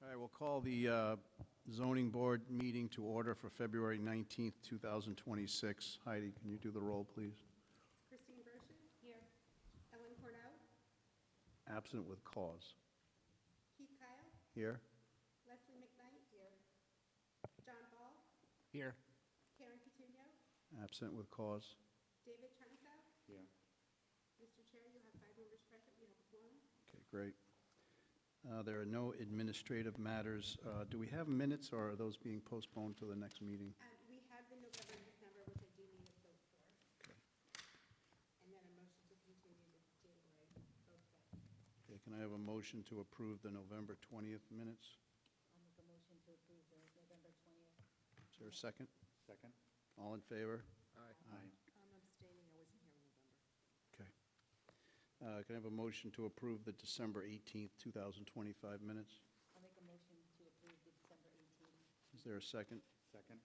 All right, we'll call the zoning board meeting to order for February 19th, 2026. Heidi, can you do the roll, please? Christine Brochus? Here. Ellen Cornell? Absent with cause. Keith Kyle? Here? Leslie McKnight? Here. John Ball? Here. Karen Coutinho? Absent with cause. David Trennisau? Here. Mr. Chair, you have 5 members present. We have a quorum. Okay, great. There are no administrative matters. Do we have minutes, or are those being postponed to the next meeting? We have the November and December, which I do need a post for. Okay. And then a motion to continue to January, both sets. Okay, can I have a motion to approve the November 20th minutes? I'll make a motion to approve the November 20th. Is there a second? Second. All in favor? Aye. Aye. I'm abstaining. I wasn't here in November. Okay. Can I have a motion to approve the December 18th, 2025 minutes? I'll make a motion to approve the December 18th. Is there a second? Second.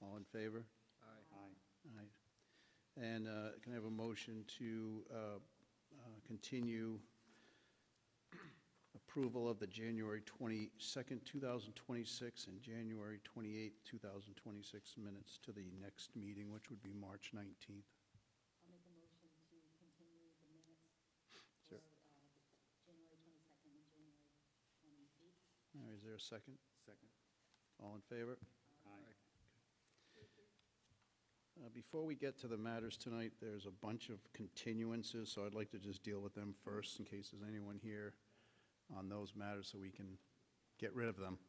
All in favor? Aye. Aye. And can I have a motion to continue approval of the January 22nd, 2026 and January 28th, 2026 minutes to the next meeting, which would be March 19th? I'll make a motion to continue the minutes Sure. for January 22nd and January 28th. All right, is there a second? Second. All in favor? Aye. Before we get to the matters tonight, there's a bunch of continuances, so I'd like to just deal with them first in case there's anyone here on those matters so we can get rid of them.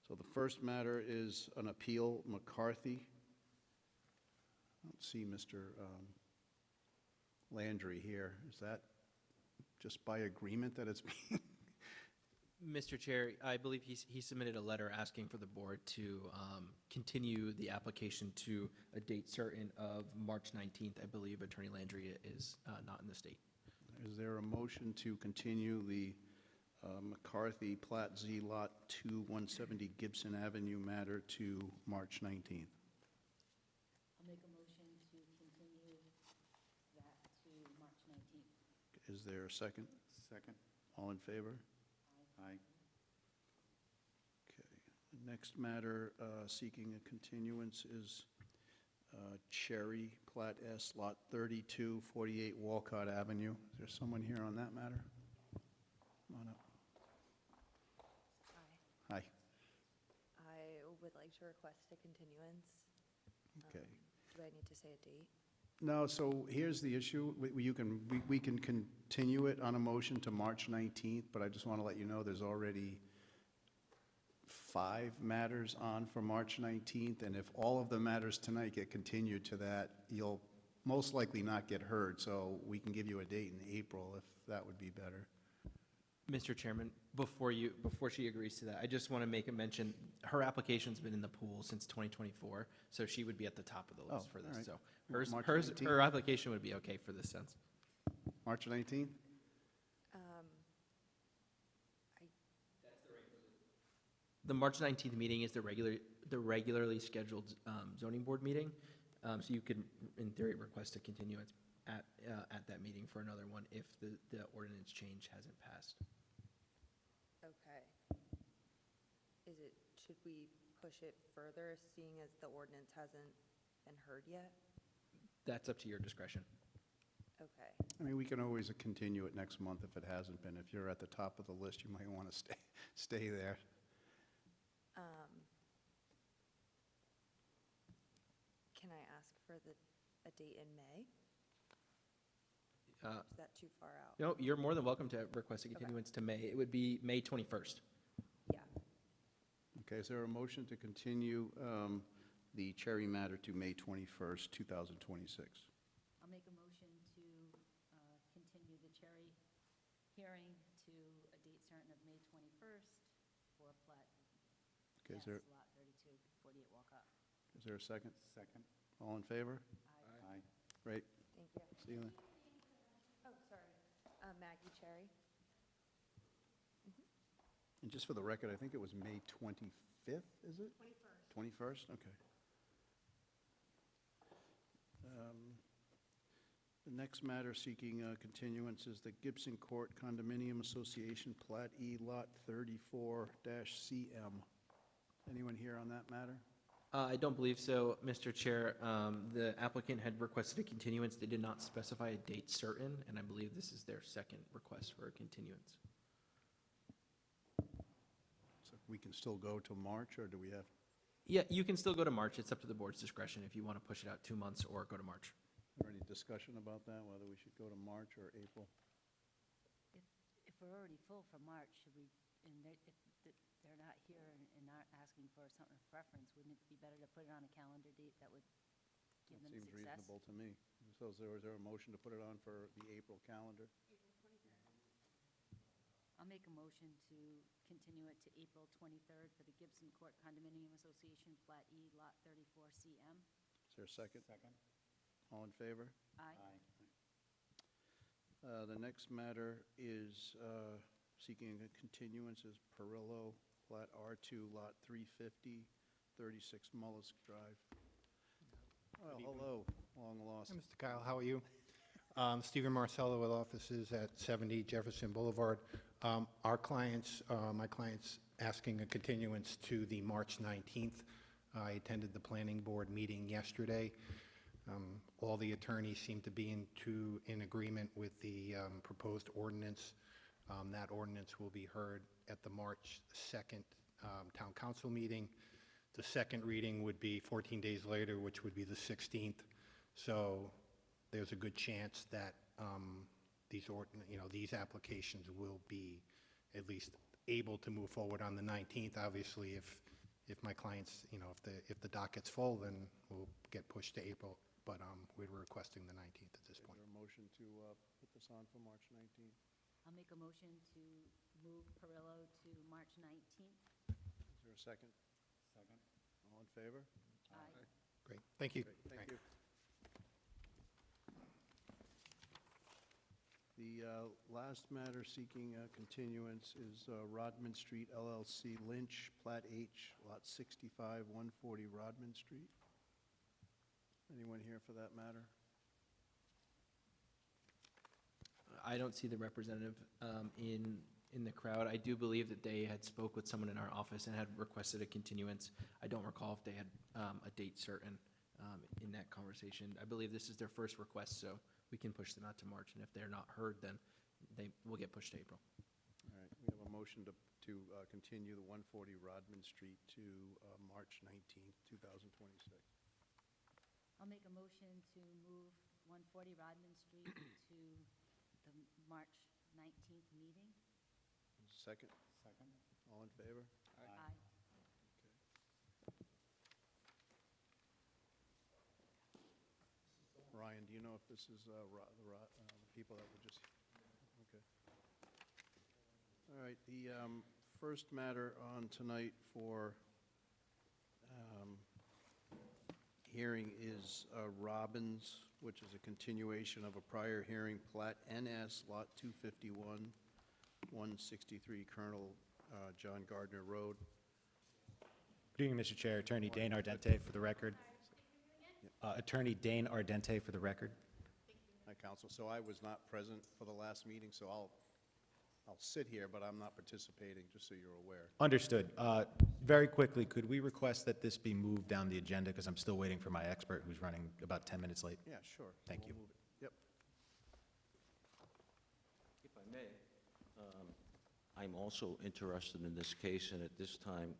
So the first matter is an appeal, McCarthy. I don't see Mr. Landry here. Is that just by agreement that it's being? Mr. Chair, I believe he submitted a letter asking for the board to continue the application to a date certain of March 19th. I believe Attorney Landry is not in the state. Is there a motion to continue the McCarthy Plat Z Lot 2, 170 Gibson Avenue matter to March 19th? I'll make a motion to continue that to March 19th. Is there a second? Second. All in favor? Aye. Okay. The next matter seeking a continuance is Cherry Plat S Lot 32, 48 Walcott Avenue. Is there someone here on that matter? Come on up. Hi. Hi. I would like to request a continuance. Okay. Do I need to say a date? No, so here's the issue. We can continue it on a motion to March 19th, but I just want to let you know there's already 5 matters on for March 19th, and if all of the matters tonight get continued to that, you'll most likely not get heard, so we can give you a date in April if that would be better. Mr. Chairman, before she agrees to that, I just want to make a mention, her application's been in the pool since 2024, so she would be at the top of the list Oh, for all this. right. So March her 19th? application would be okay for this sense. March 19th? The March 19th meeting is the regularly scheduled zoning board meeting, so you could, in theory, request a continuance at that meeting for another one if the ordinance change hasn't passed. Okay. Should we push it further, seeing as the ordinance hasn't been heard yet? That's up to your discretion. Okay. I mean, we can always continue it next month if it hasn't been. If you're at the top of the list, you might want to stay there. Can I ask for a date in May? Is that too far out? No, you're more than welcome to request a continuance to May. It would be May 21st. Yeah. Okay, is there a motion to continue the Cherry matter to May 21st, 2026? I'll make a motion to continue the Cherry hearing to a date certain of May 21st for Plat Okay, S, Lot 32, 48 Walcott. Is there a second? Second. All in favor? Aye. Great. Thank you. See you then. Oh, sorry. Maggie Cherry. And just for the record, I think it was May 25th, is it? 21st. 21st? Okay. The next matter seeking continuance is the Gibson Court Condominium Association Plat E Lot 34-CM. Anyone here on that matter? I don't believe so, Mr. Chair. The applicant had requested a continuance. They did not specify a date certain, and I believe this is their second request for a continuance. So we can still go to March, or do we have? Yeah, you can still go to March. It's up to the board's discretion if you want to push it out 2 months or go to March. Is there any discussion about that, whether we should go to March or April? If we're already full for March, should we, and if they're not here and not asking for something of preference, wouldn't it be better to put it on a calendar date that would give That them seems success? reasonable to me. So is there a motion to put it on for the April calendar? I'll make a motion to continue it to April 23rd for the Gibson Court Condominium Association, Plat E, Lot 34CM. Is there a second? Second. All in favor? Aye. The next matter is seeking a continuance is Perillo, Plat R2, Lot 350, 36 Mullis Drive. Well, hello, long lost. Hi, Mr. Kyle, how are you? Stephen Marcello with offices at 70 Jefferson Boulevard. My client's asking a continuance to the March 19th. I attended the planning board meeting yesterday. All the attorneys seem to be in agreement with the proposed ordinance. That ordinance will be heard at the March 2nd town council meeting. The second reading would be 14 days later, which would be the 16th. So there's a good chance that these applications will be at least able to move forward on the 19th. Obviously, if my clients, if the docket's full, then we'll get pushed to April. But we're requesting the 19th at this Is point. there a motion to put this on for March 19th? I'll make a motion to move Perillo to March 19th. Is there a second? Second. All in favor? Aye. Great, thank you. Great, thank you. The last matter seeking continuance is Rodman Street LLC Lynch, Plat H, Lot 65, 140 Rodman Street. Anyone here for that matter? I don't see the representative in the crowd. I do believe that they had spoke with someone in our office and had requested a continuance. I don't recall if they had a date certain in that conversation. I believe this is their first request, so we can push them out to March, and if they're not heard, then they will get pushed to April. All right, we have a motion to continue the 140 Rodman Street to March 19th, 2026. I'll make a motion to move 140 Rodman Street to the March 19th meeting. Second? Second. All in favor? Aye. Ryan, do you know if this is the people that were just, okay. All right, the first matter on tonight for hearing is Robbins, which is a continuation of a prior hearing, Plat NS, Lot 251, 163 Colonel John Gardner Road. Good evening, Mr. Chair. Attorney Dane Ardente for the record. Attorney Dane Ardente for the record. Hi, counsel. So I was not present for the last meeting, so I'll sit here, but I'm not participating, just so you're aware. Understood. Very quickly, could we request that this be moved down the agenda because I'm still waiting for my expert who's running about 10 minutes late? Yeah, sure. Thank We'll you. move it. Yep. If I may, I'm also interested in this case, and at this time,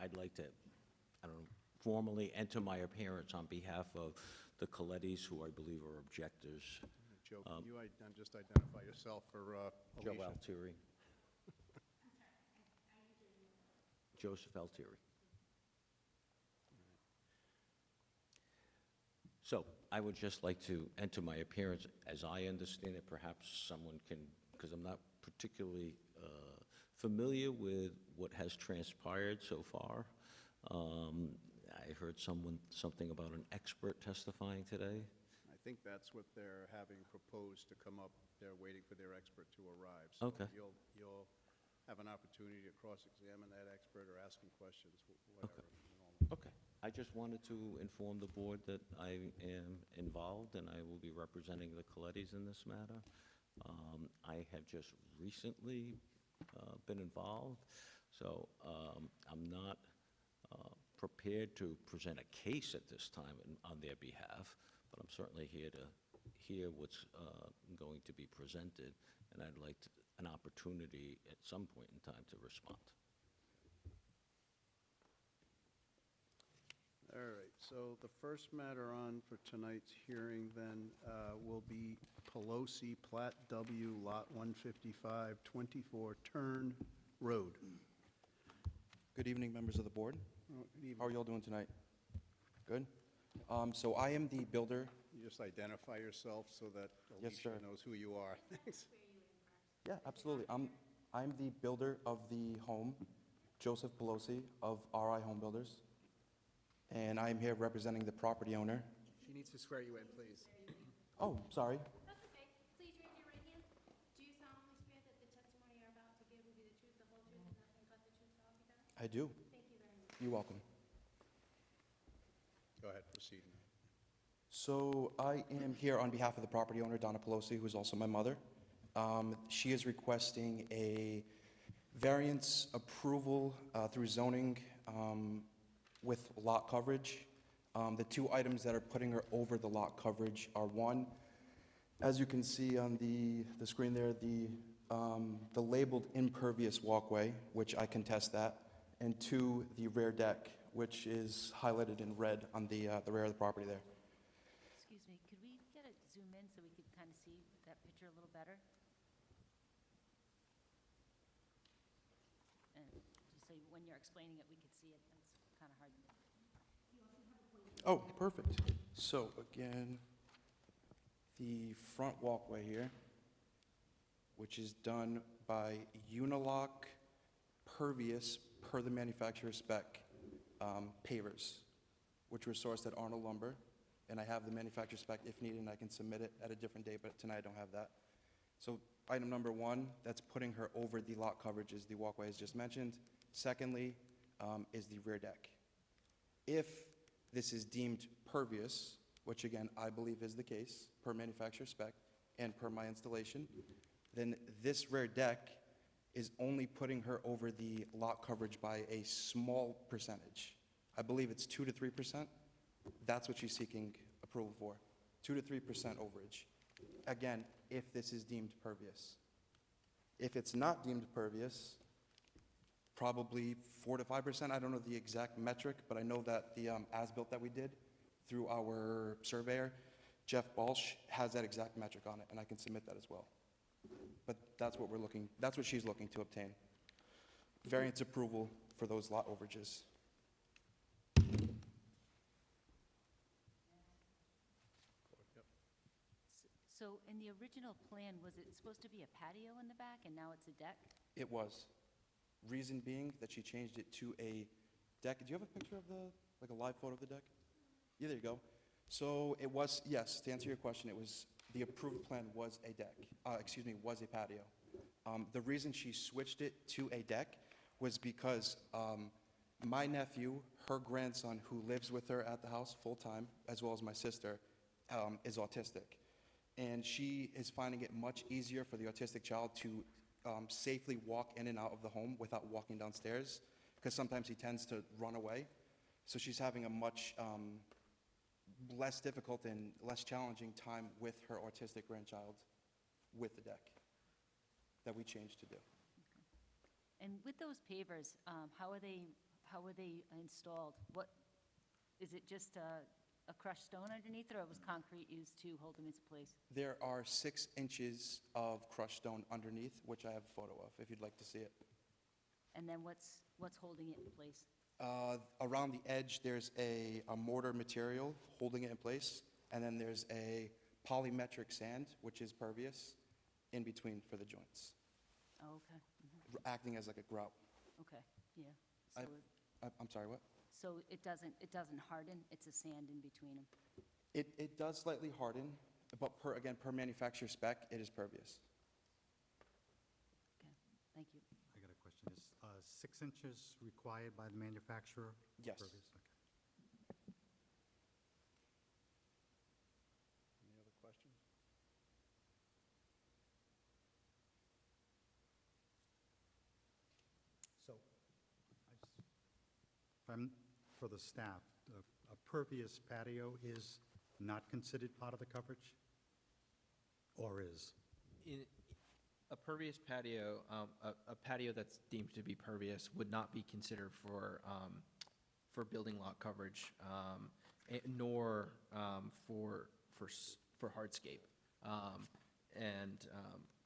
I'd like to, I don't know, formally enter my appearance on behalf of the Colettis, who I believe are objectors. Joe, can you just identify yourself for Joe Alicia? Altieri. Joseph Altieri. So I would just like to enter my appearance. As I understand it, perhaps someone can, because I'm not particularly familiar with what has transpired so far. I heard something about an expert testifying today. I think that's what they're having proposed to come up. They're waiting for their expert to arrive. So Okay. You'll have an opportunity to cross-examine that expert or ask him questions, whatever. Okay. I just wanted to inform the board that I am involved and I will be representing the Colettis in this matter. I have just recently been involved, so I'm not prepared to present a case at this time on their behalf, but I'm certainly here to hear what's going to be presented, and I'd like an opportunity at some point in time to respond. All right, so the first matter on for tonight's hearing then will be Pelosi Plat W, Lot 155, 24 Turn Road. Good evening, members of the board. Oh, good evening. How are you all doing tonight? Good? So I am the builder. You just identify yourself so that Yes, Alicia sir. knows who you are. Thanks. Yeah, absolutely. I'm the builder of the home, Joseph Pelosi of RI Home Builders. And I am here representing the property owner. She needs to swear you in, please. Oh, sorry. That's okay. Please raise your right hand. Do you solemnly swear that the testimony you're about to give will be the truth, the whole truth, and nothing but the truth, so help you God? I do. Thank you very much. You're welcome. Go ahead, proceed. So I am here on behalf of the property owner, Donna Pelosi, who is also my mother. She is requesting a variance approval through zoning with lot coverage. The two items that are putting her over the lot coverage are, one, as you can see on the screen there, the labeled impervious walkway, which I contest that, and two, the rear deck, which is highlighted in red on the rear of the property there. Excuse me, could we get it zoom in so we could kind of see that picture a little better? And just so when you're explaining it, we could see it. It's kind of hard. Oh, perfect. So again, the front walkway here, which is done by Unilock Pervious per the manufacturer's spec pavers, which were sourced at Arnold Lumber. And I have the manufacturer's spec if needed, and I can submit it at a different day, but tonight I don't have that. So item number one, that's putting her over the lot coverage, is the walkway as just mentioned. Secondly, is the rear deck. If this is deemed pervious, which again, I believe is the case, per manufacturer spec and per my installation, then this rear deck is only putting her over the lot coverage by a small percentage. I believe it's 2 to 3%. That's what she's seeking approval for, 2 to 3% overage. Again, if this is deemed pervious. If it's not deemed pervious, probably 4 to 5%. I don't know the exact metric, but I know that the as-built that we did through our surveyor, Jeff Balsh, has that exact metric on it, and I can submit that as well. But that's what that's what she's looking to obtain. Variance approval for those lot overages. So in the original plan, was it supposed to be a patio in the back and now it's a deck? It was. Reason being that she changed it to a deck. Do you have a picture of like a live photo of the deck? Yeah, there you go. So it was, yes, to answer your question, it was, the approved plan was a deck, was a patio. The reason she switched it to a deck was because my nephew, her grandson, who lives with her at the house full-time, as well as my sister, is autistic. And she is finding it much easier for the autistic child to safely walk in and out of the home without walking downstairs, because sometimes he tends to run away. So she's having a much less difficult and less challenging time with her autistic grandchild with the deck that we changed to do. And with those pavers, how are they installed? What, is it just a crushed stone underneath, or was concrete used to hold them into place? There are 6 inches of crushed stone underneath, which I have a photo of, if you'd like to see it. And then what's holding it in place? Around the edge, there's a mortar material holding it in place, and then there's a polymetric sand, which is pervious, in between for the joints, Oh, okay, mhm, acting as like a grout. okay, yeah. I'm sorry, what? So it doesn't harden, it's a sand in between them? It does slightly harden, but again, per manufacturer spec, it is pervious. Okay, thank you. I got a question. Is 6 inches required by the manufacturer? Yes. Pervious? Okay. I'm, for the staff, a pervious patio is not considered part of the coverage? Or is? In a pervious patio, a patio that's deemed to be pervious would not be considered for building lot coverage, nor for hardscape.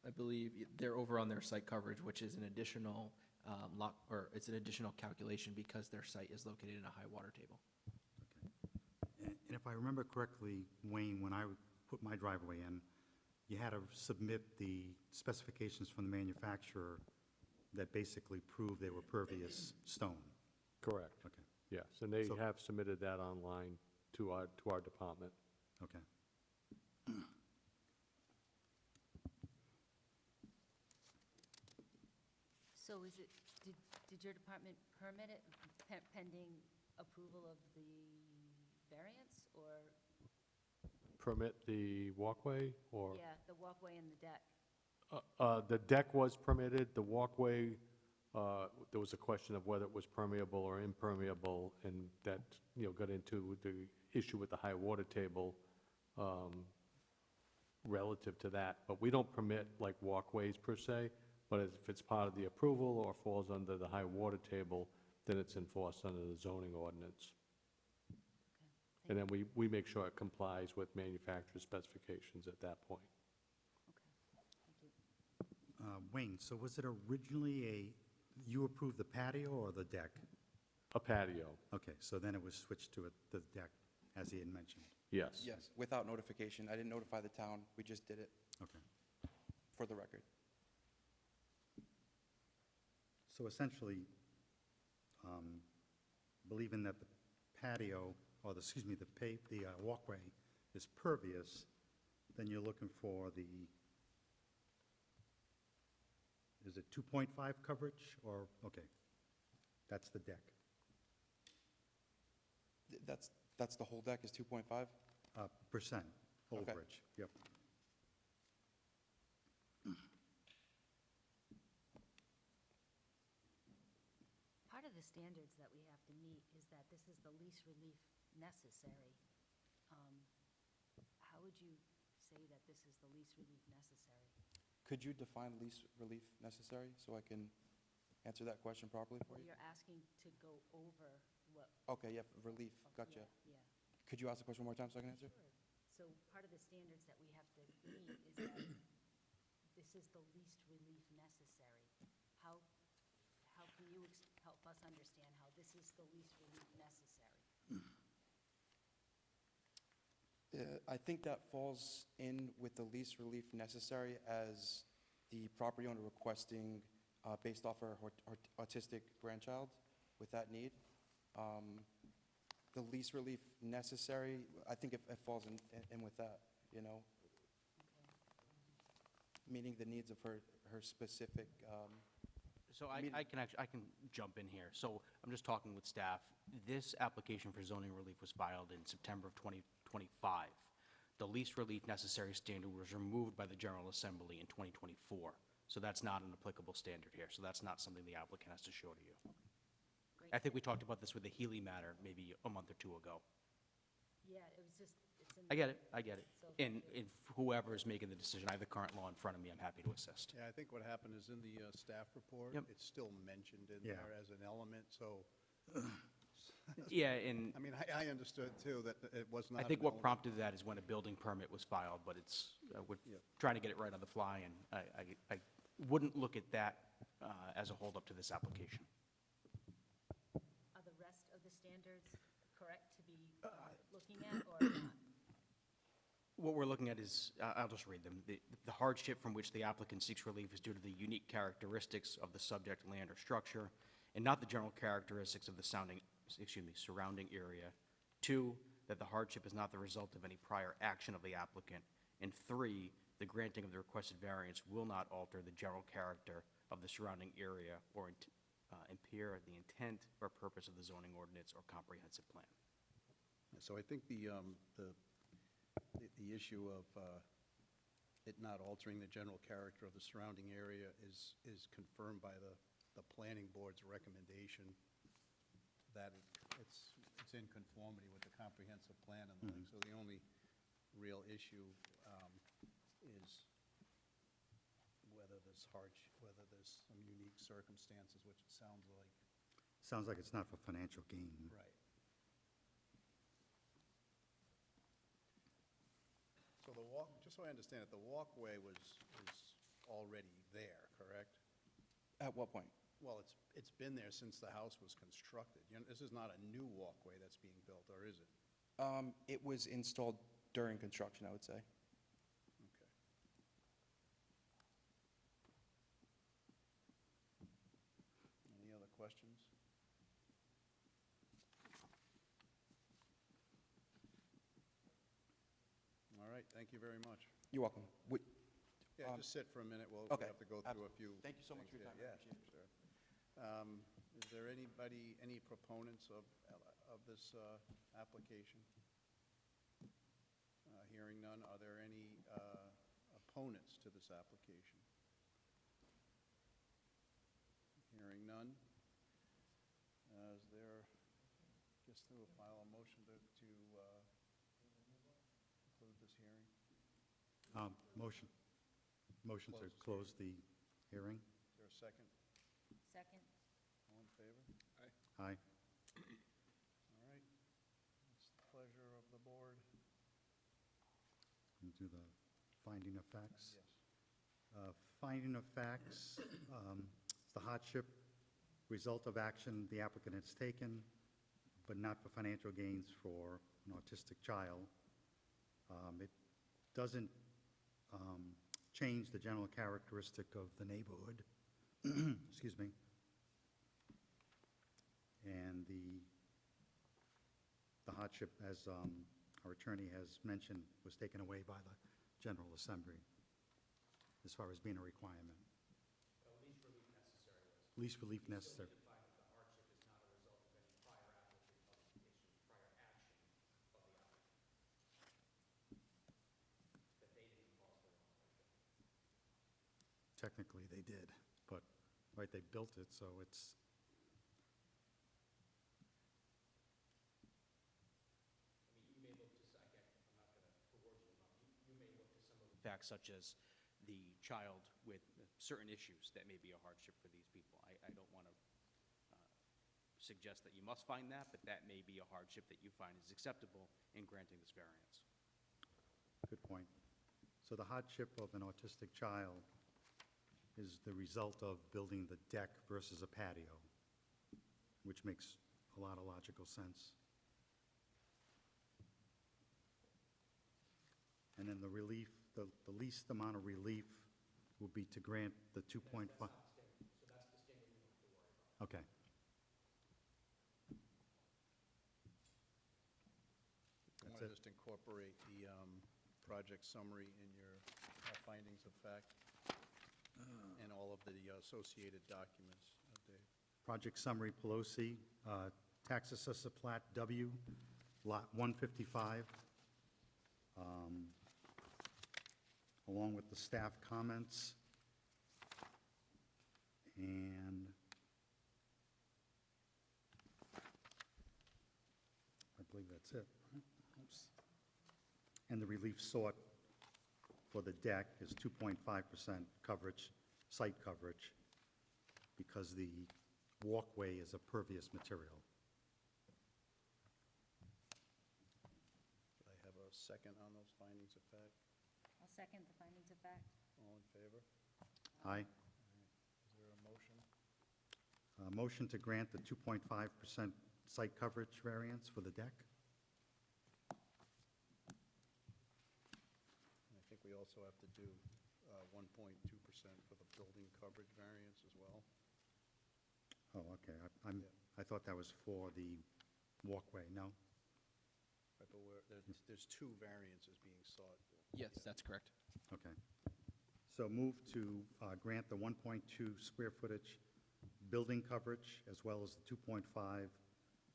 I believe they're over on their site coverage, which is an additional lot, or it's an additional calculation because their site is located in a high water table. And if I remember correctly, Wayne, when I put my driveway in, you had to submit the specifications from the manufacturer that basically proved they were pervious stone. Correct. Okay, Yes, and they So- have submitted that online to our department. okay. So is it, did your department permit it pending approval of the variance, or? Permit the walkway, or? Yeah, the walkway and the deck. The deck was permitted, the walkway, there was a question of whether it was permeable or impermeable, and that, got into the issue with the high water table relative to that. But we don't permit like walkways per se, but if it's part of the approval or falls under the high water table, then it's enforced under the zoning ordinance. And then we make sure it complies with manufacturer specifications at that point. Okay, thank you. Wayne, so was it originally you approved the patio or the deck? A patio, Okay, so then it was switched to the deck, as he had mentioned. yes. Yes, without notification. I didn't notify the town. We just did it Okay. for the record. So essentially, believing that the patio, or the, excuse me, the walkway is pervious, then you're looking for the, is it 2.5 coverage, or, okay, that's the deck. That's the whole deck is 2.5? Percent Okay. overage, yep. Part of the standards that we have to meet is that this is the least relief necessary. How would you say that this is the least relief necessary? Could you define least relief necessary so I can answer that question properly for Well, you? you're asking to go over what. Okay, yeah, relief, gotcha. Yeah, yeah. Could you ask the question one more time so I can answer? Sure. So part of the standards that we have to meet is that this is the least relief necessary. How can you help us understand how this is the least relief necessary? I think that falls in with the least relief necessary as the property owner requesting, based off her autistic grandchild with that need. The least relief necessary, I think it falls in with that, meaning the needs of her specific, So mean- I can jump in here. So I'm just talking with staff. This application for zoning relief was filed in September of 2025. The least relief necessary standard was removed by the General Assembly in 2024. So that's not an applicable standard here. So that's not something the applicant has to show to you. Great. I think we talked about this with the Healy matter maybe a month or two ago. Yeah, it was just, it's in. I get it, I get it. So- And whoever is making the decision, I have the current law in front of me, I'm happy to assist. Yeah, I think what happened is in the staff report, Yep. it's still mentioned in Yeah. there as an element, so, Yeah, and I mean, I understood too that it was not. I think an what element. prompted that is when a building permit was filed, but it's, we're Yeah. trying to get it right on the fly, and I wouldn't look at that as a holdup to this application. Are the rest of the standards correct to be looking at or not? What we're looking at is, I'll just read them. The hardship from which the applicant seeks relief is due to the unique characteristics of the subject land or structure, and not the general characteristics of the surrounding area. 2, that the hardship is not the result of any prior action of the applicant. And 3, the granting of the requested variance will not alter the general character of the surrounding area or impair the intent or purpose of the zoning ordinance or comprehensive plan. So I think the issue of it not altering the general character of the surrounding area is confirmed by the planning board's recommendation that it it's in conformity with the comprehensive plan and the like, so the only real issue is whether whether there's some unique circumstances, which it sounds like. Sounds like it's not for financial gain. Right. So the walk, just so I understand it, the walkway was already there, correct? At what point? Well, it's been there since the house was constructed. This is not a new walkway that's being built, or is it? It was installed during construction, I would say. Okay. Any other questions? All right, thank you very much. You're welcome. Yeah, just sit for a minute. We'll Okay, have to go through a few. Thank you so much for your things time. I here. appreciate it. Yeah, sure. Is there any proponents of this application? Hearing none, are there any opponents to this application? Hearing none. Is there, just to file a motion to conclude this hearing? Motion to close the hearing. Is there a second? Second? All in favor? Aye. All right. It's the pleasure of the board. And do the finding of facts. Yes. Finding of facts, it's the hardship result of action the applicant has taken, but not for financial gains for an autistic child. It doesn't change the general characteristic of the neighborhood. Excuse me. And the hardship, as our attorney has mentioned, was taken away by the General Assembly as far as being a requirement. Least relief necessary was. Least relief necessary. Find that the hardship is not a result of any prior application, prior action of the applicant. That they didn't cause their own hardship. Technically, they did, but, right, they built it, so it's, I mean, you may look to, again, I'm not going to put words in your mouth, you may look to some of the facts such as the child with certain issues that may be a hardship for these people. I don't want to suggest that you must find that, but that may be a hardship that you find is acceptable in granting this variance. good point. So the hardship of an autistic child is the result of building the deck versus a patio, which makes a lot of logical sense. And then the relief, the least amount of relief will be to grant the 2.5. So that's the standard you don't have to worry about. Okay. You want That's to it. just incorporate the project summary in your findings of fact and all of the associated documents, Dave. Project summary, Pelosi, tax assessor plat W, lot 155, along with the staff comments. And I believe that's it. Oops. And the relief sought for the deck is 2.5% coverage, site coverage, because the walkway is a pervious material. Could I have a second on those findings of fact? I'll second the findings of fact. All in favor? Aye. Is there a motion? Motion to grant the 2.5% site coverage variance for the deck. I think we also have to do 1.2% for the building coverage variance as well. Oh, okay. Yeah. I thought that was for the walkway, no? Right, but there's two variances being sought. Yes, that's correct. Okay. So move to grant the 1.2 square footage building coverage as well as the 2.5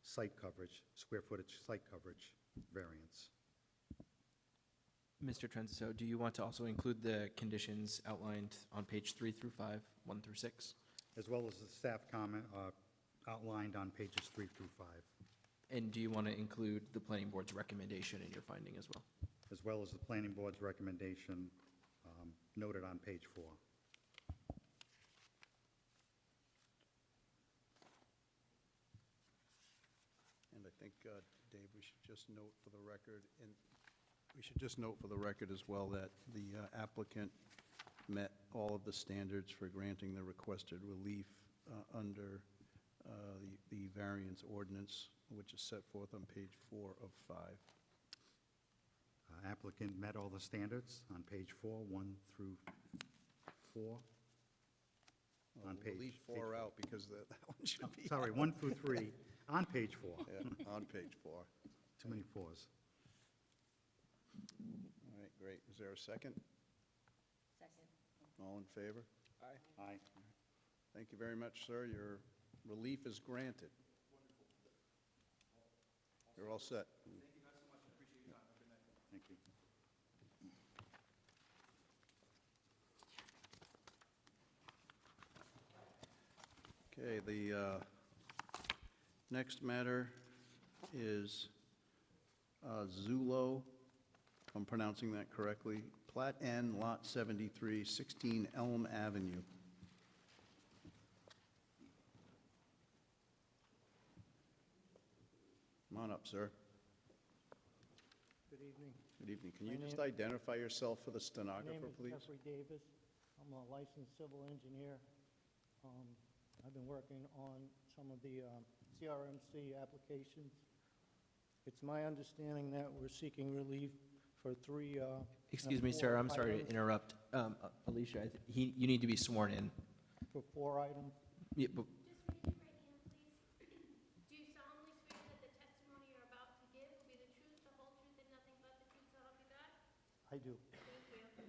site coverage, square footage site coverage variance. Mr. Trenzo, do you want to also include the conditions outlined on page 3 through 5, 1 through 6? As well as the staff comment outlined on pages 3 through 5. And do you want to include the planning board's recommendation in your finding as well? as well as the planning board's recommendation noted on page 4. And I think, Dave, we should just note for the record, and we should just note for the record as well that the applicant met all of the standards for granting the requested relief under the variance ordinance, which is set forth on page 4 of 5. Applicant met all the standards on page 4, 1 through 4. On We'll page. leave 4 out because that one should be. Sorry, 1 through 3, on page 4. Yeah, on page 4. Too many 4s. All right, great. Is there a second? Second. All in favor? Aye. Thank you very much, sir. Your relief is granted. You're all set. Thank you. Okay, the next matter is Zulo, if I'm pronouncing that correctly, Plat N, Lot 73, 16 Elm Avenue. Come on up, sir. Good evening. Good evening. Can you My just name- identify yourself for the My stenographer, name is please? Jeffrey Davis. I'm a licensed civil engineer. I've been working on some of the CRMC applications. It's my understanding that we're seeking relief for 3. Excuse me, sir, I'm sorry to items. interrupt. Alicia, you need to be sworn in. For 4 items. Yeah, but Just raise your right hand, please. Do you solemnly swear that the testimony you're about to give will be the truth, the whole truth, and nothing but the truth, so help you God? I do. Thank you.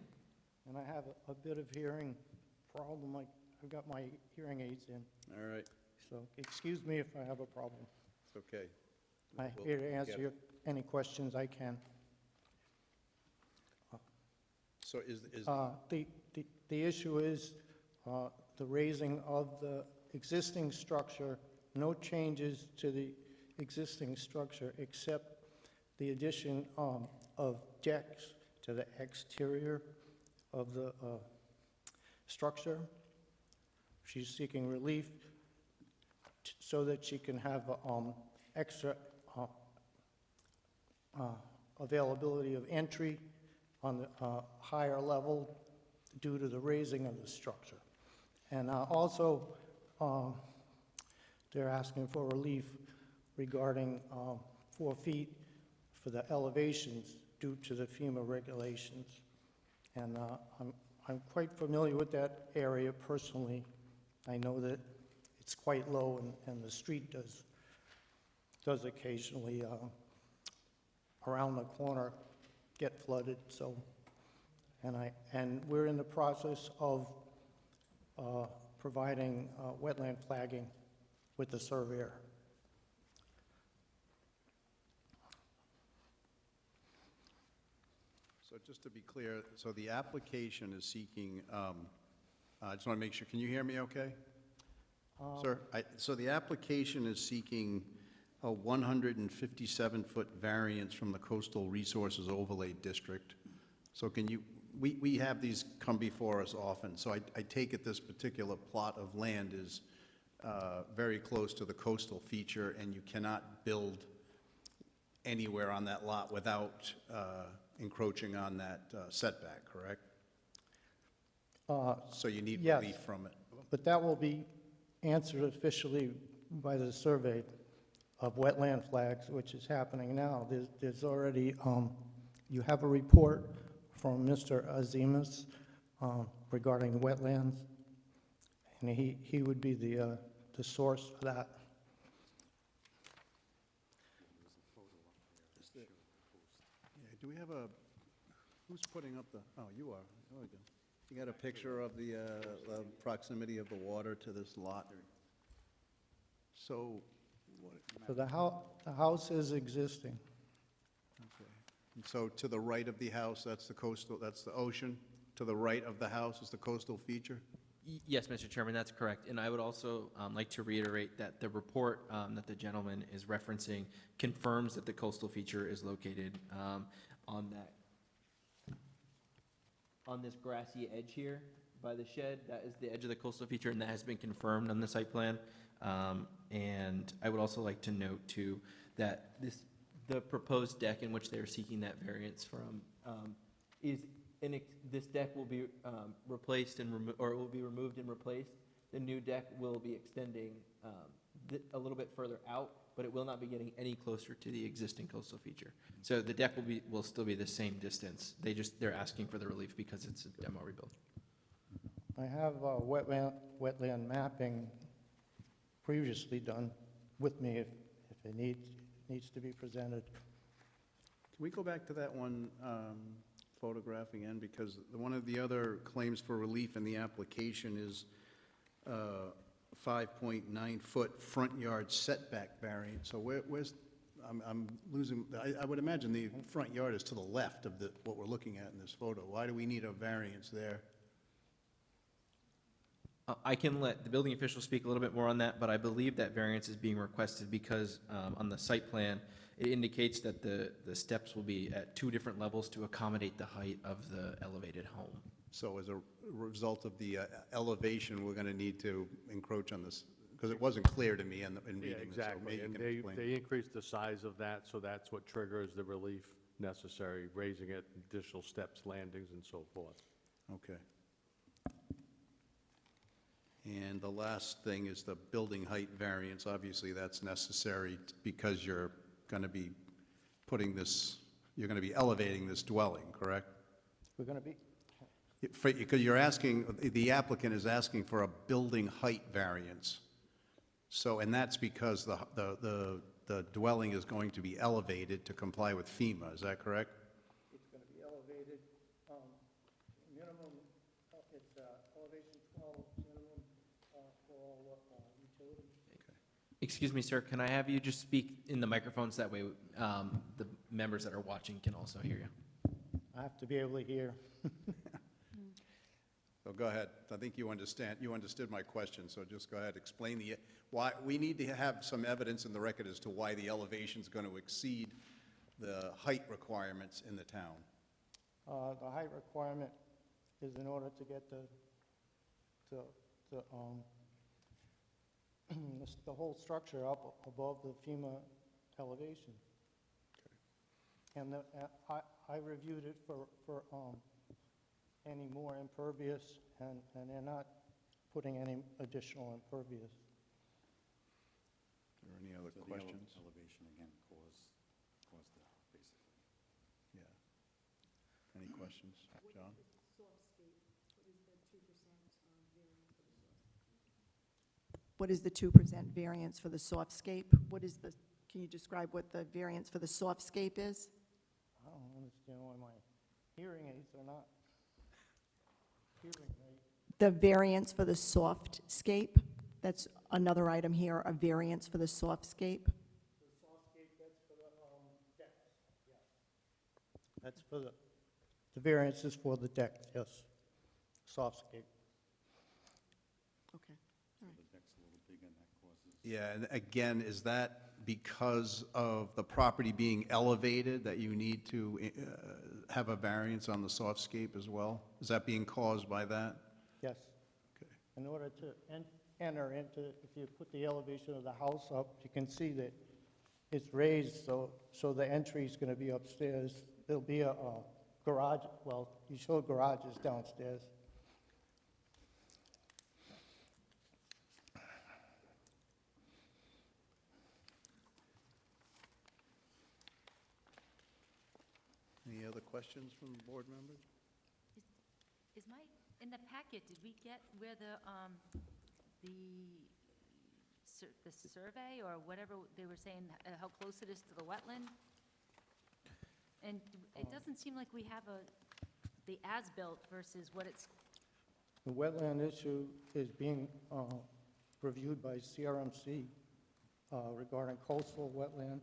And I have a bit of hearing problem. I've got my hearing aids in, All right, so excuse me if I have a problem. it's okay. I'm We'll here to get answer it. any questions I can. So The issue is the raising of the existing structure, no changes to the existing structure except the addition of decks to the exterior of the structure. She's seeking relief so that she can have extra availability of entry on the higher level due to the raising of the structure. And also, they're asking for relief regarding 4 feet for the elevations due to the FEMA regulations. And I'm quite familiar with that area personally. I know that it's quite low, and the street does occasionally, around the corner, get flooded, so, and we're in the process of providing wetland flagging with the surveyor. So just to be clear, so the application is seeking, I just want to make sure, can you hear me okay? Sir, so the application is seeking a 157-foot variance from the Coastal Resources Overlay District. So can you, we have these come before us often, so I take it this particular plot of land is very close to the coastal feature, and you cannot build anywhere on that lot without encroaching on that setback, correct? So you need yes. relief from it. But that will be answered officially by the survey of wetland flags, which is happening now. There's already, you have a report from Mr. Azimus regarding wetlands, and he would be the source for that. Yeah, do we have a, who's putting up the, oh, you are, there we go. You got a picture of the proximity of the water to this lot? So, what, So the house is existing. okay. And so to the right of the house, that's the coastal, that's the ocean? To the right of the house is the coastal feature? Yes, Mr. Chairman, that's correct. And I would also like to reiterate that the report that the gentleman is referencing confirms that the coastal feature is located on this grassy edge here by the shed. That is the edge of the coastal feature, and that has been confirmed on the site plan. And I would also like to note, too, that the proposed deck in which they are seeking that variance from this deck will be replaced or it will be removed and replaced. The new deck will be extending a little bit further out, but it will not be getting any closer to the existing coastal feature. So the deck will still be the same distance. They're asking for the relief because it's a demo rebuild. I have wetland mapping previously done with me if it needs to be presented. Can we go back to that one photograph again? Because one of the other claims for relief in the application is 5.9-foot front yard setback variance. So where's, I'm losing, I would imagine the front yard is to the left of what we're looking at in this photo. Why do we need a variance there? I can let the building official speak a little bit more on that, but I believe that variance is being requested because on the site plan, it indicates that the steps will be at 2 different levels to accommodate the height of the elevated home. So as a result of the elevation, we're going to need to encroach on this, because it wasn't clear to me in reading this. So Exactly, maybe you and can explain. they increased the size of that, so that's what triggers the relief necessary, raising it, additional steps, landings, and so forth. Okay. And the last thing is the building height variance. Obviously, that's necessary because you're going to be you're going to be elevating this dwelling, correct? We're going to be, Because you're asking, the applicant is asking for a building height variance. So, and that's because the dwelling is going to be elevated to comply with FEMA, is that correct? it's going to be elevated, minimum, it's elevation 12 minimum for all utilities. Excuse me, sir, can I have you just speak in the microphone so that way the members that are watching can also hear you? I have to be able to hear. So go ahead. I think you understood my question, so just go ahead, explain why, we need to have some evidence in the record as to why the elevation is going to exceed the height requirements in the town. The height requirement is in order to get the whole structure up above the FEMA elevation. And I reviewed it for any more impervious, and they're not putting any additional impervious. Are there any other questions? Elevation again caused that, basically. Yeah. Any questions, John? What is the 2% variance for the softscape? Can you describe what the variance for the softscape is? I don't understand why my hearing aids are not hearing right. The variance for the softscape, that's another item here, a variance for the softscape. The softscape, that's for the decks, yes. That's for the variance is for the deck, yes. Softscape. Okay. So the deck's a little bigger and that causes. Yeah, and again, is that because of the property being elevated that you need to have a variance on the softscape as well? Is that being caused by that? Yes. Okay. In order to enter into, if you put the elevation of the house up, you can see that it's raised, so the entry is going to be upstairs. There'll be a garage, well, you show garages downstairs. Any other questions from board members? In the packet, did we get where the survey or whatever they were saying, how close it is to the wetland? And it doesn't seem like we have the as-built versus what it's, The wetland issue is being reviewed by CRMC regarding coastal wetland.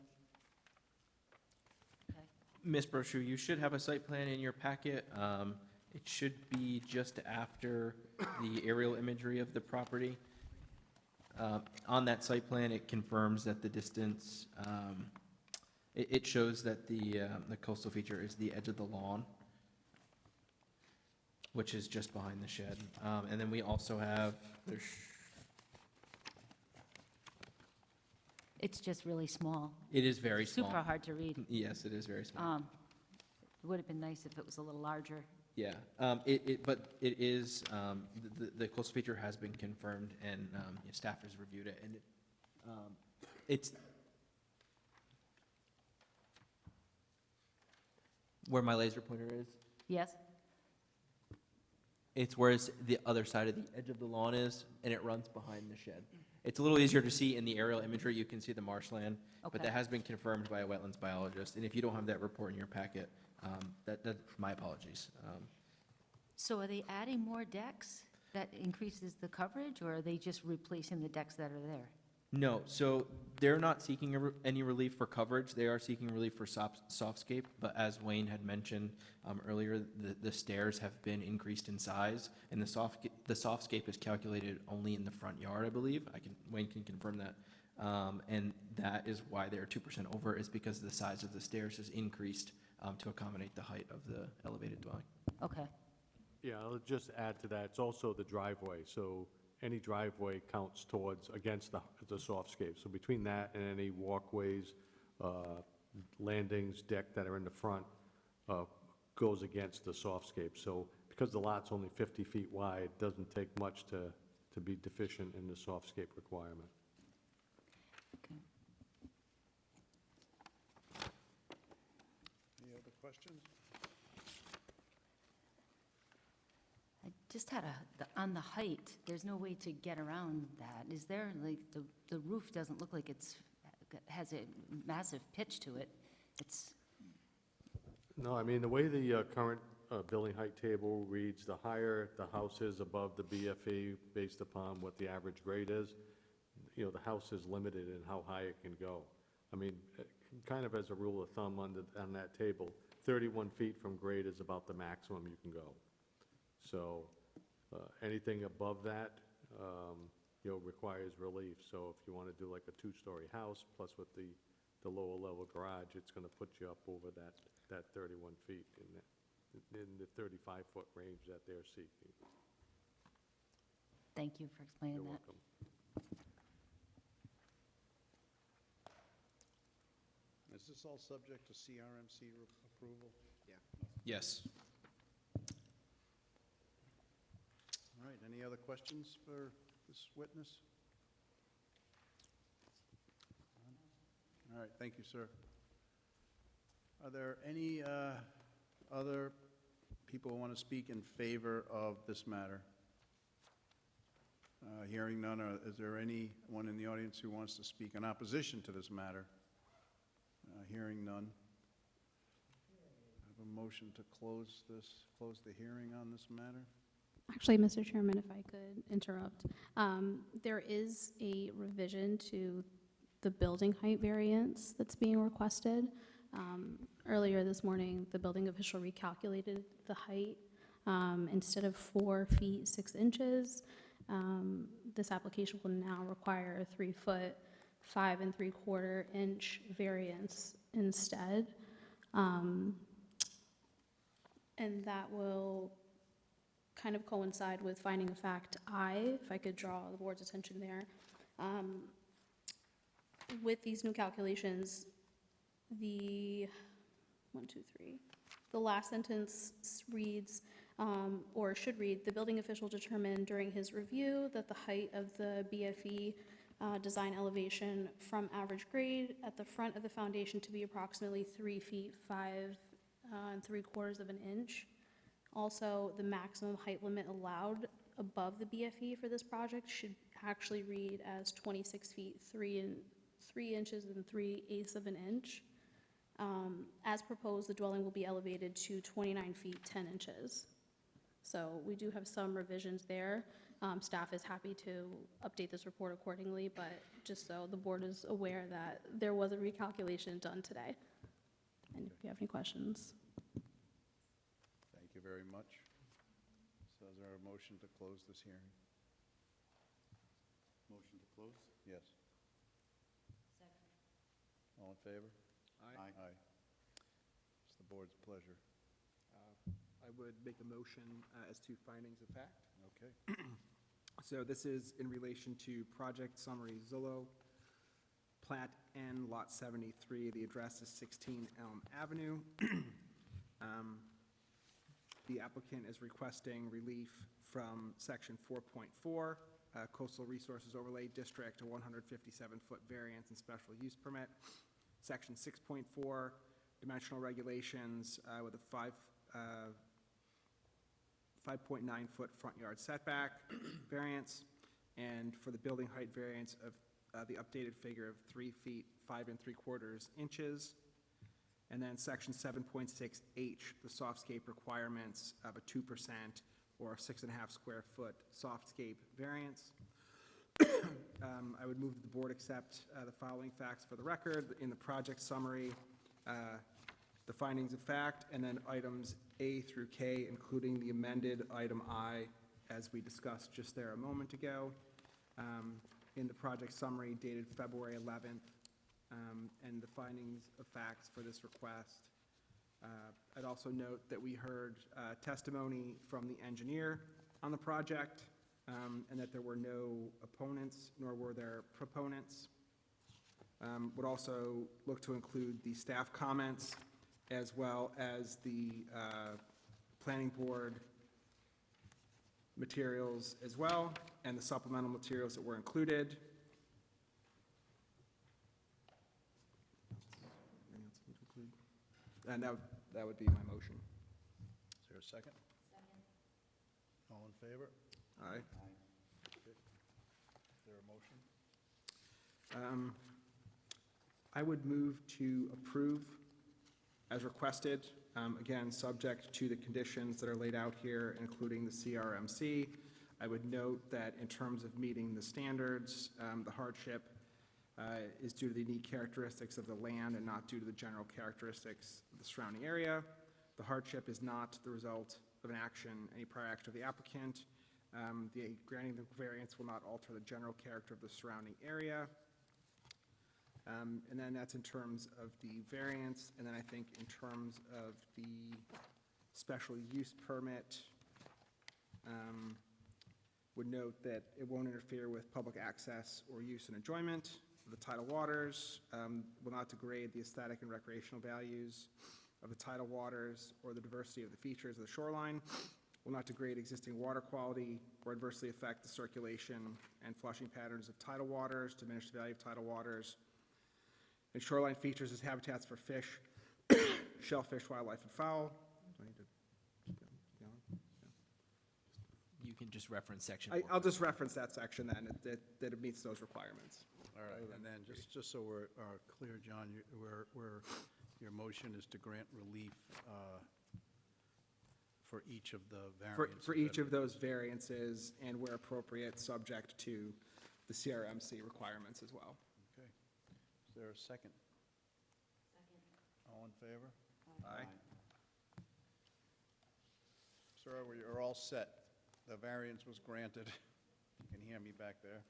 Ms. Brochu, you should have a site plan in your packet. It should be just after the aerial imagery of the property. On that site plan, it confirms that the distance, it shows that the coastal feature is the edge of the lawn, which is just behind the shed. And then we also have, It's just really small. it is very small. Super hard to read. Yes, it is very small. It would have been nice if it was a little larger. Yeah, but it is, the coastal feature has been confirmed, and staff has reviewed it, and it's where my laser pointer is. Yes? It's where the other side of the edge of the lawn is, and it runs behind the shed. It's a little easier to see in the aerial imagery. You can see the marshland, but Okay. that has been confirmed by a wetlands biologist, and if you don't have that report in your packet, my apologies. So are they adding more decks that increases the coverage, or are they just replacing the decks that are there? No, so they're not seeking any relief for coverage. They are seeking relief for softscape, but as Wayne had mentioned earlier, the stairs have been increased in size, and the softscape is calculated only in the front yard, I believe. Wayne can confirm that. And that is why they're 2% over, is because the size of the stairs is increased to accommodate the height of the elevated dwelling. Okay. Yeah, I'll just add to that, it's also the driveway, so any driveway counts against the softscape. So between that and any walkways, landings, deck that are in the front, goes against the softscape. So because the lot's only 50 feet wide, it doesn't take much to be deficient in the softscape requirement. Okay. Any other questions? I just had on the height, there's no way to get around that. Is there, like, the roof doesn't look like has a massive pitch to it. It's, No, I mean, the way the current building height table reads, the higher the house is above the BFE based upon what the average grade is, the house is limited in how high it can go. I mean, kind of as a rule of thumb on that table, 31 feet from grade is about the maximum you can go. So anything above that, requires relief. So if you want to do like a two-story house, plus with the lower level garage, it's going to put you up over that 31 feet in the 35-foot range that they're seeking. thank you for explaining You're that. welcome. Is this all subject to CRMC approval? Yes. All right, any other questions for this witness? All right, thank you, sir. Are there any other people who want to speak in favor of this matter? Hearing none, is there anyone in the audience who wants to speak in opposition to this matter? Hearing none. I have a motion to close the hearing on this matter. Actually, Mr. Chairman, if I could interrupt, there is a revision to the building height variance that's being requested. Earlier this morning, the building official recalculated the height. Instead of 4 feet 6 inches, this application will now require a 3-foot 5 3/4 inch variance instead. And that will kind of coincide with finding of fact I, if I could draw the board's attention there. With these new calculations, the last sentence reads, or should read, the building official determined during his review that the height of the BFE design elevation from average grade at the front of the foundation to be approximately 3 feet 5 3/4 inch. Also, the maximum height limit allowed above the BFE for this project should actually read as 26 feet 3 inches and 3/8 of an inch. As proposed, the dwelling will be elevated to 29 feet 10 inches. So we do have some revisions there. Staff is happy to update this report accordingly, but just so the board is aware that there was a recalculation done today. And if you have any questions. Thank you very much. Is there a motion to close this hearing? Motion to close? Yes. Second. All in favor? Aye. Aye. It's the board's pleasure. I would make a motion as to findings of fact. Okay. So this is in relation to Project Summary Zillow, Plat N, Lot 73. The address is 16 Elm Avenue. The applicant is requesting relief from Section 4.4, Coastal Resources Overlay District, a 157-foot variance and special use permit. Section 6.4, dimensional regulations with a 5.9-foot front yard setback variance, and for the building height variance of the updated figure of 3 feet 5 3/4 inches. And then section 7.6H, the softscape requirements of a 2% or 6.5 square foot softscape variance. I would move that the board accept the following facts for the record in the project summary, the findings of fact, and then items A through K, including the amended item I, as we discussed just there a moment ago, in the project summary dated February 11th, and the findings of facts for this request. I'd also note that we heard testimony from the engineer on the project, and that there were no opponents, nor were there proponents. Would also look to include the staff comments, as well as the planning board materials as well, and the supplemental materials that were included. And that would be my motion. Is there a second? Second. All in favor? Aye. Okay. Is there a motion? I would move to approve as requested, again, subject to the conditions that are laid out here, including the CRMC. I would note that in terms of meeting the standards, the hardship is due to the unique characteristics of the land and not due to the general characteristics of the surrounding area. The hardship is not the result of an action, any prior action of the applicant. The granting the variance will not alter the general character of the surrounding area. And then that's in terms of the variance, and then I think in terms of the special use permit, would note that it won't interfere with public access or use and enjoyment of the tidal waters, will not degrade the aesthetic and recreational values of the tidal waters or the diversity of the features of the shoreline, will not degrade existing water quality or adversely affect the circulation and flushing patterns of tidal waters, diminish the value of tidal waters, and shoreline features as habitats for fish, shellfish, wildlife, and fowl. Do I need to keep going? You can just reference section. I'll just reference that section then, that it meets those requirements. All right, and then just so we're clear, John, your motion is to grant relief for each of the variances. For each of those variances, and where appropriate, subject to the CRMC requirements as well. Okay. Is there a second? Second. All in favor? Aye. Sir, you're all set. The variance was granted. You can hear me back there.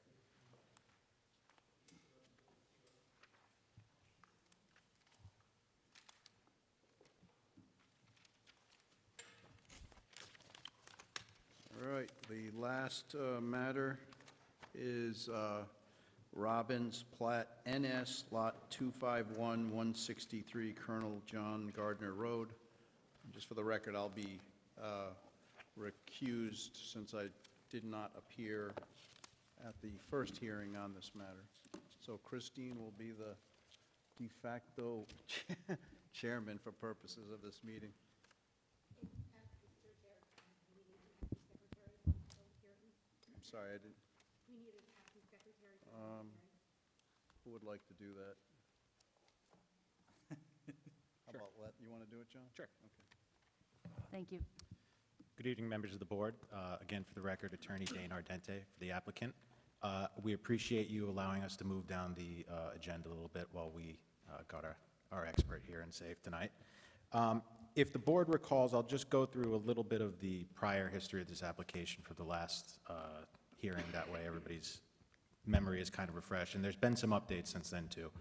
All right, the last matter is Robbins Plat NS Lot 251, 163 Colonel John Gardner Road. Just for the record, I'll be recused since I did not appear at the first hearing on this matter. So Christine will be the de facto chairman for purposes of this meeting. I'm sorry, I didn't. We need an acting secretary. Who would like to do that? How about, you want to do it, John? Sure. Okay. Thank you. Good evening, members of the board. Again, for the record, Attorney Dane Ardente for the applicant. We appreciate you allowing us to move down the agenda a little bit while we got our expert here and safe tonight. If the board recalls, I'll just go through a little bit of the prior history of this application for the last hearing. That way everybody's memory is kind of refreshed, and there's been some updates since then, too.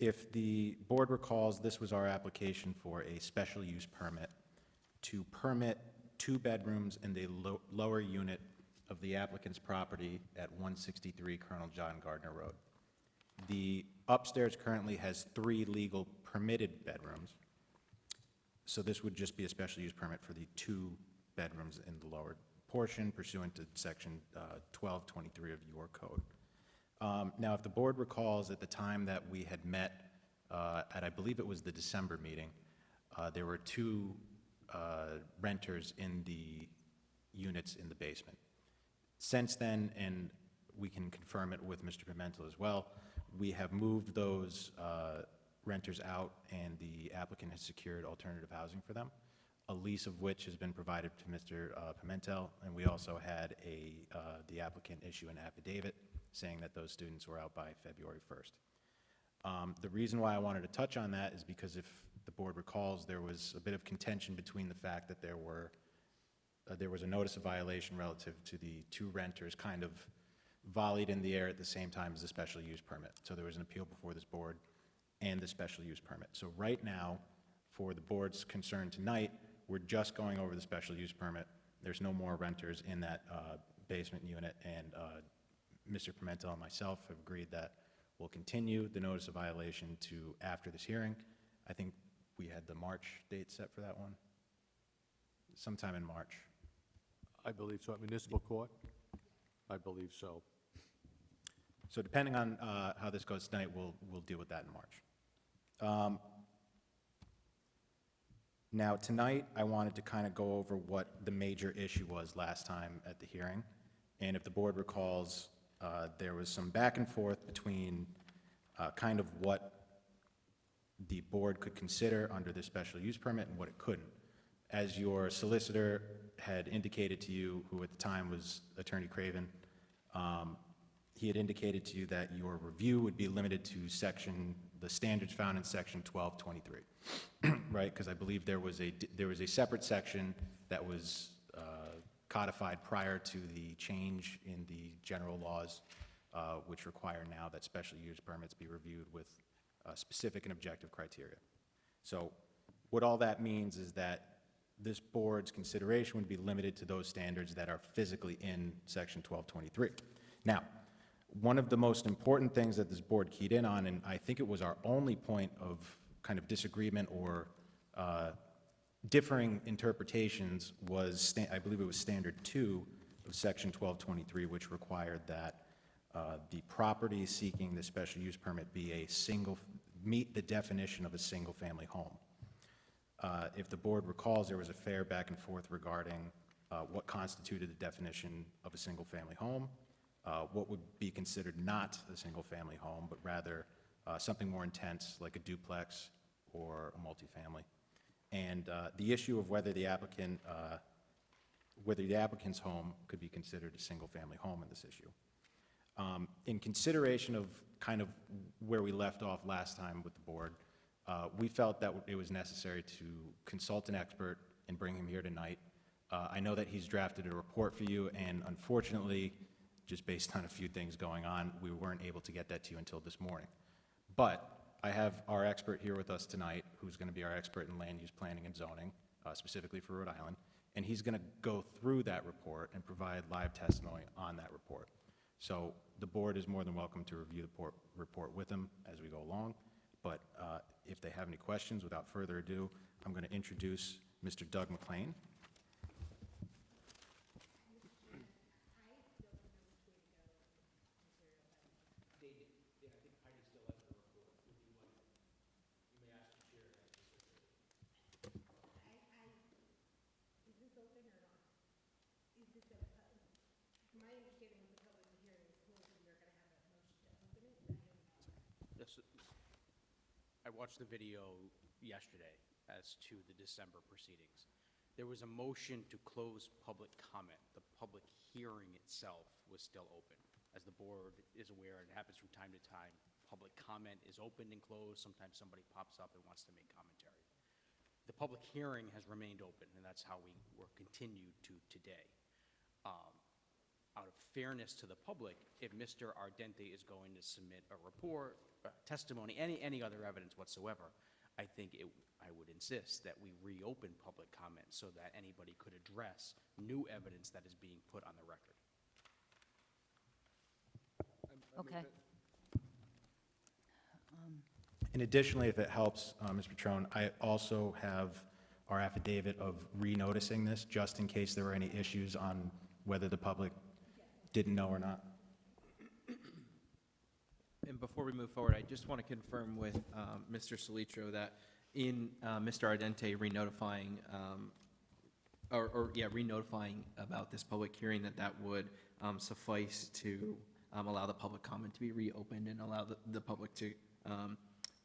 If the board recalls, this was our application for a special use permit to permit 2 bedrooms in the lower unit of the applicant's property at 163 Colonel John Gardner Road. The upstairs currently has 3 legal permitted bedrooms, so this would just be a special use permit for the 2 bedrooms in the lower portion pursuant to section 1223 of your code. Now, if the board recalls, at the time that we had met at, I believe it was the December meeting, there were 2 renters in the units in the basement. Since then, and we can confirm it with Mr. Pimentel as well, we have moved those renters out, and the applicant has secured alternative housing for them, a lease of which has been provided to Mr. Pimentel, and we also had the applicant issue an affidavit saying that those students were out by February 1st. The reason why I wanted to touch on that is because if the board recalls, there was a bit of contention between the fact that there was a notice of violation relative to the 2 renters kind of volleyed in the air at the same time as the special use permit. So there was an appeal before this board and the special use permit. So right now, for the board's concern tonight, we're just going over the special use permit. There's no more renters in that basement unit, and Mr. Pimentel and myself have agreed that we'll continue the notice of violation to after this hearing. I think we had the March date set for that one, sometime in March. I believe so. At municipal court? I believe so. So depending on how this goes tonight, we'll deal with that in March. Now, tonight, I wanted to kind of go over what the major issue was last time at the hearing. And if the board recalls, there was some back and forth between kind of what the board could consider under this special use permit and what it couldn't. As your solicitor had indicated to you, who at the time was Attorney Craven, he had indicated to you that your review would be limited to the standards found in section 1223, right? Because I believe there was a separate section that was codified prior to the change in the general laws, which require now that special use permits be reviewed with specific and objective criteria. So what all that means is that this board's consideration would be limited to those standards that are physically in section 1223. Now, one of the most important things that this board keyed in on, and I think it was our only point of kind of disagreement or differing interpretations, was, I believe it was standard 2 of section 1223, which required that the property seeking the special use permit be meet the definition of a single-family home. If the board recalls, there was a fair back and forth regarding what constituted the definition of a single-family home, what would be considered not a single-family home, but rather something more intense like a duplex or a multifamily. And the issue of whether the applicant's home could be considered a single-family home in this issue. In consideration of kind of where we left off last time with the board, we felt that it was necessary to consult an expert and bring him here tonight. I know that he's drafted a report for you, and unfortunately, just based on a few things going on, we weren't able to get that to you until this morning. But I have our expert here with us tonight, who's going to be our expert in land use planning and zoning, specifically for Rhode Island, and he's going to go through that report and provide live testimony on that report. So the board is more than welcome to review the report with him as we go along. But if they have any questions, without further ado, I'm going to introduce Mr. Doug McLean. I watched the video yesterday as to the December proceedings. There was a motion to close public comment. The public hearing itself was still open. As the board is aware, it happens from time to time. Public comment is opened and closed. Sometimes somebody pops up and wants to make commentary. The public hearing has remained open, and that's how we were continued to today. Out of fairness to the public, if Mr. Ardente is going to submit a report, testimony, any other evidence whatsoever, I think I would insist that we reopen public comment so that anybody could address new evidence that is being put on the record. Okay. And additionally, if it helps, Ms. Petrone, I also have our affidavit of renoticing this, just in case there were any issues on whether the public didn't know or not. And before we move forward, I just want to confirm with Mr. Solitro that in Mr. Ardente re-notifying, re-notifying about this public hearing, that would suffice to allow the public comment to be reopened and allow the public to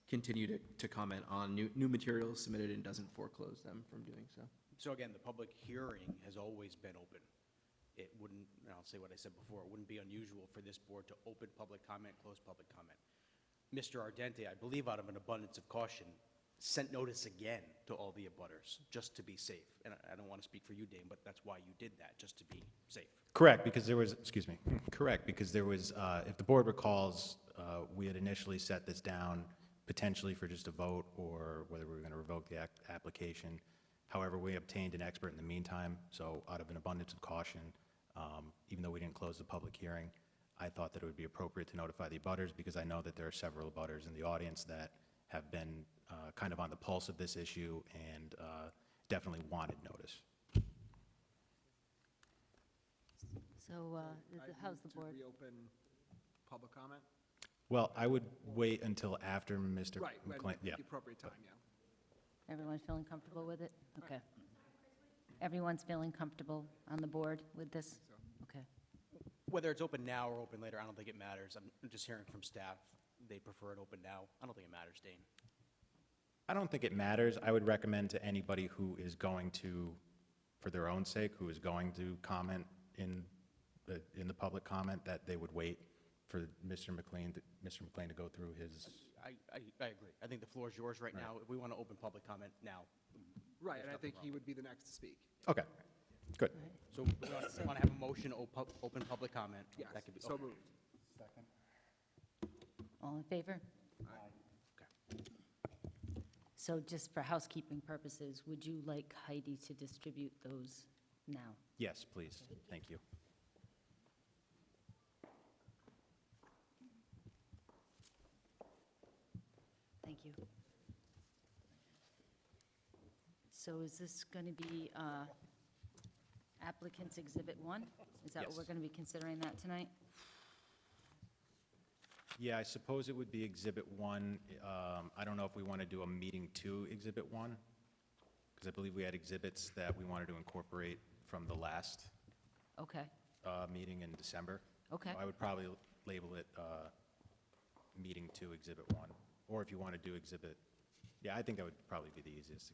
continue to comment on new materials submitted and doesn't foreclose them from doing so. So again, the public hearing has always been open. It wouldn't, and I'll say what I said before, it wouldn't be unusual for this board to open public comment, close public comment. Mr. Ardente, I believe out of an abundance of caution, sent notice again to all the abutters, just to be safe. And I don't want to speak for you, Dane, but that's why you did that, just to be safe. Correct, because there was, excuse me, correct, because there was, if the board recalls, we had initially set this down potentially for just a vote or whether we were going to revoke the application. However, we obtained an expert in the meantime, so out of an abundance of caution, even though we didn't close the public hearing, I thought that it would be appropriate to notify the abutters because I know that there are several abutters in the audience that have been kind of on the pulse of this issue and definitely wanted notice. So, how's the board? To reopen public comment? Well, I would wait until after Mr. Right, McLean. Yeah. the appropriate time, yeah. Everyone feeling comfortable with it? Okay. Everyone's feeling comfortable on the board with this? Okay. Whether it's open now or open later, I don't think it matters. I'm just hearing from staff, they prefer it open now. I don't think it matters, Dane. I don't think it matters. I would recommend to anybody who is going to, for their own sake, who is going to comment in the public comment, that they would wait for Mr. McLean to go through his. I agree. I think the floor is yours right now. If we want to open public comment now. Right, and I think he would be the next to speak. Okay, good. So we want to have a motion to open public comment. Yes, That could be so okay. moved. Second. All in favor? Okay. So just for housekeeping purposes, would you like Heidi to distribute those now? Yes, please. Thank you. Thank you. So is this going to be applicant's Exhibit 1? Is that what Yes. we're going to be considering that tonight? Yeah, I suppose it would be Exhibit 1. I don't know if we want to do a Meeting 2 Exhibit 1, because I believe we had exhibits that we wanted to incorporate from the last Okay, meeting in December. okay. I would probably label it Meeting 2 Exhibit 1, or if you want to do Exhibit, yeah, I think that would probably be the easiest,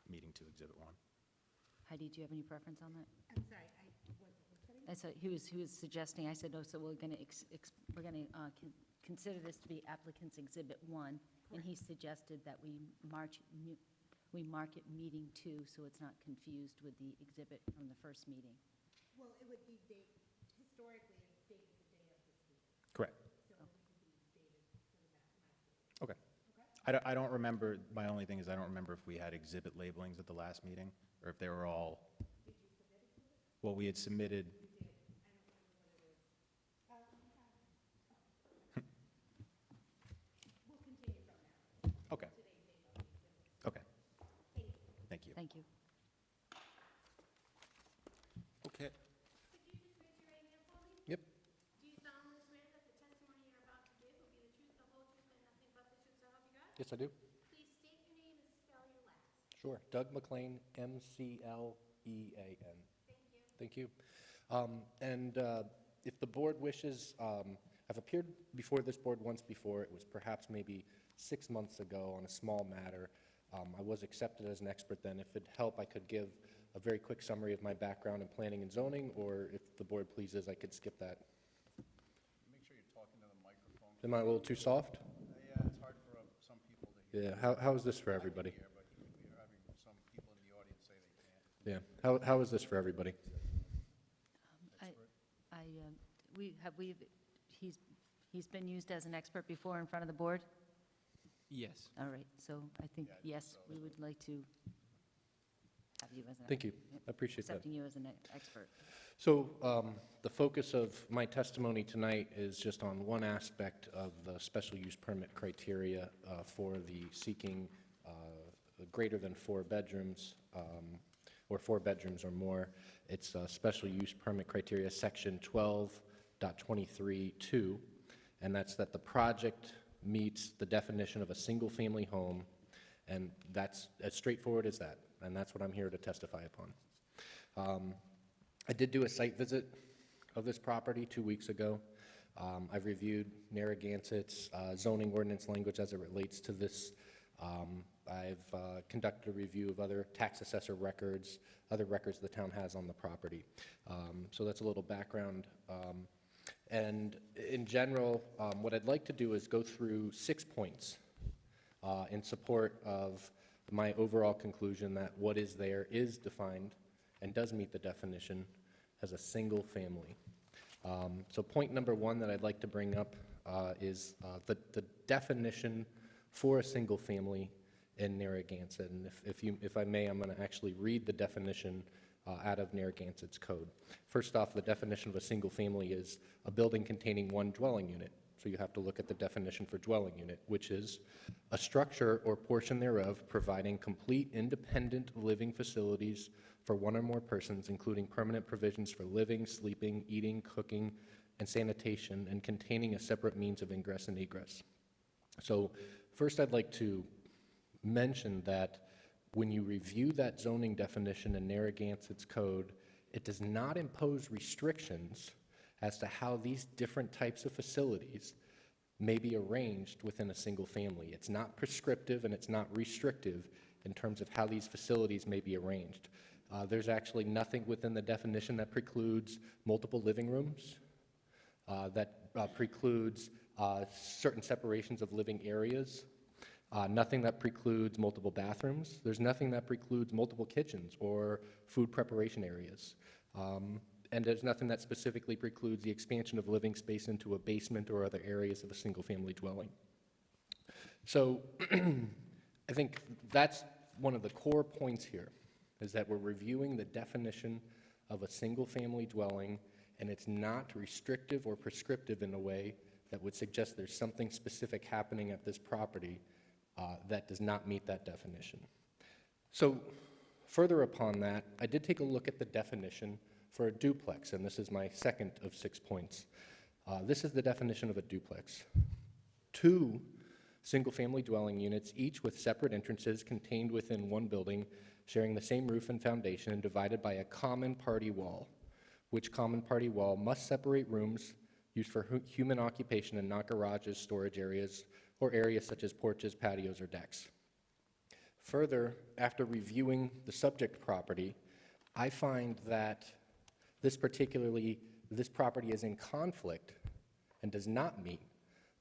Meeting 2 Exhibit 1. Heidi, do you have any preference on that? I'm sorry, I said, he was suggesting, I said, no, so we're going to consider this to be applicant's Exhibit 1, and he suggested that we mark it Meeting 2, so it's not confused with the exhibit from the first meeting. well, it would be historically, it's dated the day of this meeting, Correct. so it would be dated for the last meeting. Okay. I don't remember, my only thing is I don't remember if we had exhibit labelings at the last meeting, or if they were all. Did you submit it to us? Well, we had submitted, You did, I don't remember what it is. We'll continue from now. okay, Today's date of the exhibit. okay, Thank you. thank you. Thank you. Okay. Could you just raise your right hand for me? Yep. Do you solemnly swear that the testimony you're about to give will be the truth, the whole truth, and nothing but the truth, so help you God? Yes, I do. Please state your name and spell your last. Sure. Doug McLean, McLean. Thank you. Thank you. If the board wishes, I've appeared before this board once before. It was perhaps maybe 6 months ago on a small matter. I was accepted as an expert then. If it'd help, I could give a very quick summary of my background in planning and zoning, or if the board pleases, I could skip that. Make sure you're talking to the microphone. Am I a little too soft? Yeah, it's hard for some people to hear. Yeah, how is this for everybody? But you're having some Yeah. How is this for everybody? He's been used as an expert before in front of the board? Yes. All right, so I think, yes, we would like to have you as an. Thank you. Yep, I appreciate that. Accepting you as an expert. So the focus of my testimony tonight is just on one aspect of the special use permit criteria for the seeking greater than 4 bedrooms or 4 bedrooms or more. It's special use permit criteria, section 12.23.2, and that's that the project meets the definition of a single-family home, and that's as straightforward as that, and that's what I'm here to testify upon. I did do a site visit of this property 2 weeks ago. I've reviewed Narragansett's zoning ordinance language as it relates to this. I've conducted a review of other tax assessor records, other records the town has on the property. So that's a little background. And in general, what I'd like to do is go through 6 points in support of my overall conclusion that what is there is defined and does meet the definition as a single family. So point number 1 that I'd like to bring up is the definition for a single family in Narragansett. And if I may, I'm going to actually read the definition out of Narragansett's code. First off, the definition of a single family is a building containing 1 dwelling unit. So you have to look at the definition for dwelling unit, which is a structure or portion thereof providing complete independent living facilities for 1 or more persons, including permanent provisions for living, sleeping, eating, cooking, and sanitation, and containing a separate means of ingress and egress. So first I'd like to mention that when you review that zoning definition in Narragansett's code, it does not impose restrictions as to how these different types of facilities may be arranged within a single family. It's not prescriptive and it's not restrictive in terms of how these facilities may be arranged. There's actually nothing within the definition that precludes multiple living rooms, that precludes certain separations of living areas, nothing that precludes multiple bathrooms. There's nothing that precludes multiple kitchens or food preparation areas. And there's nothing that specifically precludes the expansion of living space into a basement or other areas of a single-family dwelling. So I think that's one of the core points here, is that we're reviewing the definition of a single-family dwelling, and it's not restrictive or prescriptive in a way that would suggest there's something specific happening at this property that does not meet that definition. So further upon that, I did take a look at the definition for a duplex, and this is my second of 6 points. This is the definition of a duplex. 2 single-family dwelling units, each with separate entrances contained within 1 building, sharing the same roof and foundation and divided by a common party wall, which common party wall must separate rooms used for human occupation and not garages, storage areas, or areas such as porches, patios, or decks. Further, after reviewing the subject property, I find that this property is in conflict and does not meet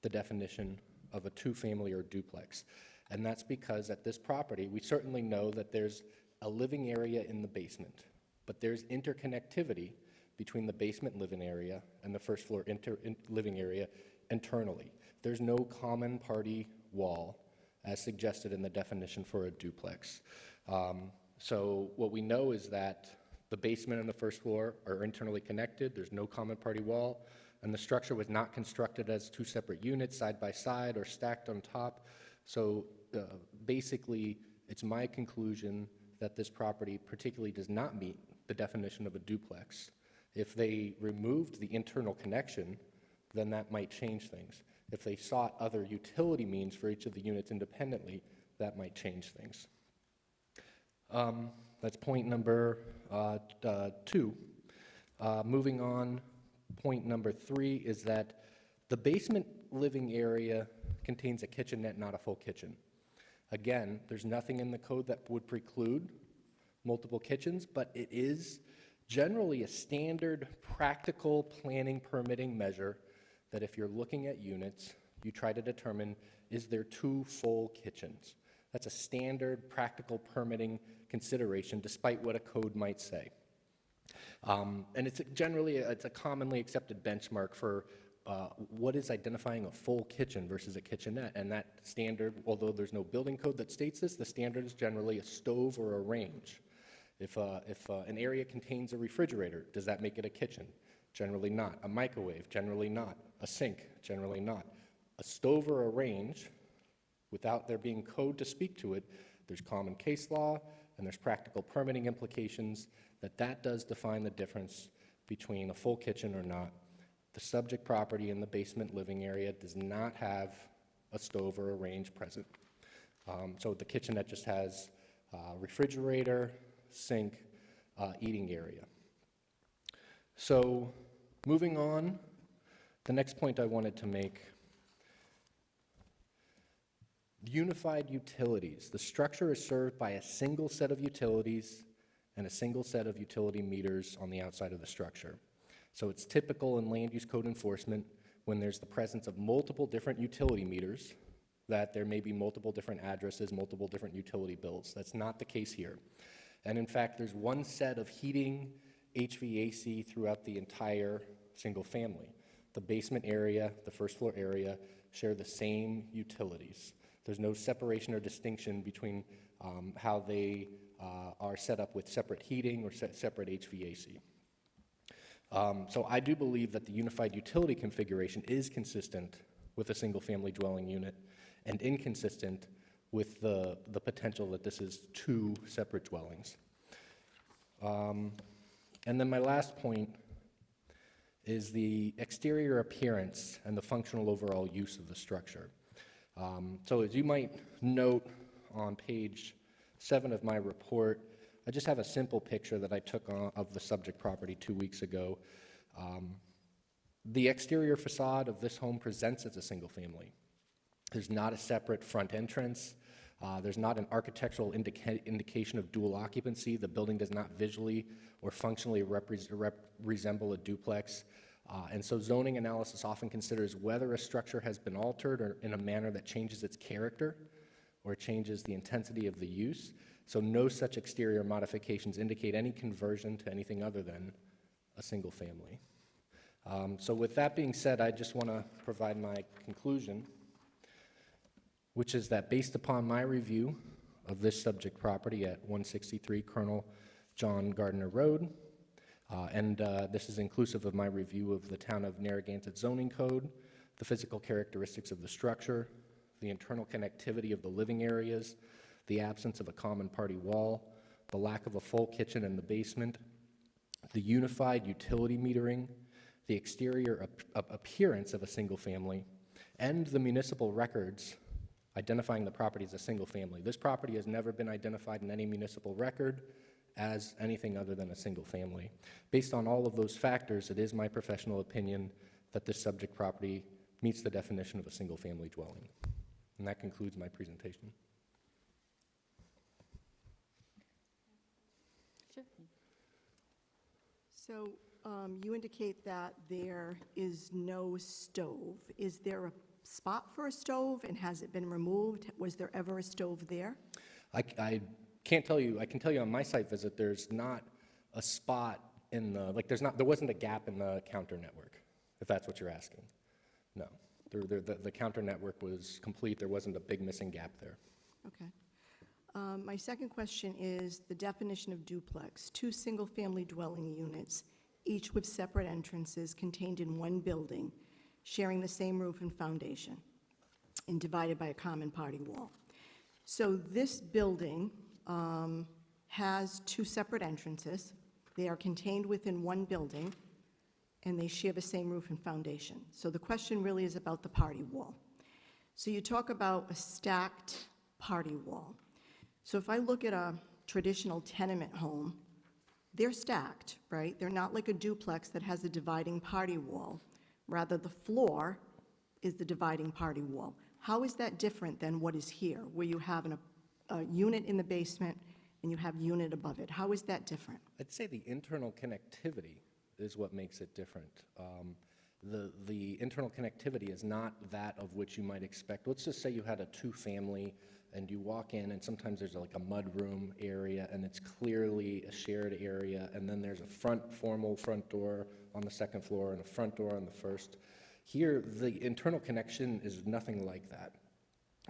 the definition of a 2-family or duplex. And that's because at this property, we certainly know that there's a living area in the basement, but there's interconnectivity between the basement living area and the first floor living area internally. There's no common party wall as suggested in the definition for a duplex. So what we know is that the basement and the first floor are internally connected. There's no common party wall, and the structure was not constructed as 2 separate units side by side or stacked on top. So basically, it's my conclusion that this property particularly does not meet the definition of a duplex. If they removed the internal connection, then that might change things. If they sought other utility means for each of the units independently, that might change things. That's point number 2. Moving on, point number 3 is that the basement living area contains a kitchenette, not a full kitchen. Again, there's nothing in the code that would preclude multiple kitchens, but it is generally a standard practical planning permitting measure that if you're looking at units, you try to determine, is there 2 full kitchens? That's a standard practical permitting consideration, despite what a code might say. And it's a commonly accepted benchmark for what is identifying a full kitchen versus a kitchenette. And that standard, although there's no building code that states this, the standard is generally a stove or a range. If an area contains a refrigerator, does that make it a kitchen? Generally not. A microwave? Generally not. A sink? Generally not. A stove or a range, without there being code to speak to it, there's common case law and there's practical permitting implications that does define the difference between a full kitchen or not. The subject property in the basement living area does not have a stove or a range present. So the kitchenette just has refrigerator, sink, eating area. So moving on, the next point I wanted to make, unified utilities. The structure is served by a single set of utilities and a single set of utility meters on the outside of the structure. So it's typical in land use code enforcement when there's the presence of multiple different utility meters that there may be multiple different addresses, multiple different utility bills. That's not the case here. And in fact, there's one set of heating, HVAC throughout the entire single family. The basement area, the first floor area share the same utilities. There's no separation or distinction between how they are set up with separate heating or separate HVAC. So I do believe that the unified utility configuration is consistent with a single-family dwelling unit and inconsistent with the potential that this is two separate dwellings. And then my last point is the exterior appearance and the functional overall use of the structure. So as you might note on page 7 of my report, I just have a simple picture that I took of the subject property 2 weeks ago. The exterior facade of this home presents as a single family. There's not a separate front entrance. There's not an architectural indication of dual occupancy. The building does not visually or functionally resemble a duplex. And so zoning analysis often considers whether a structure has been altered or in a manner that changes its character or changes the intensity of the use. So no such exterior modifications indicate any conversion to anything other than a single family. So with that being said, I just want to provide my conclusion, which is that based upon my review of this subject property at 163 Colonel John Gardner Road, and this is inclusive of my review of the town of Narragansett zoning code, the physical characteristics of the structure, the internal connectivity of the living areas, the absence of a common party wall, the lack of a full kitchen in the basement, the unified utility metering, the exterior appearance of a single family, and the municipal records identifying the property as a single family. This property has never been identified in any municipal record as anything other than a single family. Based on all of those factors, it is my professional opinion that this subject property meets the definition of a single family dwelling. And that concludes my presentation. Sure. So you indicate that there is no stove. Is there a spot for a stove, and has it been removed? Was there ever a stove there? I can't tell you. I can tell you on my site visit, there's not a spot in the, like there wasn't a gap in the counter network, if that's what you're asking. No, the counter network was complete. There wasn't a big missing gap there. Okay. My second question is the definition of duplex: two single-family dwelling units, each with separate entrances contained in one building, sharing the same roof and foundation, and divided by a common party wall. So this building has two separate entrances. They are contained within one building, and they share the same roof and foundation. So the question really is about the party wall. So you talk about a stacked party wall. So if I look at a traditional tenement home, they're stacked, right? They're not like a duplex that has a dividing party wall. Rather, the floor is the dividing party wall. How is that different than what is here, where you have a unit in the basement and you have unit above it? How is that different? I'd say the internal connectivity is what makes it different. The internal connectivity is not that of which you might expect. Let's just say you had a two-family and you walk in, and sometimes there's like a mudroom area, and it's clearly a shared area, and then there's a formal front door on the second floor and a front door on the first. Here, the internal connection is nothing like that.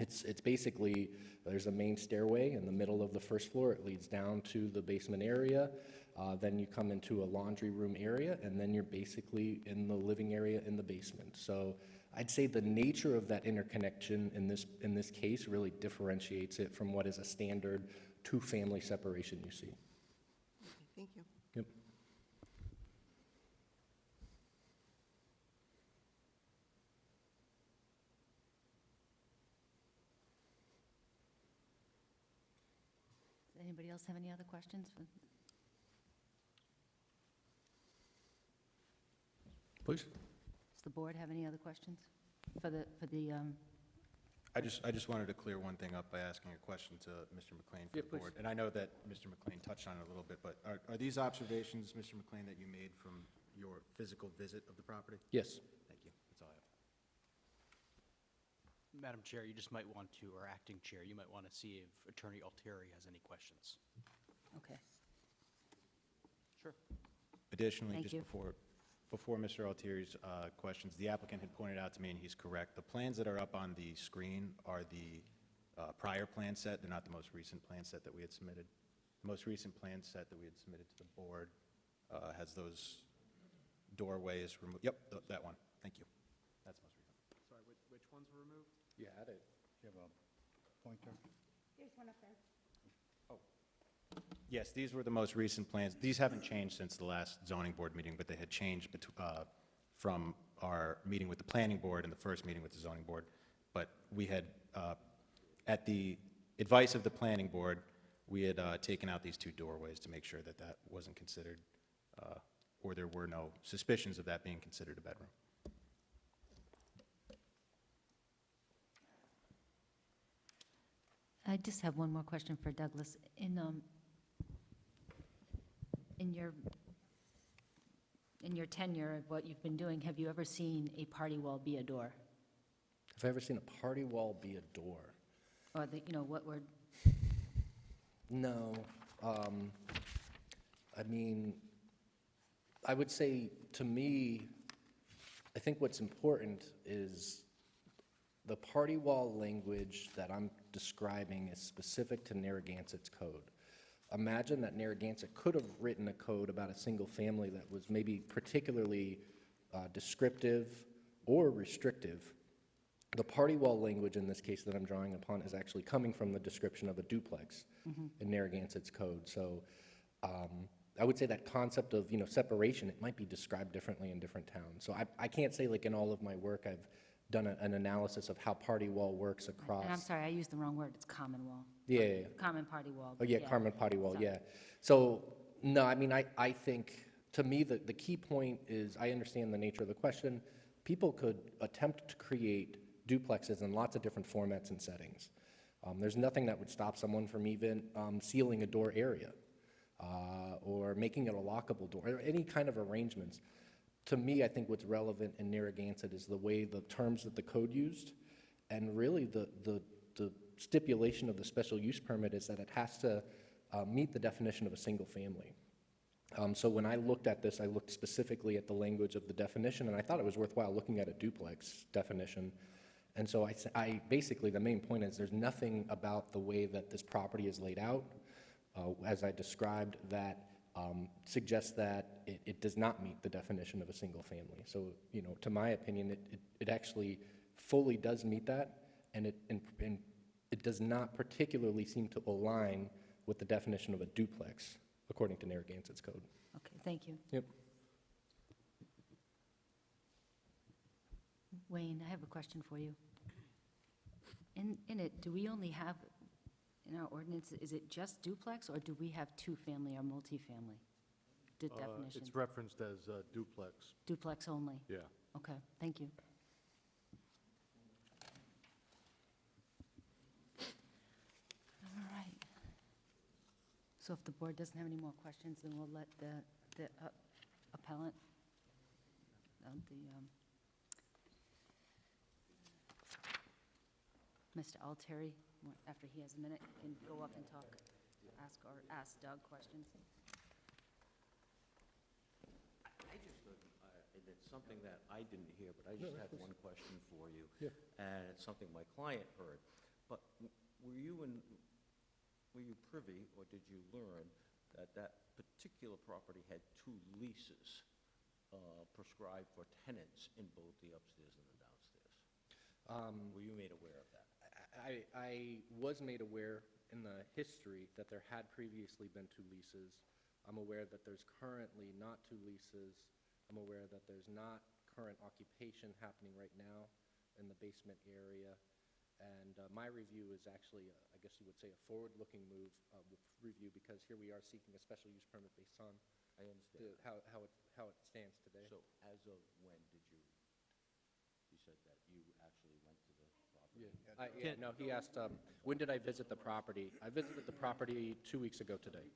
It's basically, there's a main stairway in the middle of the first floor. It leads down to the basement area. Then you come into a laundry room area, and then you're basically in the living area in the basement. So I'd say the nature of that interconnection in this case really differentiates it from what is a standard two-family separation you see. Okay, thank you. Yep. Does anybody else have any other questions? Please. Does the board have any other questions for the, I just wanted to clear one thing up by asking a question to Mr. McLean for the board. And I know that Mr. McLean touched on it a little bit, but are these observations, Mr. McLean, that you made from your physical visit of the property? Yes. Thank you. That's all I have. Madam Chair, you just might want to, or Acting Chair, you might want to see if Attorney Altieri has any questions. okay. Sure. Additionally, Thank just you. before Mr. Altieri's questions, the applicant had pointed out to me, and he's correct, the plans that are up on the screen are the prior plan set. They're not the most recent plan set that we had submitted. The most recent plan set that we had submitted to the board has those doorways removed. Yep, that one. Thank you. That's most recent. Sorry, which ones were removed? Yeah, add it. Do you have a pointer? There's one up there. Yes, these were the most recent plans. These haven't changed since the last zoning board meeting, but they had changed from our meeting with the planning board and the first meeting with the zoning board. But we had, at the advice of the planning board, we had taken out these two doorways to make sure that that wasn't considered, or there were no suspicions of that being considered a bedroom. I just have one more question for Douglas. In your tenure of what you've been doing, have you ever seen a party wall be a door? Have I ever seen a party wall be a door? Or what word? No. I mean, I would say, to me, I think what's important is the party wall language that I'm describing is specific to Narragansett's code. Imagine that Narragansett could have written a code about a single family that was maybe particularly descriptive or restrictive. The party wall language in this case that I'm drawing upon is actually coming from the description of a duplex in Narragansett's code. So I would say that concept of separation, it might be described differently in different towns. So I can't say like in all of my work I've done an analysis of how party wall works across. And I'm sorry, I used the wrong word. It's common wall. Yeah. Common party wall. Oh, yeah, common party wall, So- yeah. So, no, I mean, I think, to me, the key point is, I understand the nature of the question. People could attempt to create duplexes in lots of different formats and settings. There's nothing that would stop someone from even sealing a door area or making it a lockable door, or any kind of arrangements. To me, I think what's relevant in Narragansett is the way the terms that the code used, and really the stipulation of the special use permit is that it has to meet the definition of a single family. So when I looked at this, I looked specifically at the language of the definition, and I thought it was worthwhile looking at a duplex definition. And so I basically, the main point is there's nothing about the way that this property is laid out, as I described, that suggests that it does not meet the definition of a single family. So, to my opinion, it actually fully does meet that, and it does not particularly seem to align with the definition of a duplex, according to Narragansett's code. Okay, thank you. Yep. Wayne, I have a question for you. In it, do we only have, in our ordinance, is it just duplex, or do we have two-family or multifamily definition? It's referenced as duplex. Duplex only? Yeah. Okay, thank you. All right. So if the board doesn't have any more questions, then we'll let the appellant, Mr. Altieri, after he has a minute, can go up and talk, ask Doug questions. I just, and it's something that I didn't hear, but I just have one question for you. Yeah. And it's something my client heard. But were you privy, or did you learn that that particular property had 2 leases prescribed for tenants in both the upstairs and the downstairs? Were you made aware of that? I was made aware in the history that there had previously been 2 leases. I'm aware that there's currently not 2 leases. I'm aware that there's not current occupation happening right now in the basement area. And my review is actually, I guess you would say, a forward-looking review, because here we are seeking a special use permit based on I understand. how it stands today. So as of when did you said that you actually went to the property? No, he asked, when did I visit the property? I visited the property 2 weeks ago today.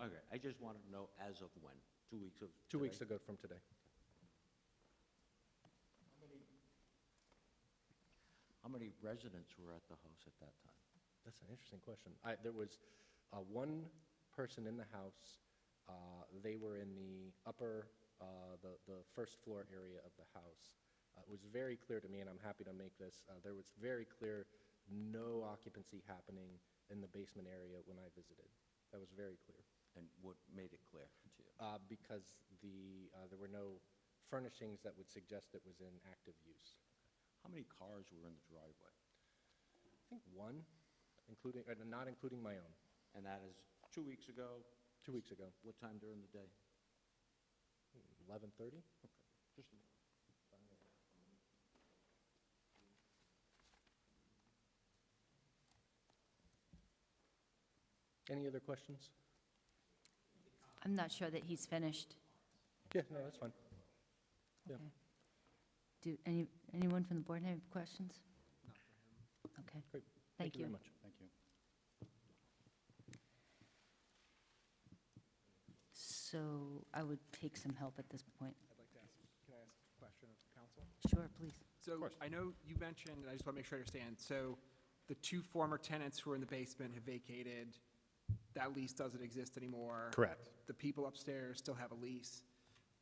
Okay, I just wanted to know as of when? 2 weeks of 2 weeks today? ago from today. How many residents were at the house at that time? That's an interesting question. There was one person in the house. They were in the upper, the first floor area of the house. It was very clear to me, and I'm happy to make this, there was very clear no occupancy happening in the basement area when I visited. That was very clear. And what made it clear to you? Because there were no furnishings that would suggest it was in active use. How many cars were in the driveway? I think one, not including my own. And that is 2 weeks ago? 2 weeks ago. What time during the day? 11:30? Okay, just a minute. Any other questions? I'm not sure that he's finished. Yeah, no, that's fine. Yeah. Okay. Do anyone from the board have questions? Okay. Great. Thank you. Very much. Thank you. So I would take some help at this point. I'd like to ask, can I ask a question of council? Sure, please. So I know you mentioned, and I just want to make sure I understand, so the 2 former tenants who are in the basement have vacated, that lease doesn't exist anymore. Correct. The people upstairs still have a lease.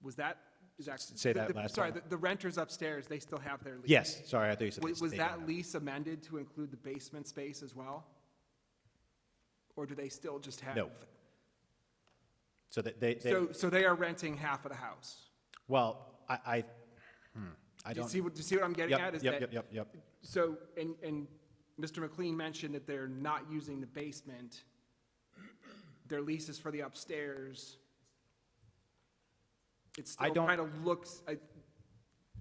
Was that, is that? Say that last Sorry, time. the renters upstairs, they still have their lease? Yes, sorry, I thought you said. Was they that don't have- lease amended to include the basement space as well? Or do they still just have? No. So that they, So they are renting half of the house? well, I Do don't. you see what I'm getting Yep, at? Is yep, that- yep, yep. So, and Mr. McLean mentioned that they're not using the basement. Their lease is for the upstairs. It still don't- kind of looks, it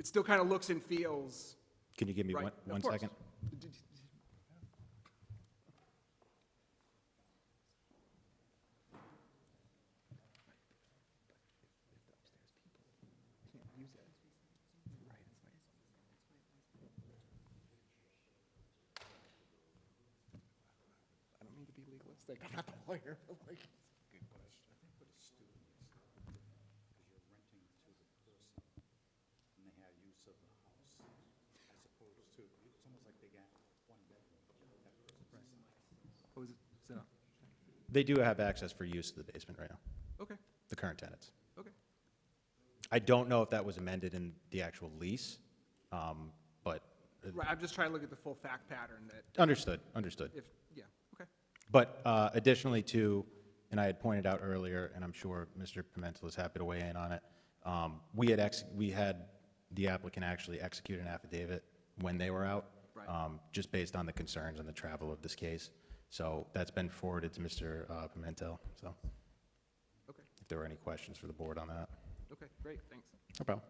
still kind of looks and feels. Can you give me right. one Of course. second? I don't mean to be legalistic, I'm not the lawyer, but like. Good question. I think what is stupid is, because you're renting to the person, and they have use of the house, as opposed to, it's almost like they got one bedroom, that person's. What was it? So, They do have access for use of the basement right now, okay, the current tenants. okay. I don't know if that was amended in the actual lease, but Right, I'm just trying to look at the full fact pattern that, understood, understood. if, yeah, okay. But additionally to, and I had pointed out earlier, and I'm sure Mr. Pimentel is happy to weigh in on it, we had the applicant actually execute an affidavit when they were out, Right. just based on the concerns and the travel of this case. So that's been forwarded to Mr. Pimentel, so Okay, if there were any questions for the board on that. okay, great, thanks. No problem.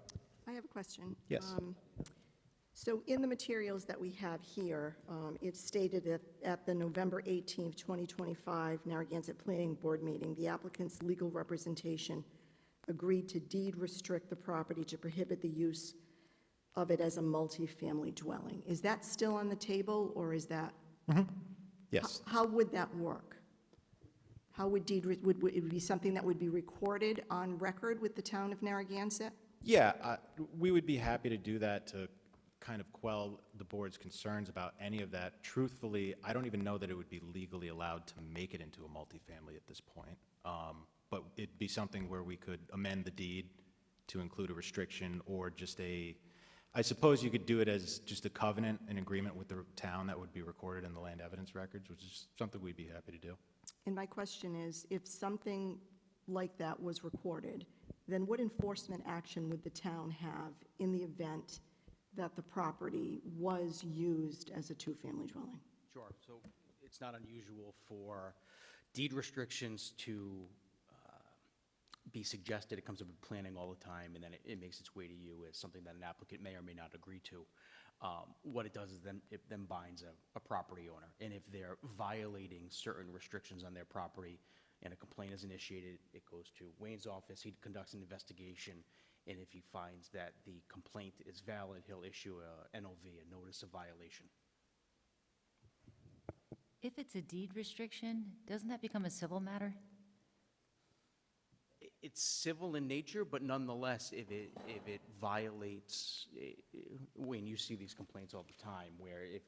I have a question. Yes. So in the materials that we have here, it's stated that at the November 18th, 2025 Narragansett Planning Board meeting, the applicant's legal representation agreed to deed restrict the property to prohibit the use of it as a multifamily dwelling. Is that still on the table, or is that? Yes. How would that work? How would would it be something that would be recorded on record with the town of Narragansett? Yeah, we would be happy to do that to kind of quell the board's concerns about any of that. Truthfully, I don't even know that it would be legally allowed to make it into a multifamily at this point. But it'd be something where we could amend the deed to include a restriction or just I suppose you could do it as just a covenant, an agreement with the town that would be recorded in the land evidence records, which is something we'd be happy to do. And my question is, if something like that was recorded, then what enforcement action would the town have in the event that the property was used as a two-family dwelling? Sure. So it's not unusual for deed restrictions to be suggested. It comes up with planning all the time, and then it makes its way to you as something that an applicant may or may not agree to. What it does is it then binds a property owner. And if they're violating certain restrictions on their property and a complaint is initiated, it goes to Wayne's office. He conducts an investigation. And if he finds that the complaint is valid, he'll issue a NOV, a notice of violation. If it's a deed restriction, doesn't that become a civil matter? It's civil in nature, but nonetheless, if it violates, when you see these complaints all the time, where if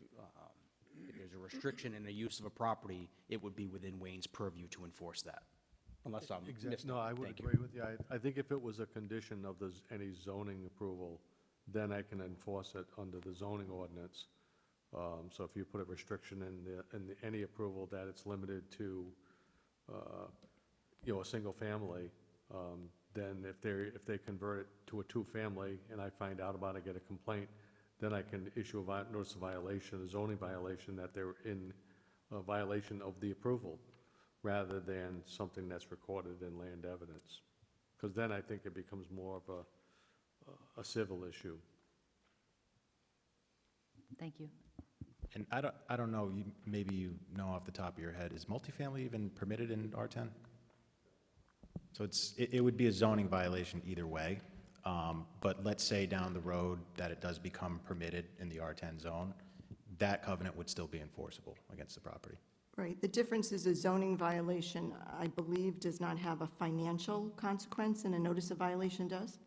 there's a restriction in the use of a property, it would be within Wayne's purview to enforce that, unless I'm mistaken. No, I would Thank agree with you. I think if it was a condition of any zoning approval, then I can enforce it under the zoning ordinance. So if you put a restriction in any approval that it's limited to, a single family, then if they convert it to a two-family and I find out about it, get a complaint, then I can issue a notice of violation, a zoning violation, that they're in a violation of the approval, rather than something that's recorded in land evidence. Because then I think it becomes more of a civil issue. Thank you. And I don't know, maybe you know off the top of your head, is multifamily even permitted in R10? So it would be a zoning violation either way, but let's say down the road that it does become permitted in the R10 zone, that covenant would still be enforceable against the property. Right. The difference is a zoning violation, I believe, does not have a financial consequence, and a notice of violation does?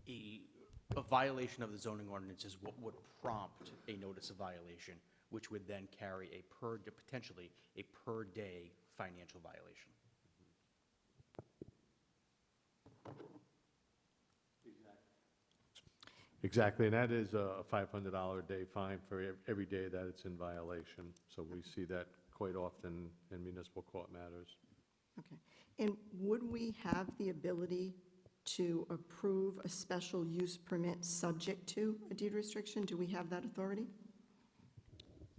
A violation of the zoning ordinance is what would prompt a notice of violation, which would then carry potentially a per-day financial violation. Exactly, and that is a $500 a day fine for every day that it's in violation. So we see that quite often in municipal court matters. Okay. And would we have the ability to approve a special use permit subject to a deed restriction? Do we have that authority?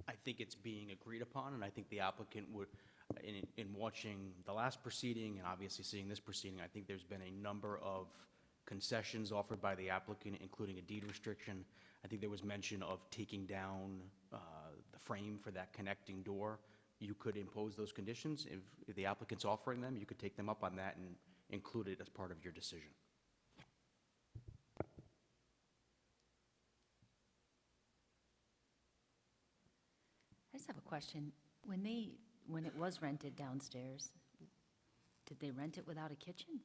I think it's being agreed upon, and I think the applicant would, in watching the last proceeding and obviously seeing this proceeding, I think there's been a number of concessions offered by the applicant, including a deed restriction. I think there was mention of taking down the frame for that connecting door. You could impose those conditions. If the applicant's offering them, you could take them up on that and include it as part of your decision. I just have a question. When it was rented downstairs, did they rent it without a kitchen?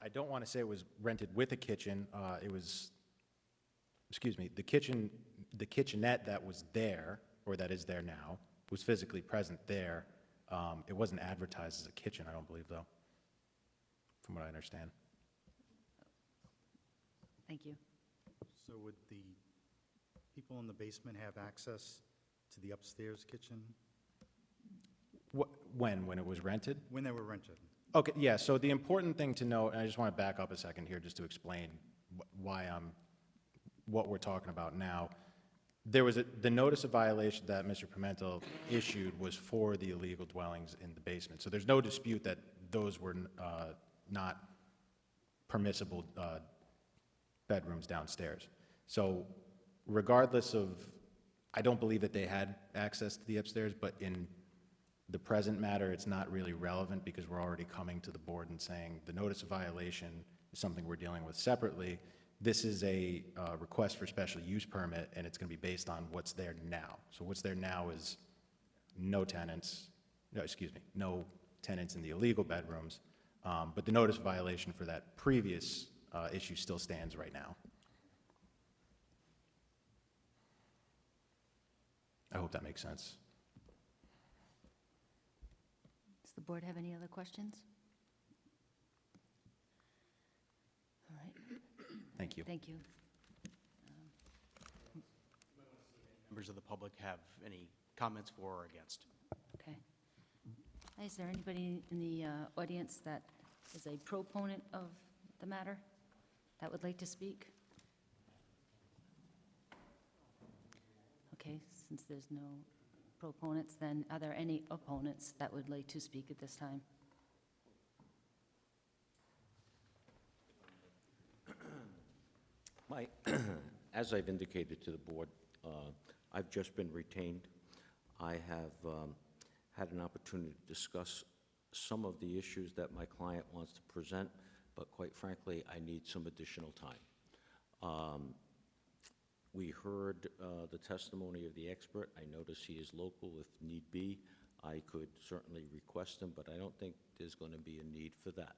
I don't want to say it was rented with a kitchen. It was, the kitchenette that was there, or that is there now, was physically present there. It wasn't advertised as a kitchen, I don't believe, though, from what I understand. Thank you. So would the people in the basement have access to the upstairs kitchen? When it was rented? When they were rented? Okay, yeah, so the important thing to note, and I just want to back up a second here just to explain what we're talking about now. There was the notice of violation that Mr. Pimentel issued was for the illegal dwellings in the basement. So there's no dispute that those were not permissible bedrooms downstairs. So regardless of, I don't believe that they had access to the upstairs, but in the present matter, it's not really relevant because we're already coming to the board and saying the notice of violation is something we're dealing with separately, This is a request for special use permit, and it's going to be based on what's there now. So what's there now is no tenants, no tenants in the illegal bedrooms, but the notice of violation for that previous issue still stands right now. I hope that makes sense. Does the board have any other questions? All right. Thank you. Thank you. Members of the public have any comments for or against? Okay. Is there anybody in the audience that is a proponent of the matter that would like to speak? Okay, since there's no proponents, then are there any opponents that would like to speak at this time? As I've indicated to the board, I've just been retained. I have had an opportunity to discuss some of the issues that my client wants to present, but quite frankly, I need some additional time. We heard the testimony of the expert. I notice he is local. If need be, I could certainly request him, but I don't think there's going to be a need for that.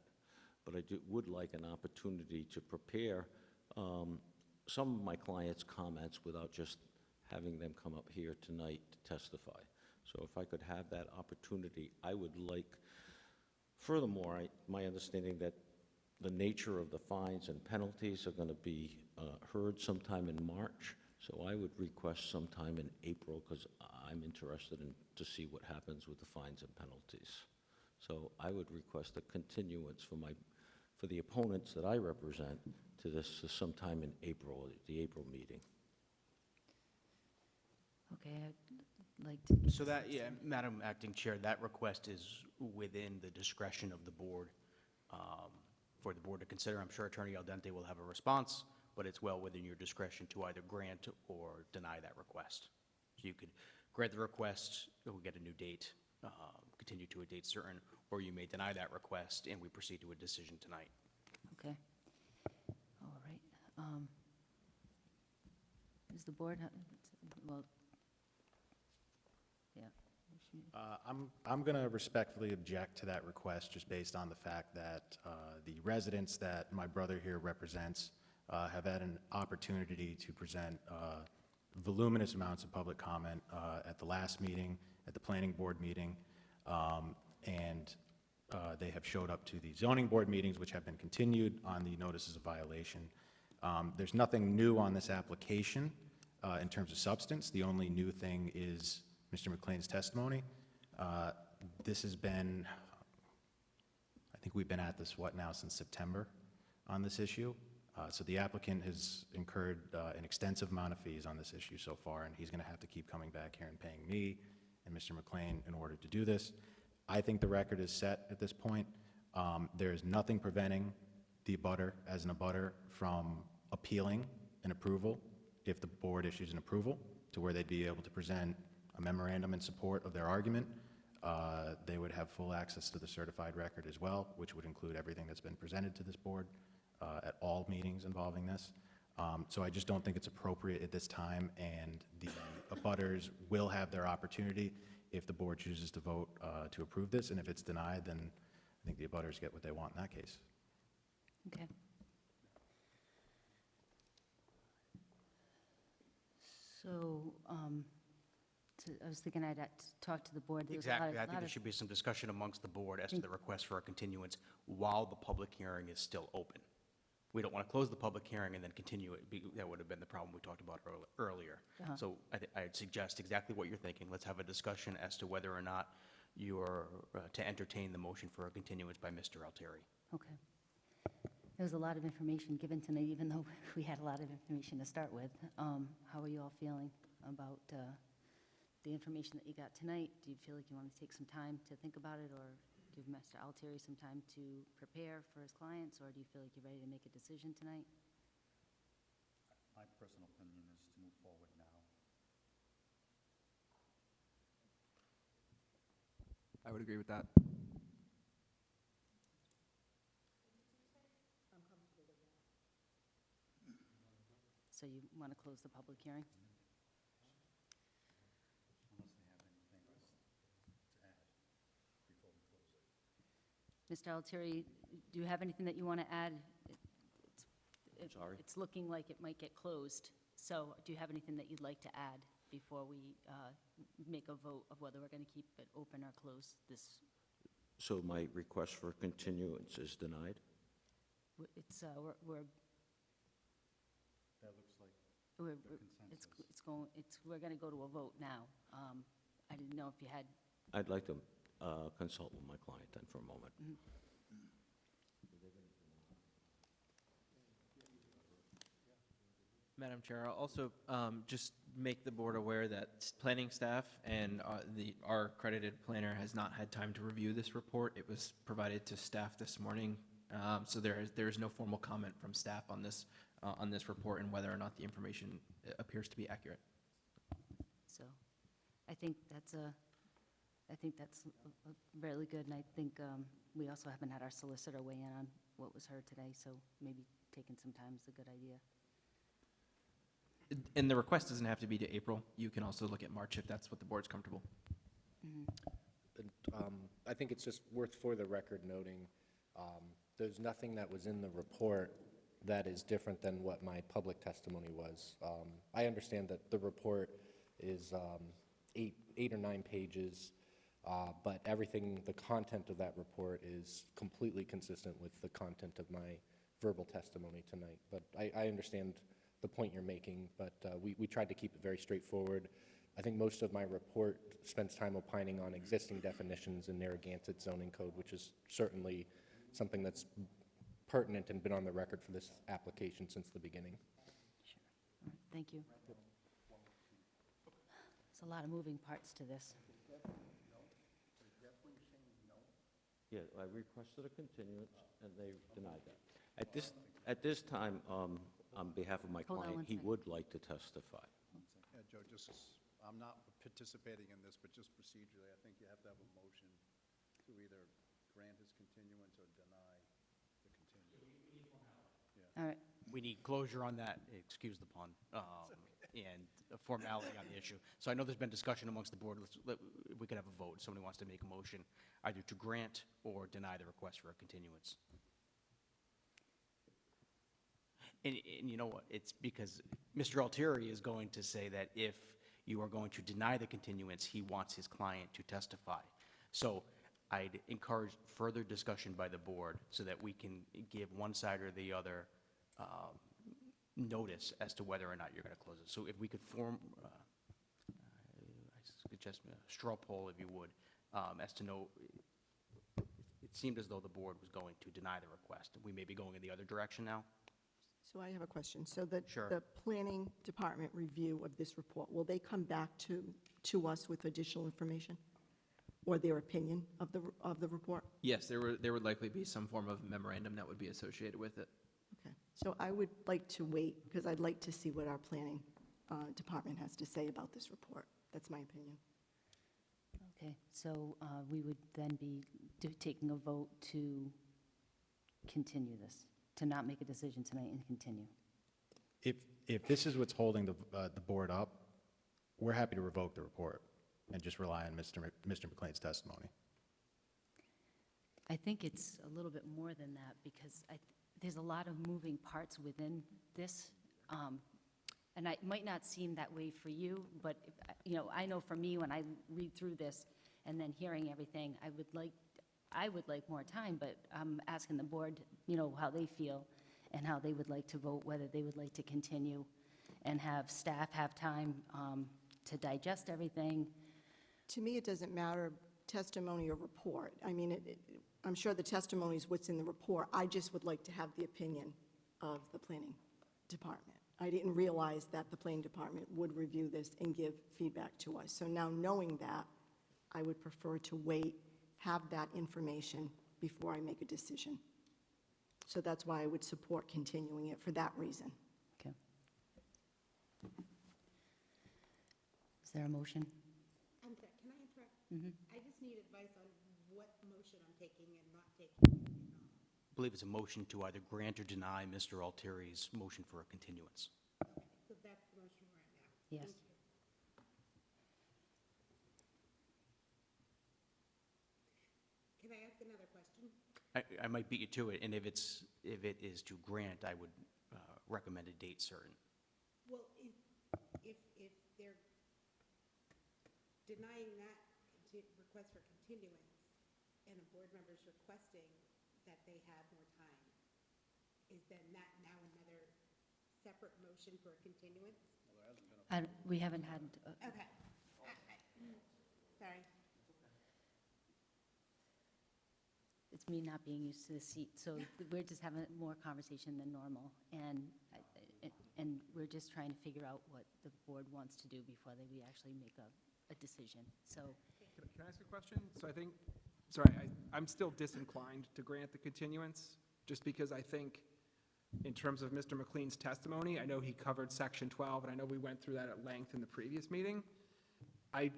But I would like an opportunity to prepare some of my clients' comments without just having them come up here tonight to testify. So if I could have that opportunity, I would like, furthermore, my understanding that the nature of the fines and penalties are going to be heard sometime in March, so I would request sometime in April, because I'm interested in to see what happens with the fines and penalties. So I would request a continuance for the opponents that I represent to this sometime in April, the April meeting. Okay, I'd like to... So that, yeah, Madam Acting Chair, that request is within the discretion of the board, for the board to consider. I'm sure Attorney Al Dente will have a response, but it's well within your discretion to either grant or deny that request. So you could grant the request, we'll get a new date, continue to a date certain, or you may deny that request and we proceed to a decision tonight. Okay. All right. Is the board, well, yeah. I'm going to respectfully object to that request, just based on the fact that the residents that my brother here represents have had an opportunity to present voluminous amounts of public comment at the last meeting, at the planning board meeting, and they have showed up to the zoning board meetings, which have been continued on the notices of violation. There's nothing new on this application in terms of substance. The only new thing is Mr. McLean's testimony. This has been, I think we've been at this, now, since September on this issue. So the applicant has incurred an extensive amount of fees on this issue so far, and he's going to have to keep coming back here and paying me and Mr. McLean in order to do this. I think the record is set at this point. There is nothing preventing the abutter, as an abutter, from appealing an approval if the board issues an approval, to where they'd be able to present a memorandum in support of their argument. They would have full access to the certified record as well, which would include everything that's been presented to this board at all meetings involving this. So I just don't think it's appropriate at this time, and the abutters will have their opportunity if the board chooses to vote to approve this, and if it's denied, then I think the abutters get what they want in that case. Okay. So, I was thinking I'd talk to the board. There was a lot Exactly. of- I think lot there of- should be some discussion amongst the board as to the request for a continuance while the public hearing is still open. We don't want to close the public hearing and then continue it. That would have been the problem we talked about earlier. Uh-huh. So I'd suggest exactly what you're thinking. Let's have a discussion as to whether or not you're to entertain the motion for a continuance by Mr. Altieri. Okay. There was a lot of information given tonight, even though we had a lot of information to start with. How are you all feeling about the information that you got tonight? Do you feel like you want to take some time to think about it, or give Mr. Altieri some time to prepare for his clients, or do you feel like you're ready to make a decision tonight? My personal opinion is to move forward now. I would agree with that. So you want to close the public hearing? Unless they have anything else to add before we close it. Mr. Altieri, do you have anything that you want to add? Sorry? It's looking like it might get closed, so do you have anything that you'd like to add before we make a vote of whether we're going to keep it open or close this? So my request for continuance is denied? It's, That looks like we're, the consensus. we're going to go to a vote now. I didn't know if you had, I'd like to consult with my client then for a moment. Madam Chair, I'll also just make the board aware that planning staff and our accredited planner has not had time to review this report. It was provided to staff this morning, so there is no formal comment from staff on this report and whether or not the information appears to be accurate. so I think that's really good, and I think we also haven't had our solicitor weigh in on what was heard today, so maybe taking some time is a good idea. And the request doesn't have to be to April. You can also look at March if that's what the board's comfortable. And, I think it's just worth for the record noting, there's nothing that was in the report that is different than what my public testimony was. I understand that the report is 8 or 9 pages, but everything, the content of that report is completely consistent with the content of my verbal testimony tonight. But I understand the point you're making, but we tried to keep it very straightforward. I think most of my report spends time opining on existing definitions in Narragansett zoning code, which is certainly something that's pertinent and been on the record for this application since the beginning. Sure. All right, thank you. There's a lot of moving parts to this. Yeah, I requested a continuance, and they denied that. At this time, on behalf of my Hold on client, one he second. would like to testify. Yeah, Joe, I'm not participating in this, but just procedurally, I think you have to have a motion to either grant his continuance or deny the continuance. All right, We need closure on that, excuse the pun, and a formality on the issue. So I know there's been discussion amongst the board, we could have a vote. Somebody wants to make a motion either to grant or deny the request for a continuance. And you know what, it's because Mr. Altieri is going to say that if you are going to deny the continuance, he wants his client to testify. So I'd encourage further discussion by the board so that we can give one side or the other notice as to whether or not you're going to close it. So if we could form, I suggest a straw poll, if you would, as to know, it seemed as though the board was going to deny the request. We may be going in the other direction now. So I have a question. So the Sure. planning department review of this report, will they come back to us with additional information or their opinion of the report? Yes, there would likely be some form of memorandum that would be associated with it. Okay. So I would like to wait because I'd like to see what our planning department has to say about this report. That's my opinion. okay, so we would then be taking a vote to continue this, to not make a decision tonight and continue. If this is what's holding the board up, we're happy to revoke the report and just rely on Mr. McLean's testimony. I think it's a little bit more than that because there's a lot of moving parts within this. And it might not seem that way for you, but, I know for me, when I read through this and then hearing everything, I would like more time, but I'm asking the board, how they feel and how they would like to vote, whether they would like to continue and have staff have time to digest everything. To me, it doesn't matter testimony or report. I mean, I'm sure the testimony is what's in the report. I just would like to have the opinion of the planning department. I didn't realize that the planning department would review this and give feedback to us. So now knowing that, I would prefer to wait, have that information before I make a decision. So that's why I would support continuing it for that reason. Okay. Is there a motion? I'm sorry, can I interrupt? I just need advice on what motion I'm taking and not taking. I believe it's a motion to either grant or deny Mr. Altieri's motion for a continuance. that's the motion we're at now? Yes. Thank you. Can I ask another question? I might beat you to it, and if it is to grant, I would recommend a date certain. Well, if they're denying that request for continuance, and a board member's requesting that they have more time, is then that now another separate motion for a continuance? We haven't had, Okay. Sorry. it's me not being used to the seat, so we're just having more conversation than normal, and we're just trying to figure out what the board wants to do before we actually make a decision, so. Can I ask a question? So I think, sorry, I'm still disinclined to grant the continuance, just because I think, in terms of Mr. McLean's testimony, I know he covered Section 12, and I know we went through that at length in the previous meeting. I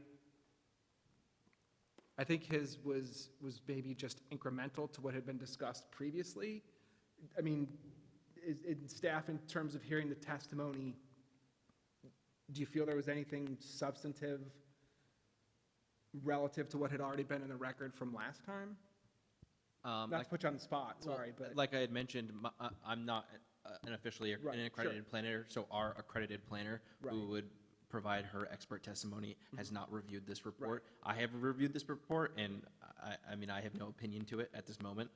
think his was maybe just incremental to what had been discussed previously. I mean, in staff, in terms of hearing the testimony, do you feel there was anything substantive relative to what had already been in the record from last time? Not to put you on the spot, sorry, but. Like I had mentioned, I'm not an officially Right, an accredited planner, so our accredited planner, who Right. would provide her expert testimony, has not reviewed this report. I have reviewed this report, and I mean, I have no opinion to it at this moment,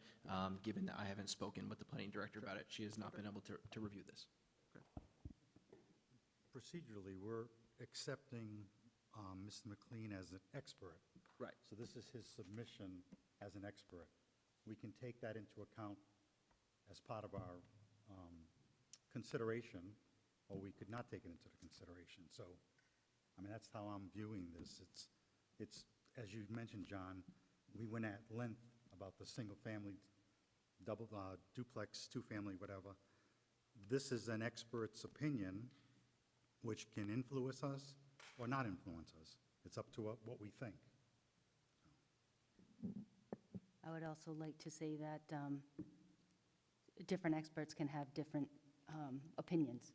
given that I haven't spoken with the planning director about it. She has not been able to review this. Procedurally, we're accepting Mr. McLean as an expert. Right. So this is his submission as an expert. We can take that into account as part of our consideration, or we could not take it into the consideration. So, I mean, that's how I'm viewing this. It's as you mentioned, John, we went at length about the single-family, double, duplex, two-family, whatever. This is an expert's opinion, which can influence us or not influence us. It's up to what we think. I would also like to say that different experts can have different opinions.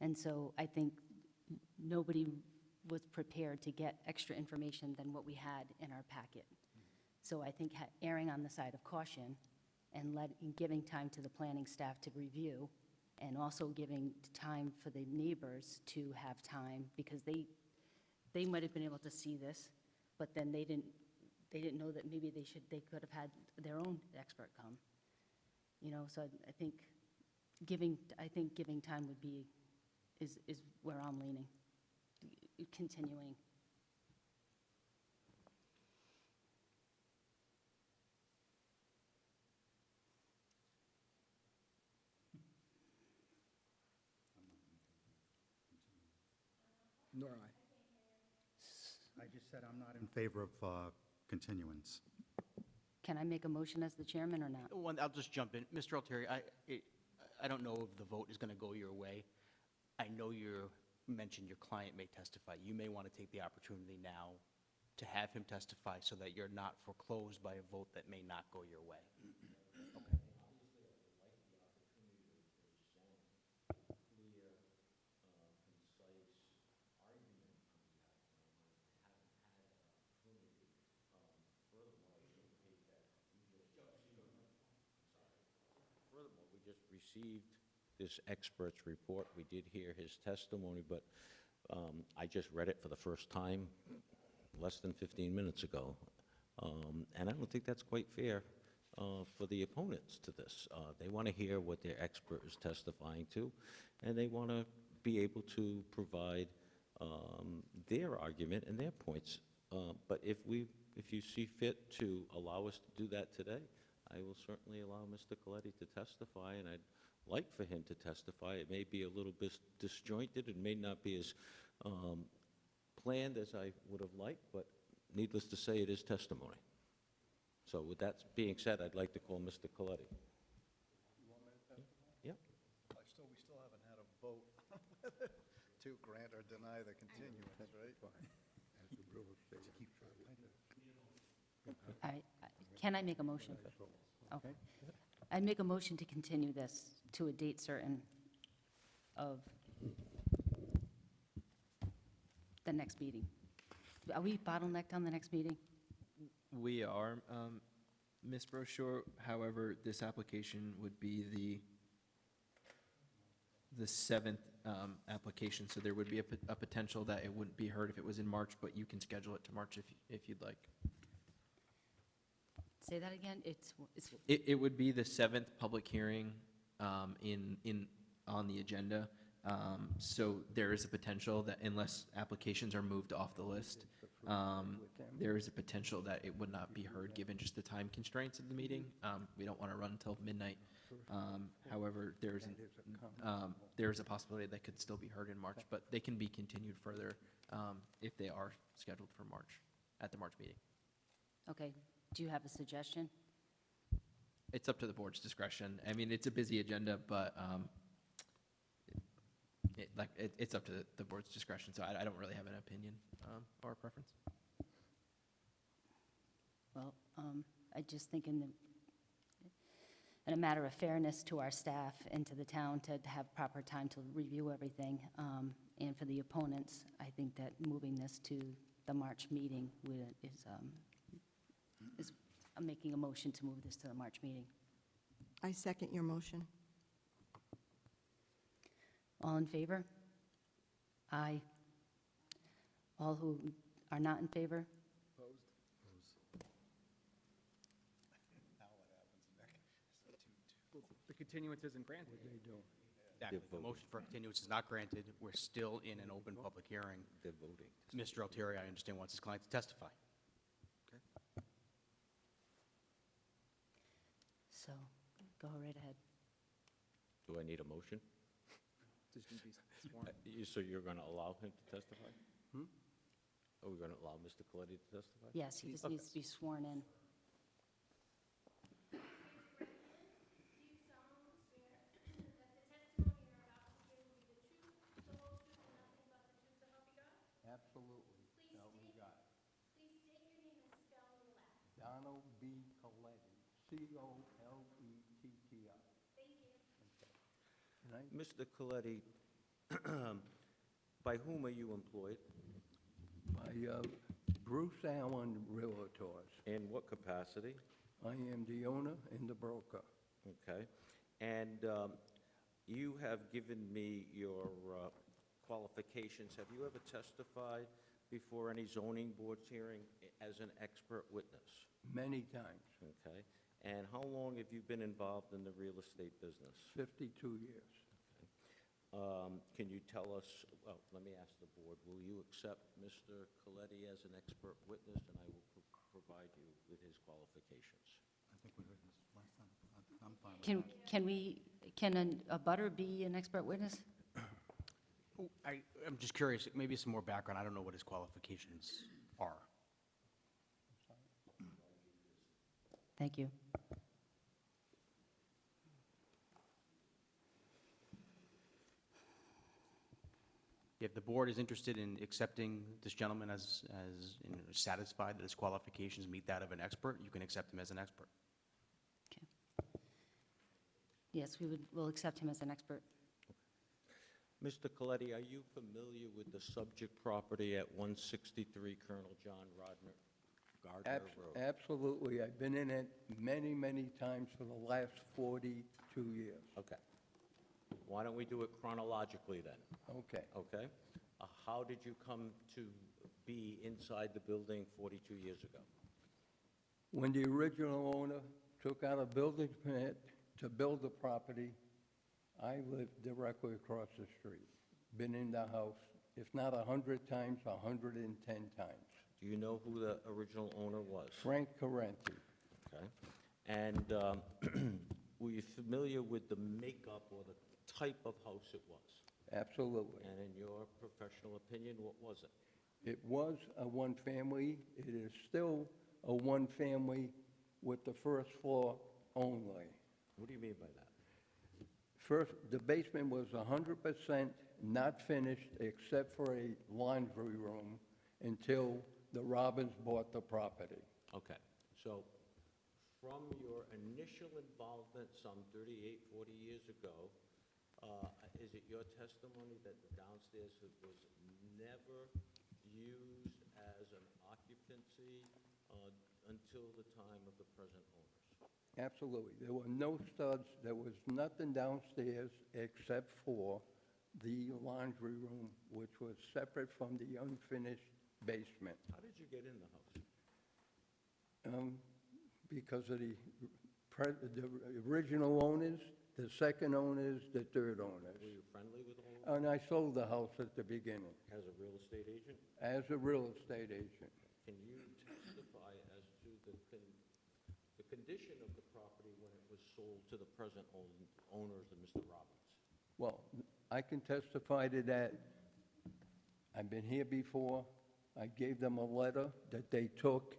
And so I think nobody was prepared to get extra information than what we had in our packet. So I think erring on the side of caution and giving time to the planning staff to review, and also giving time for the neighbors to have time, because they might have been able to see this, but then they didn't know that maybe they could have had their own expert come. You know, so I think giving time would be, is where I'm leaning, continuing. Nor I. I just said I'm not in favor of continuance. Can I make a motion as the chairman or not? I'll just jump in. Mr. Altieri, I don't know if the vote is going to go your way. I know you mentioned your client may testify. You may want to take the opportunity now to have him testify so that you're not foreclosed by a vote that may not go your way. Furthermore, we just received this expert's report. We did hear his testimony, but I just read it for the first time less than 15 minutes ago. And I don't think that's quite fair for the opponents to this. They want to hear what their expert is testifying to, and they want to be able to provide their argument and their points. But if you see fit to allow us to do that today, I will certainly allow Mr. Coletti to testify, and I'd like for him to testify. It may be a little bit disjointed, it may not be as planned as I would have liked, but needless to say, it is testimony. So with that being said, I'd like to call Mr. Coletti. Yeah. We still haven't had a vote to grant or deny the continuance, right? Can I make a motion? Okay. I make a motion to continue this to a date certain of the next meeting? Are we bottlenecked on the next meeting? We are, Ms. Brochure, however, this application would be the seventh application, so there would be a potential that it wouldn't be heard if it was in March, but you can schedule it to March if you'd like. Say that again? It would be the seventh public hearing on the agenda. So there is a potential that unless applications are moved off the list, there is a potential that it would not be heard given just the time constraints of the meeting. We don't want to run until midnight. However, there's a possibility that could still be heard in March, but they can be continued further if they are scheduled for March, at the March meeting. Okay, do you have a suggestion? It's up to the board's discretion. I mean, it's a busy agenda, but it's up to the board's discretion, so I don't really have an opinion or a preference. Well, I just think in a matter of fairness to our staff and to the town to have proper time to review everything, and for the opponents, I think that moving this to the March meeting is I'm making a motion to move this to the March meeting. I second your motion. All in favor? Aye. All who are not in favor? The continuance isn't granted. They're Exactly. The voting. motion for continuance is not granted. We're still in an open public hearing. They're voting. Mr. Altieri, I understand, wants his client to testify. So, go right ahead. Do I need a motion? So you're going to allow him to testify? Are we going to allow Mr. Coletti to testify? Yes, he just needs to be sworn in. Absolutely. Help me God. Donald B. Coletti, C-O-L-E-T-T-I. Mr. Coletti, by whom are you employed? By Bruce Allen Realtors. In what capacity? I am the owner and the broker. Okay. And you have given me your qualifications. Have you ever testified before any zoning board's hearing as an expert witness? Many times. Okay. And how long have you been involved in the real estate business? 52 years. Can you tell us, well, let me ask the board, will you accept Mr. Coletti as an expert witness, and I will provide you with his qualifications? I think we heard this last time. I'm fine with that. Can a butter be an expert witness? I'm just curious, maybe some more background. I don't know what his qualifications are. Thank you. If the board is interested in accepting this gentleman as satisfied that his qualifications meet that of an expert, you can accept him as an expert. Okay. Yes, we'll accept him as an expert. Mr. Coletti, are you familiar with the subject property at 163 Colonel John Gardner Road? Absolutely. I've been in it many, many times for the last 42 years. Okay. Why don't we do it chronologically then? Okay. Okay? How did you come to be inside the building 42 years ago? When the original owner took out a building permit to build the property, I lived directly across the street. Been in the house, if not 100 times, 110 times. Do you know who the original owner was? Frank Carenti. Okay. And were you familiar with the makeup or the type of house it was? Absolutely. And in your professional opinion, what was it? It was a one-family. It is still a one-family with the first floor only. What do you mean by that? First, the basement was 100% not finished except for a laundry room until the Robins bought the property. Okay. So from your initial involvement some 38, 40 years ago, is it your testimony that the downstairs was never used as an occupancy until the time of the present owners? Absolutely. There were no studs, there was nothing downstairs except for the laundry room, which was separate from the unfinished basement. How did you get in the house? Because of the original owners, the second owners, the third owners. Were you friendly with all of them? And I sold the house at the beginning As a real estate agent? as a real estate agent. Can you testify as to the condition of the property when it was sold to the present owners of Mr. Robbins? Well, I can testify to that. I've been here before. I gave them a letter that they took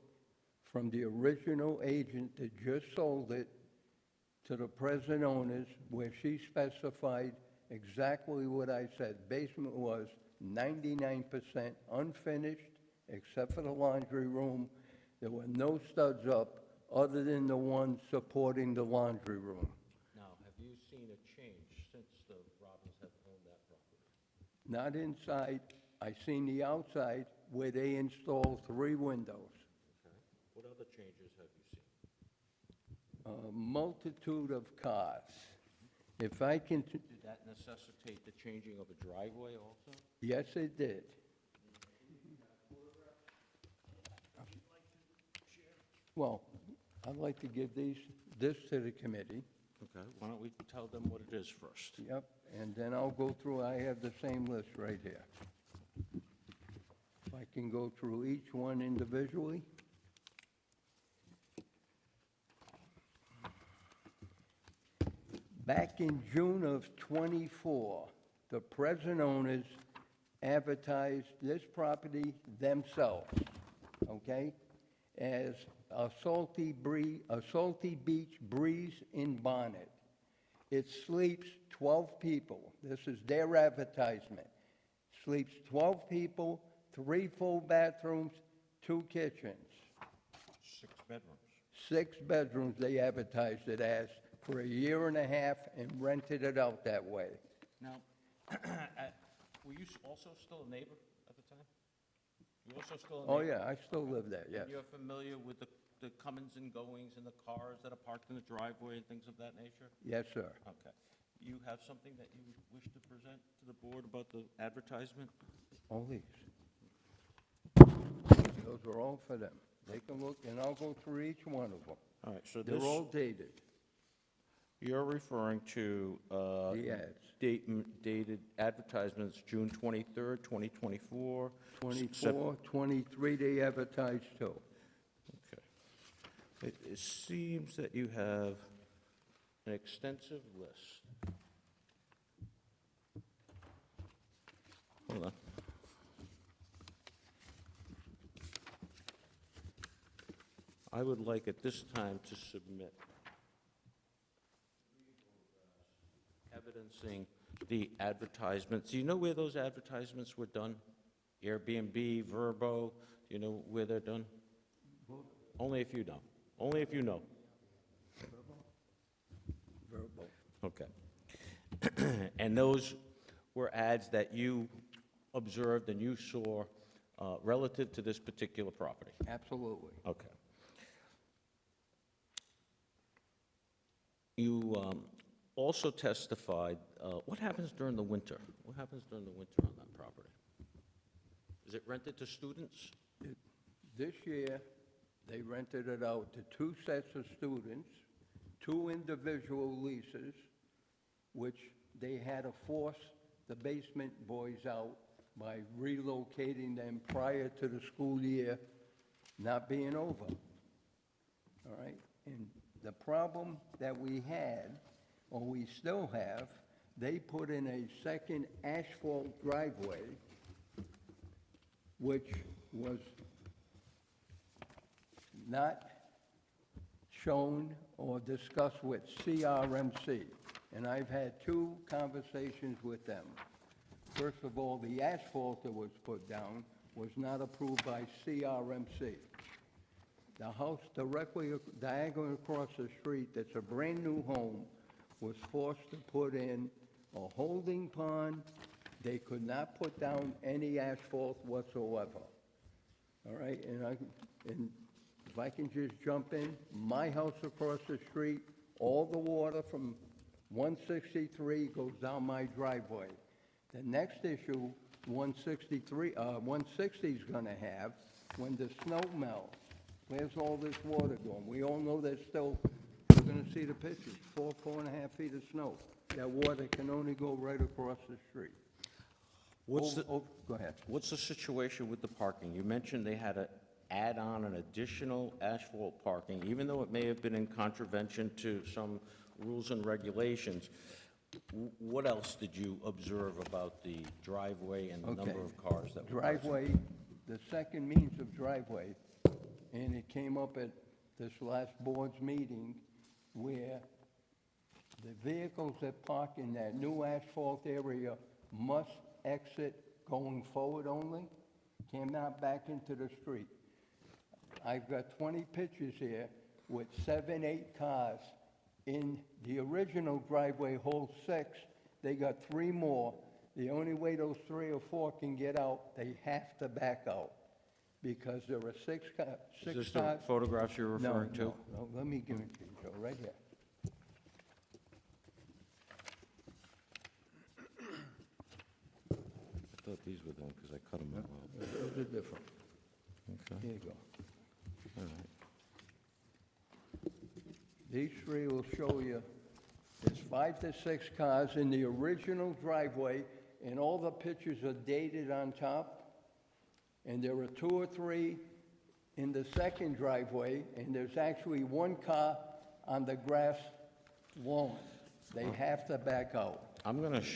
from the original agent that just sold it to the present owners, where she specified exactly what I said. Basement was 99% unfinished, except for the laundry room. There were no studs up other than the one supporting the laundry room. Now, have you seen a change since the Robbins have owned that property? Not inside. I seen the outside where they installed 3 windows. Okay. What other changes have you seen? A multitude of cars. If I can, Did that necessitate the changing of a driveway also? yes, it did. Well, I'd like to give this to the committee. Okay, why don't we tell them what it is first? Yep, and then I'll go through, I have the same list right here. If I can go through each one individually. Back in June of '24, the present owners advertised this property themselves, okay, as a Salty Beach Breeze in Bonnet. It sleeps 12 people. This is their advertisement. Sleeps 12 people, 3 full bathrooms, 2 kitchens. 6 bedrooms. 6 bedrooms they advertised it as for a year and a half and rented it out that way. Now, were you also still a neighbor at the time? You also still a neighbor? Oh, yeah, I still live there, yes. And you're familiar with the comings and goings and the cars that are parked in the driveway and things of that nature? Yes, sir. Okay. You have something that you wish to present to the board about the advertisement? All these. Those are all for them. They can look, and I'll go through each one of them. All right, so They're this, all dated. you're referring to The ads. dated advertisements, June 23rd, 2024. 24, 23, they advertised too. Okay. It seems that you have an extensive list. Hold on. I would like at this time to submit evidencing the advertisements. Do you know where those advertisements were done? Airbnb, Verbo, do you know where they're done? Only if you know. Only if you know. Verbal. Okay. And those were ads that you observed and you saw relative to this particular property? Absolutely. Okay. You also testified, what happens during the winter? What happens during the winter on that property? Is it rented to students? This year, they rented it out to 2 sets of students, 2 individual leases, which they had to force the basement boys out by relocating them prior to the school year not being over. All right? And the problem that we had, or we still have, they put in a second asphalt driveway, which was not shown or discussed with CRMC. And I've had 2 conversations with them. First of all, the asphalt that was put down was not approved by CRMC. The house directly diagonally across the street, that's a brand-new home, was forced to put in a holding pond They could not put down any asphalt whatsoever. All right, and if I can just jump in, my house across the street, all the water from 163 goes down my driveway. The next issue 160 is gonna have, when the snow melts, where's all this water going? We all know there's still, we're gonna see the pictures, 4.5 feet of snow. That water can only go right across the street. Go ahead. What's the situation with the parking? You mentioned they had to add on an additional asphalt parking, even though it may have been in contravention to some rules and regulations. What else did you observe about the driveway and the number of cars that were present? Driveway, the second means of driveway, and it came up at this last board's meeting, where the vehicles that park in that new asphalt area must exit going forward only, cannot back into the street. I've got 20 pictures here with 7, 8 cars. In the original driveway, hole 6, they got 3 more. The only way those 3 or 4 can get out, they have to back out, because there are 6 cars. Is this the photographs you're referring to? No, let me give it to you, Joe, right here. I thought these were them, because I cut them out. Those are different. Okay. Here you go. All right. These 3 will show you, there's 5 to 6 cars in the original driveway, and all the pictures are dated on top. And there are 2 or 3 in the second driveway, and there's actually 1 car on the grass lawn. They have to back out. I'm going to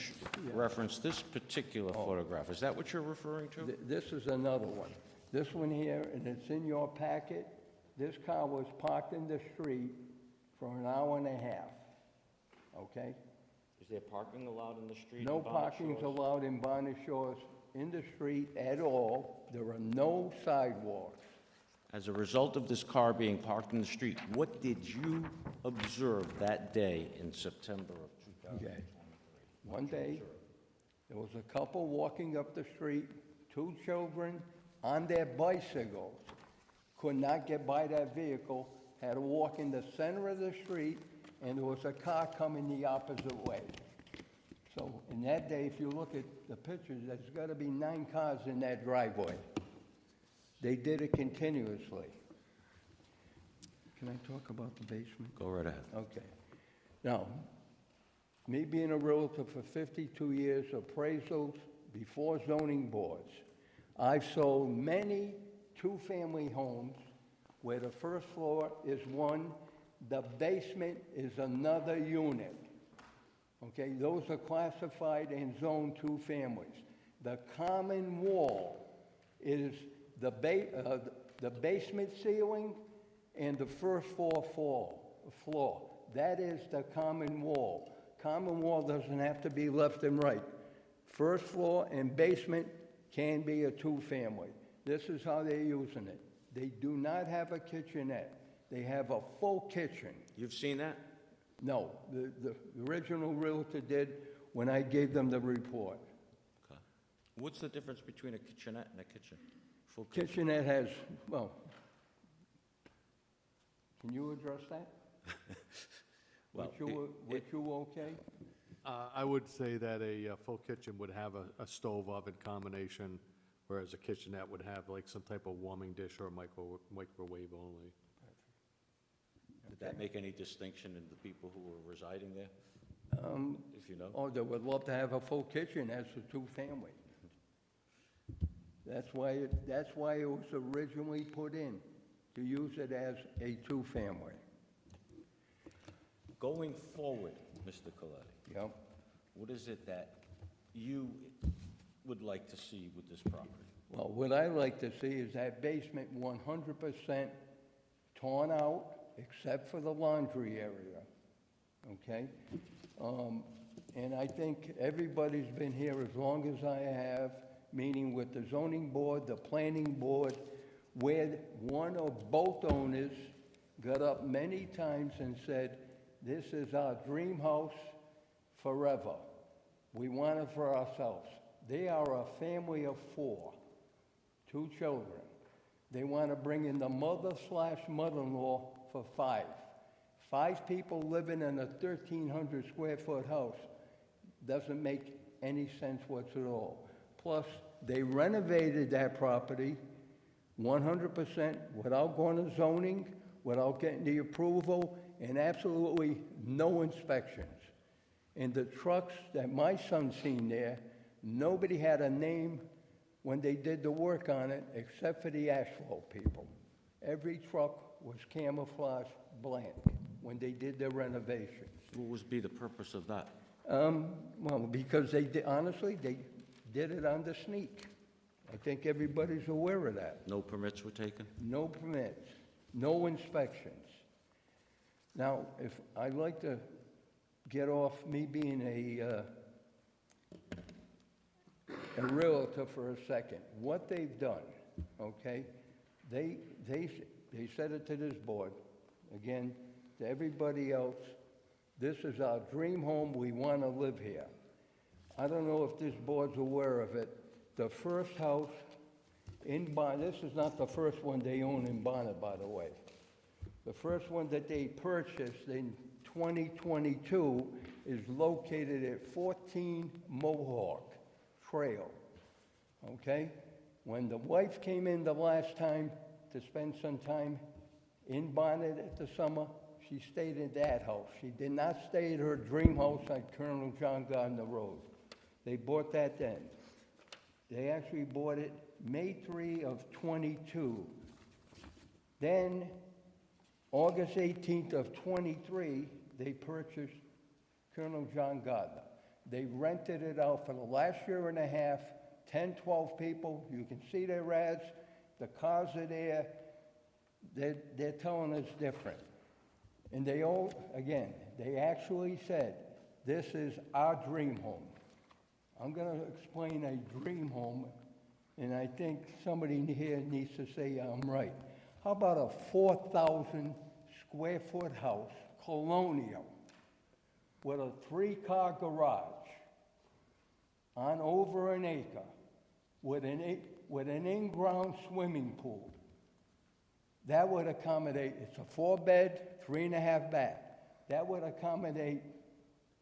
reference this particular photograph. Is that what you're referring to? This is another one. This one here, and it's in your packet. This car was parked in the street for an hour and a half, okay? Is there parking allowed in the street? No in Bonnet parking's Shores? allowed in Bonnet Shores in the street at all. There are no sidewalks. As a result of this car being parked in the street, what did you observe that day in September of 2023? Okay. One day, there was a couple walking up the street, 2 children on their bicycles, could not get by that vehicle, had to walk in the center of the street, and there was a car coming the opposite way. So in that day, if you look at the pictures, there's got to be 9 cars in that driveway. They did it continuously. Can I talk about the basement? Go right ahead. Okay. Now, me being a realtor for 52 years, appraisals before zoning boards, I've sold many 2-family homes where the first floor is one, the basement is another unit. Okay, those are classified and zoned 2 families. The common wall is the basement ceiling and the first floor. That is the common wall. Common wall doesn't have to be left and right. First floor and basement can be a 2-family. This is how they're using it. They do not have a kitchenette. They have a full kitchen. You've seen that? No, the original realtor did when I gave them the report. Okay. What's the difference between a kitchenette and a kitchen? Full kitchen? Kitchenette has, well, can you address that? Well, Would you okay? I would say that a full kitchen would have a stove oven combination, whereas a kitchenette would have like some type of warming dish or a microwave only. Did that make any distinction in the people who were residing there? If you know? Oh, they would love to have a full kitchen as a 2-family. That's why it was originally put in, to use it as a 2-family. Going forward, Mr. Coletti. Yep. What is it that you would like to see with this property? Well, what I like to see is that basement 100% torn out, except for the laundry area, okay? And I think everybody's been here as long as I have, meaning with the zoning board, the planning board, where one or both owners got up many times and said, this is our dream house forever. We want it for ourselves. They are a family of 4, 2 children. They want to bring in the mother/mother-in-law for 5. 5 people living in a 1,300 square foot house doesn't make any sense whatsoever at all. Plus, they renovated that property 100% without going to zoning, without getting the approval, and absolutely no inspections. And the trucks that my son seen there, nobody had a name when they did the work on it except for the asphalt people. Every truck was camouflage blank when they did their renovations. What would be the purpose of that? Well, because they did, honestly, they did it on the sneak. I think everybody's aware of that. No permits were taken? No permits, no inspections. Now, if I'd like to get off me being a realtor for a second. What they've done, okay, they said it to this board, again, to everybody else, this is our dream home, we want to live here. I don't know if this board's aware of it. The first house in Bonnet, this is not the first one they own in Bonnet, by the way. The first one that they purchased in 2022 is located at 14 Mohawk Trail, okay? When the wife came in the last time to spend some time in Bonnet at the summer, she stayed in that house. She did not stay at her dream house on Colonel John Gardner Road. They bought that then. They actually bought it May 3 of 22. Then, August 18th of 23, they purchased Colonel John Gardner. They rented it out for the last year and a half, 10, 12 people. You can see their ads. The cars are there. They're telling us different. And they all, again, they actually said, this is our dream home. I'm going to explain a dream home, and I think somebody here needs to say I'm right. How about a 4,000 square foot house, colonial, with a 3-car garage on over an acre, with an in-ground swimming pool? That would accommodate, it's a 4-bed, 3.5 bath. That would accommodate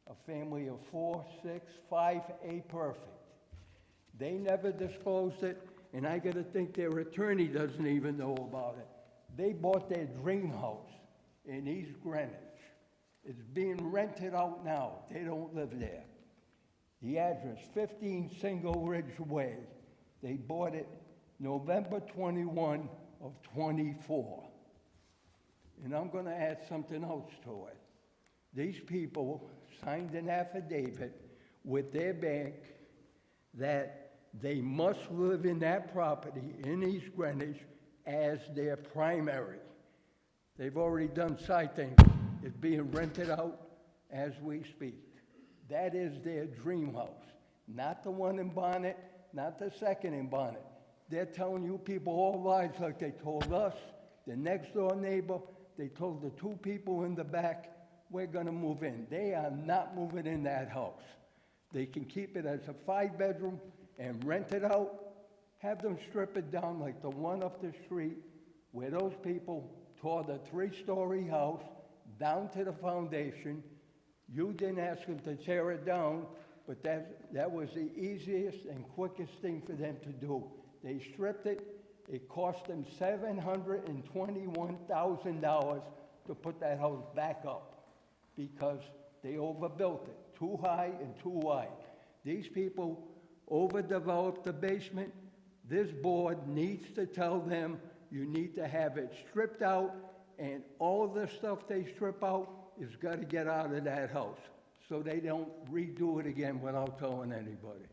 a family of 4, 6, 5, perfect. They never disclosed it, and I gotta think their attorney doesn't even know about it. They bought their dream house in East Greenwich. It's being rented out now. They don't live there. The address, 15 Single Ridge Way. They bought it November 21 of 24. And I'm gonna add something else to it. These people signed an affidavit with their bank that they must live in that property in East Greenwich as their primary. They've already done side things. It's being rented out as we speak. That is their dream house. Not the one in Bonnet, not the second in Bonnet. They're telling you people all lies like they told us, the next door neighbor, they told the 2 people in the back, we're gonna move in. They are not moving in that house. They can keep it as a 5-bedroom and rent it out, have them strip it down like the one up the street where those people tore the 3-story house down to the foundation. You didn't ask them to tear it down, but that was the easiest and quickest thing for them to do. They stripped it. It cost them $721,000 to put that house back up because they overbuilt it, too high and too wide. These people overdeveloped the basement. This board needs to tell them you need to have it stripped out, and all the stuff they strip out is got to get out of that house so they don't redo it again without telling anybody.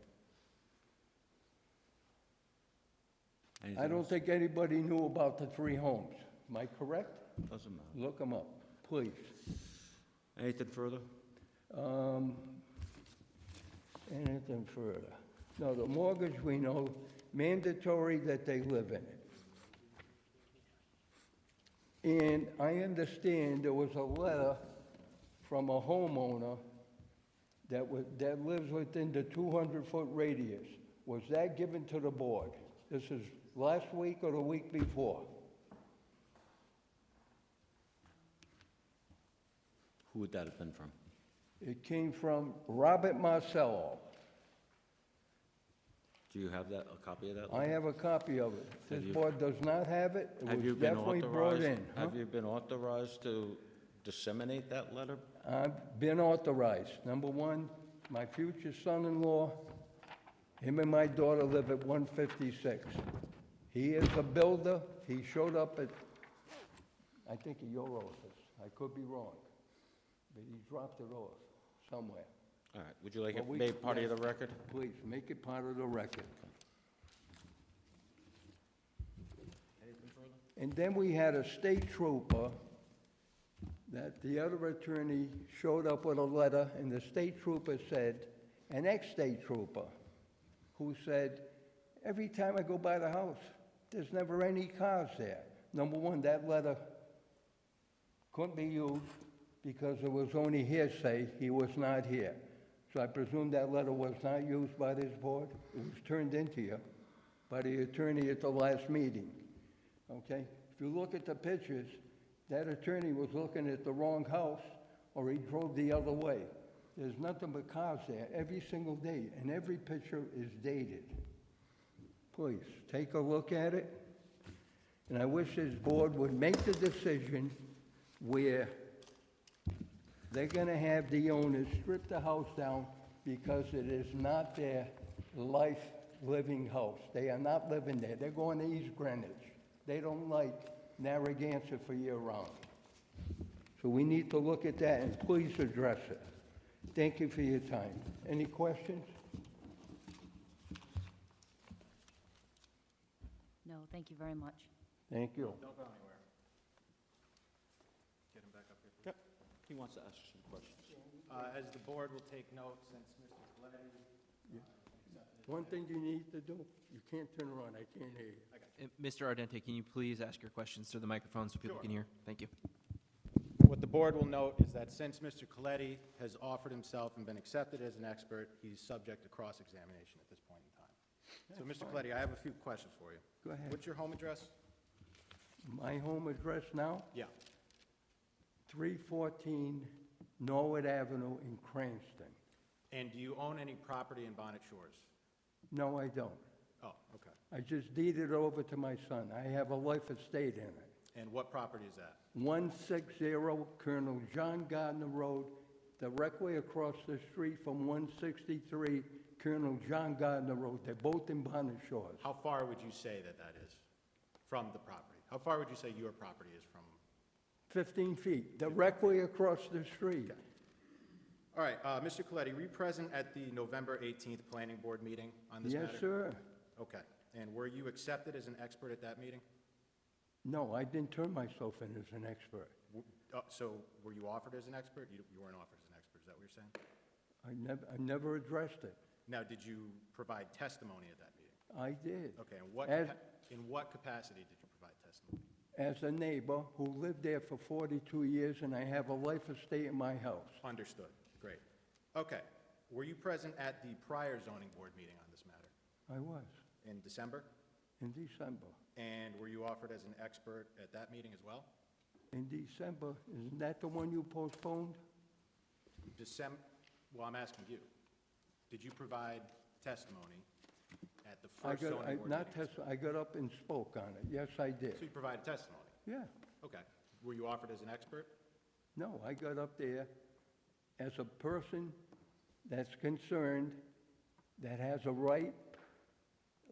I don't think anybody knew about the 3 homes. Am I correct? Doesn't matter. Look them up, please. Anything further? Anything further? No, the mortgage, we know, mandatory that they live in it. And I understand there was a letter from a homeowner that lives within the 200-foot radius. was that given to the board? This is last week or the week before? Who would that have been from? It came from Robert Marcello. Do you have that, a copy of that? I letter? have a copy of it. If Have this you- board does not have it, it Have you was been definitely brought authorized? in. huh? Have you been authorized to disseminate that letter? I've been authorized. Number one, my future son-in-law, him and my daughter live at 156. He is a builder. He showed up at, I think, at your office. I could be wrong, but he dropped it off somewhere. All right, would you like Well, it we- made part of yes. the record? Please, make it part of the record. And then we had a state trooper that the other attorney showed up with a letter, and the state trooper said, an ex-state trooper, who said, every time I go by the house, there's never any cars there. Number one, that letter couldn't be used because it was only hearsay, he was not here. So I presume that letter was not used by this board. It was turned into you by the attorney at the last meeting, okay? If you look at the pictures, that attorney was looking at the wrong house, or he drove the other way. There's nothing but cars there every single day, and every picture is dated. Please, take a look at it, and I wish this board would make the decision where they're gonna have the owners strip the house down because it is not their life-living house. They are not living there. They're going to East Greenwich. They don't like Narragansett for year-round. So we need to look at that, and please address it. Thank you for your time. Any questions? No, thank you very much. Thank you. Don't go anywhere. Get him back up here, please. Yep. He wants to ask you some questions. As the board will take note, since Mr. Glenn. One thing you need to do, you can't turn around, I can't hear you. Mr. Ardente, can you please ask your questions through the microphone so people Sure. can hear? Thank you. What the board will note is that since Mr. Coletti has offered himself and been accepted as an expert, he's subject to cross-examination at this point in time. So, Mr. Coletti, I have a few questions for you. Go ahead. What's your home address? My home address now, Yeah. 314 Norwood Avenue in Cranston. And do you own any property in Bonnet Shores? No, I don't. Oh, okay. I just deeded it over to my son. I have a life estate in it. And what property is that? 160 Colonel John Gardner Road, directly across the street from 163 Colonel John Gardner Road. They're both in Bonnet Shores. How far would you say that that is from the property? How far would you say your property is from? 15 feet, directly across the street. All right, Mr. Coletti, were you present at the November 18th Planning Board meeting on this matter? Yes, sir. Okay. And were you accepted as an expert at that meeting? No, I didn't turn myself in as an expert. So were you offered as an expert? You weren't offered as an expert, is that what you're saying? I never addressed it. Now, did you provide testimony at that meeting? I did. Okay, and As- in what capacity did you provide testimony? As a neighbor who lived there for 42 years, and I have a life estate in my house. Understood, great. Okay, were you present at the prior zoning board meeting on this matter I was, in December? in December. And were you offered as an expert at that meeting as well? In December, isn't that the one you postponed? Well, I'm asking you. Did you provide testimony at the I first zoning board meeting? I got up and spoke on it. Yes, I did. So you provided testimony? Yeah. Okay. Were you offered as an expert? No, I got up there as a person that's concerned, that has a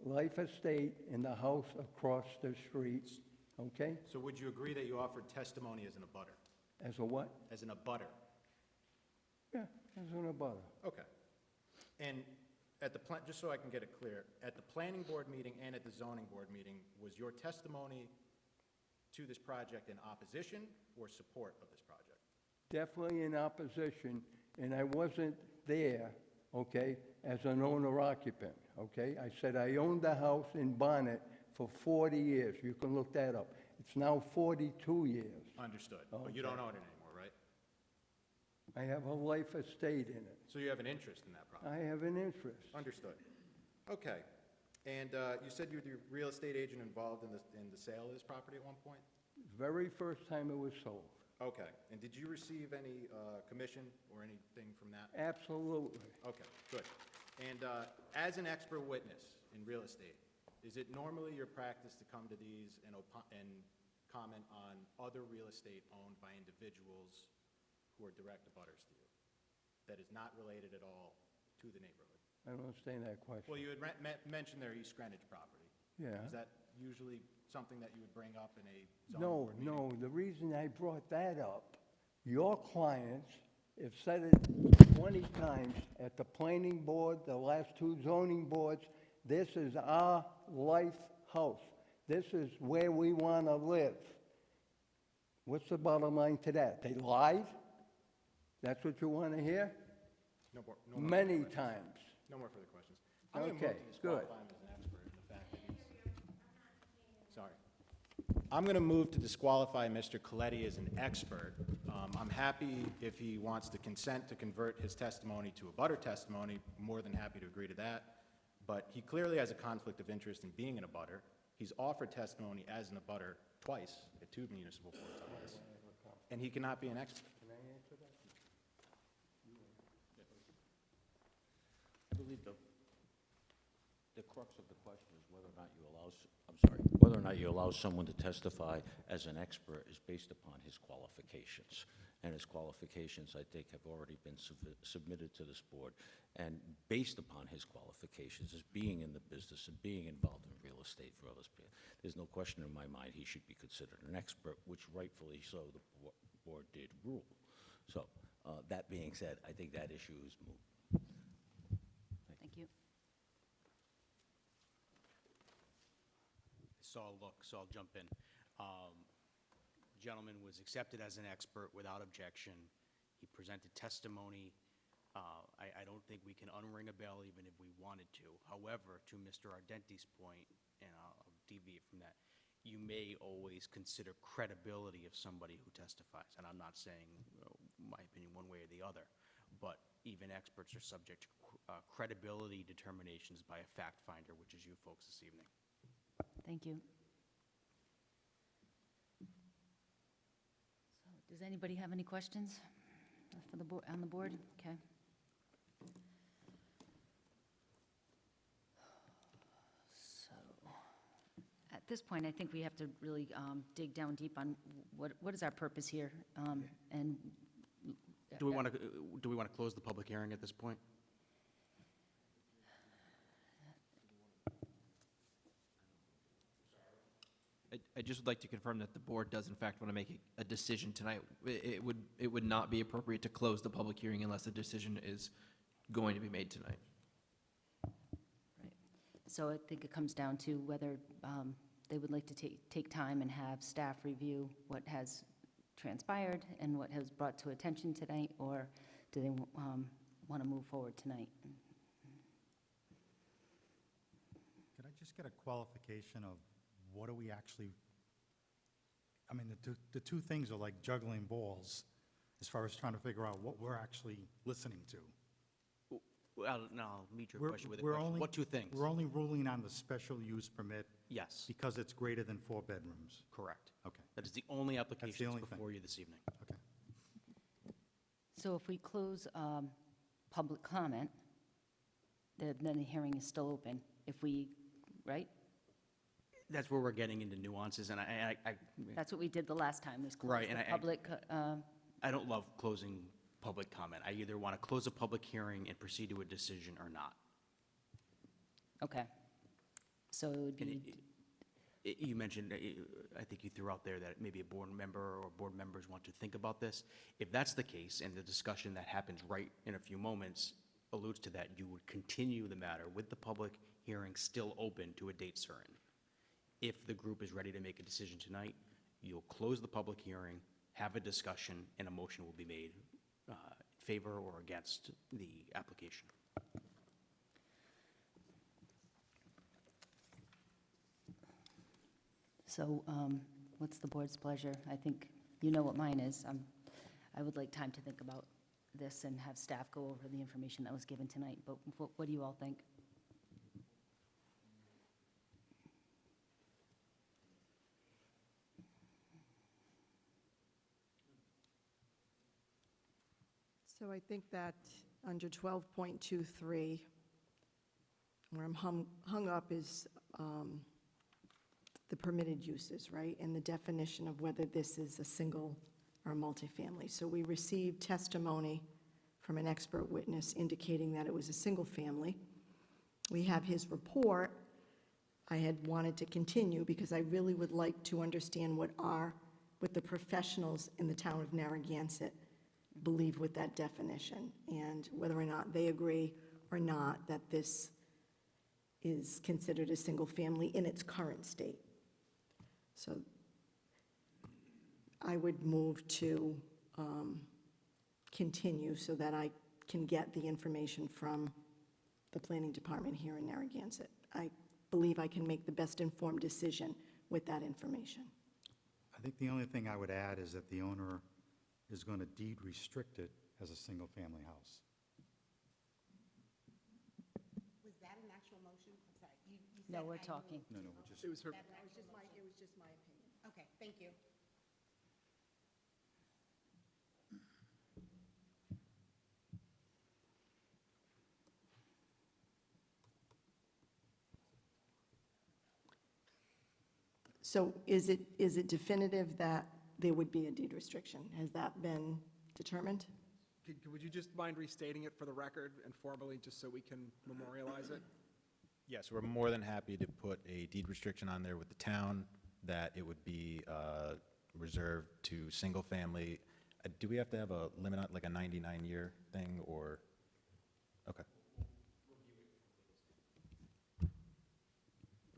life estate in the house across the street, okay? So would you agree that you offered testimony as an abutter? As a what? As an abutter? Yeah, as an abutter. Okay. And at the, just so I can get it clear, at the planning board meeting and at the zoning board meeting, was your testimony to this project in opposition or support of this project? Definitely in opposition, and I wasn't there, okay, as an owner-occupant, okay? I said I owned the house in Bonnet for 40 years. You can look that up. It's now 42 years. Understood. But you don't own it anymore, right? I have a life estate in it. So you have an interest in that property? I have an interest. Understood. Okay. And you said you were the real estate agent involved in the sale of this property at one point? Very first time it was sold. Okay. And did you receive any commission or anything from that? Absolutely. Okay, good. And as an expert witness in real estate, is it normally your practice to come to these and comment on other real estate owned by individuals who are direct abutters to you, that is not related at all to the neighborhood? I don't understand that question. Well, you had mentioned their East Greenwich property. Yeah. Is that usually something that you would bring up in a zoning board meeting? No, the reason I brought that up, your clients have said it 20 times at the planning board, the last two zoning boards, this is our life house. This is where we want to live. What's the bottom line to that? They lied? That's what you want to hear? No more Many further questions. times. No more further questions. I'm going to Okay, move to good. disqualify him as an expert in the fact that he's... Sorry. I'm going to move to disqualify Mr. Coletti as an expert. I'm happy if he wants to consent to convert his testimony to a butter testimony, more than happy to agree to that. But he clearly has a conflict of interest in being an abutter. He's offered testimony as an abutter twice at two municipal boards on this, and he cannot be an expert. Can I answer that? I believe the crux of the question is whether or not you allow, whether or not you allow someone to testify as an expert is based upon his qualifications. And his qualifications, I think, have already been submitted to this board. And based upon his qualifications as being in the business and being involved in real estate for others, there's no question in my mind he should be considered an expert, which rightfully so the board did rule. So that being said, I think that issue is moot. Thank you. So I'll jump in. Gentleman was accepted as an expert without objection. He presented testimony. I don't think we can unring a bell even if we wanted to. However, to Mr. Ardenti's point, and I'll deviate from that, you may always consider credibility of somebody who testifies. And I'm not saying my opinion one way or the other, but even experts are subject to credibility determinations by a fact finder, which is you folks this evening. Thank you. So, does anybody have any questions for the on the board? Okay. So, at this point, I think we have to really dig down deep on what is our purpose here, and Do we want to close the public hearing at this point? I just would like to confirm that the board does in fact want to make a decision tonight. It would not be appropriate to close the public hearing unless a decision is going to be made tonight. Right. So I think it comes down to whether they would like to take time and have staff review what has transpired and what has brought to attention tonight, or do they want to move forward tonight? Could I just get a qualification of what are we actually, I mean, the two things are like juggling balls as far as trying to figure out what we're actually listening to. Well, no, I'll meet your We're- question with a we're question. only- What two things? We're only ruling on the special use permit Yes, because it's greater than 4 bedrooms. correct. Okay, That is the only application only that's thing. before you this evening. okay. So if we close public comment, then the hearing is still open. If we, right? That's where we're getting into nuances, and I That's what we did the last time, was close Right, the and I- public. I don't love closing public comment. I either want to close a public hearing and proceed to a decision or not. Okay. So it would And be, you mentioned, I think you threw out there that maybe a board member or board members want to think about this. If that's the case, and the discussion that happens right in a few moments alludes to that, you would continue the matter with the public hearing still open to a date certain. If the group is ready to make a decision tonight, you'll close the public hearing, have a discussion, and a motion will be made in favor or against the application. so what's the board's pleasure? I think you know what mine is. I would like time to think about this and have staff go over the information that was given tonight, but what do you all think? So I think that under 12.23, where I'm hung up is the permitted uses, right? And the definition of whether this is a single or a multifamily. So we received testimony from an expert witness indicating that it was a single family. We have his report. I had wanted to continue because I really would like to understand what the professionals in the town of Narragansett believe with that definition, and whether or not they agree or not that this is considered a single family in its current state. So I would move to continue so that I can get the information from the planning department here in Narragansett. I believe I can make the best informed decision with that information. I think the only thing I would add is that the owner is going to deed restrict it as a single-family house. Was that an actual motion? I'm sorry, you said. No, we're I talking. moved. No, we're just. It was her, That was just my opinion. Okay, thank you. So is it definitive that there would be a deed restriction? Has that been determined? would you just mind restating it for the record and formally, just so we can memorialize it? Yes, we're more than happy to put a deed restriction on there with the town, that it would be reserved to single-family. Do we have to have a limit on, like a 99-year thing, or? Okay.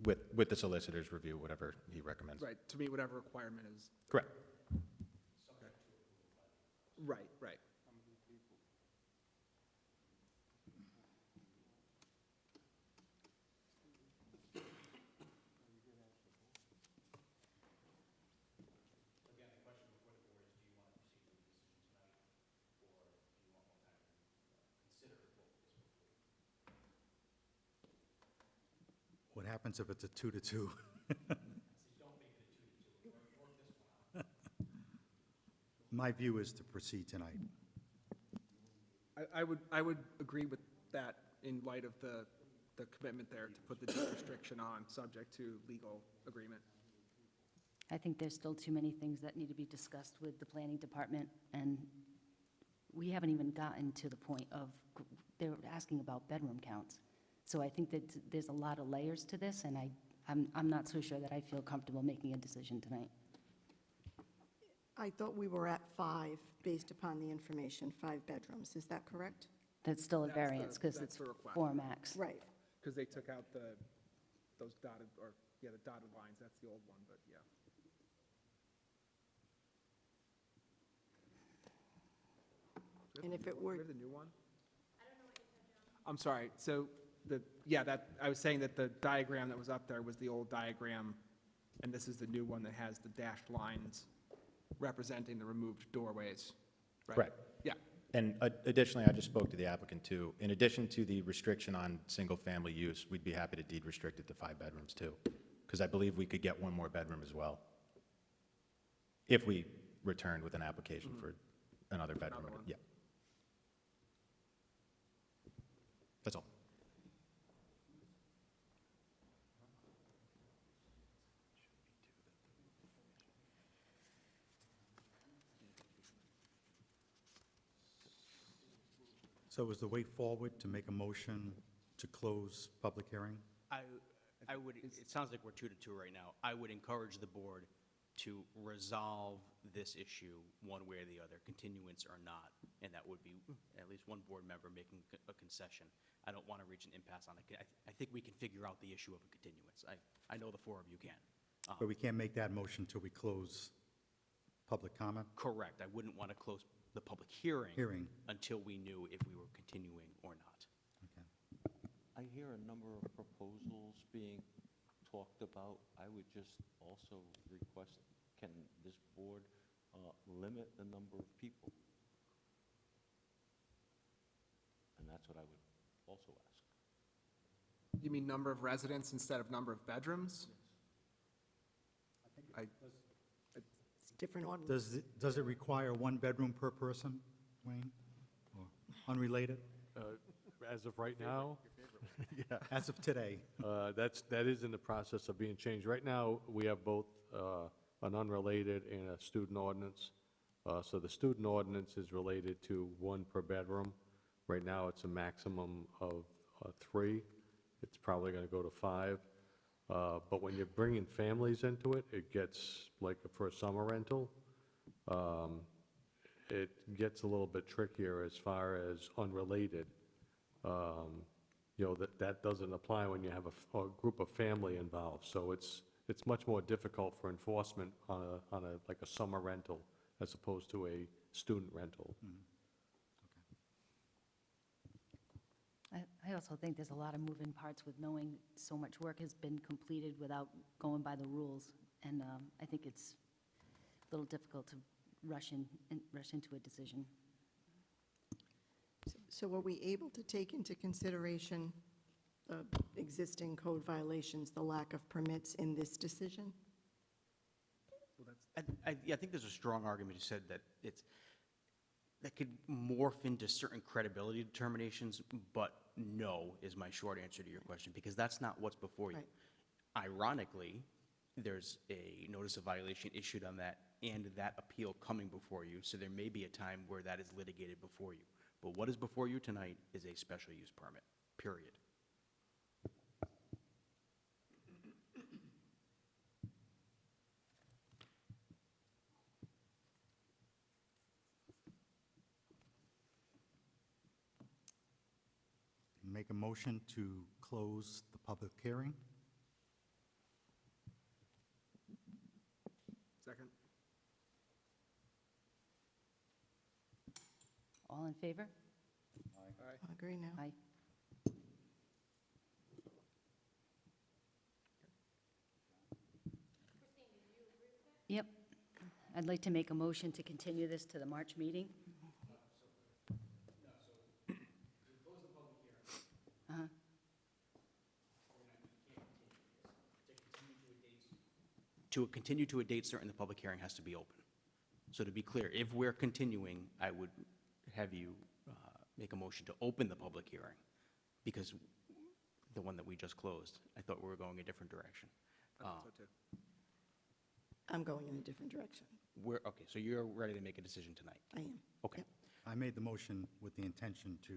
With the solicitor's review, whatever he recommends. Right, to meet whatever requirement is. Correct. Right, right. What happens if it's a 2-2? My view is to proceed tonight. I would agree with that in light of the commitment there to put the deed restriction on, subject to legal agreement. I think there's still too many things that need to be discussed with the planning department, and we haven't even gotten to the point of, they're asking about bedroom counts. So I think that there's a lot of layers to this, and I'm not so sure that I feel comfortable making a decision tonight. I thought we were at 5, based upon the information, 5 bedrooms. Is that correct? That's still a That's the- variance, because that's it's the request. 4 max. Right. Because they took out those dotted, or, yeah, the dotted lines, that's the old one, but yeah. And if it were, Do we have the new one? I'm sorry, so I was saying that the diagram that was up there was the old diagram, and this is the new one that has the dashed lines representing the removed doorways, right? Correct. Yeah. And additionally, I just spoke to the applicant too. In addition to the restriction on single-family use, we'd be happy to deed restrict it to 5 bedrooms too, because I believe we could get one more bedroom as well, if we returned with an application for another bedroom. Another one. Yeah. That's all. So is the way forward to make a motion to close public hearing? I would, it sounds like we're 2-2 right now. I would encourage the board to resolve this issue one way or the other, continuance or not, and that would be at least one board member making a concession. I don't want to reach an impasse on it. I think we can figure out the issue of a continuance. I know the 4 of you can. But we can't make that motion till we close public comment? Correct. I wouldn't want to close the public hearing Hearing. until we knew if we were continuing or not. Okay. I hear a number of proposals being talked about. I would just also request, can this board limit the number of people? And that's what I would also ask. You mean number of residents instead of number of bedrooms? it's different ordinance. Does it require 1 bedroom per person, Wayne? Unrelated? As of right now? Yeah. As of today? That is in the process of being changed. Right now, we have both an unrelated and a student ordinance. So the student ordinance is related to 1 per bedroom. Right now, it's a maximum of 3. It's probably going to go to 5. But when you're bringing families into it, it gets, like for a summer rental, it gets a little bit trickier as far as unrelated. You know, that doesn't apply when you have a group of family involved. So it's much more difficult for enforcement on like a summer rental as opposed to a student rental. I also think there's a lot of moving parts with knowing so much work has been completed without going by the rules. And I think it's a little difficult to rush into a decision. So were we able to take into consideration the existing code violations, the lack of permits in this decision? I think there's a strong argument you said that that could morph into certain credibility determinations, but no is my short answer to your question, because that's not what's before you. Right. Ironically, there's a notice of violation issued on that and that appeal coming before you, so there may be a time where that is litigated before you. But what is before you tonight is a special use permit, period. Make a motion to close the public hearing. Second? All in favor? I agree now. Aye. Yep. I'd like to make a motion to continue this to the March meeting. Uh-huh. To continue to a date certain, the public hearing has to be open. So to be clear, if we're continuing, I would have you make a motion to open the public hearing, because the one that we just closed, I thought we were going a different direction. I thought so too. I'm going in a different direction. Okay, so you're ready to make a decision tonight? I am. Okay. I made the motion with the intention to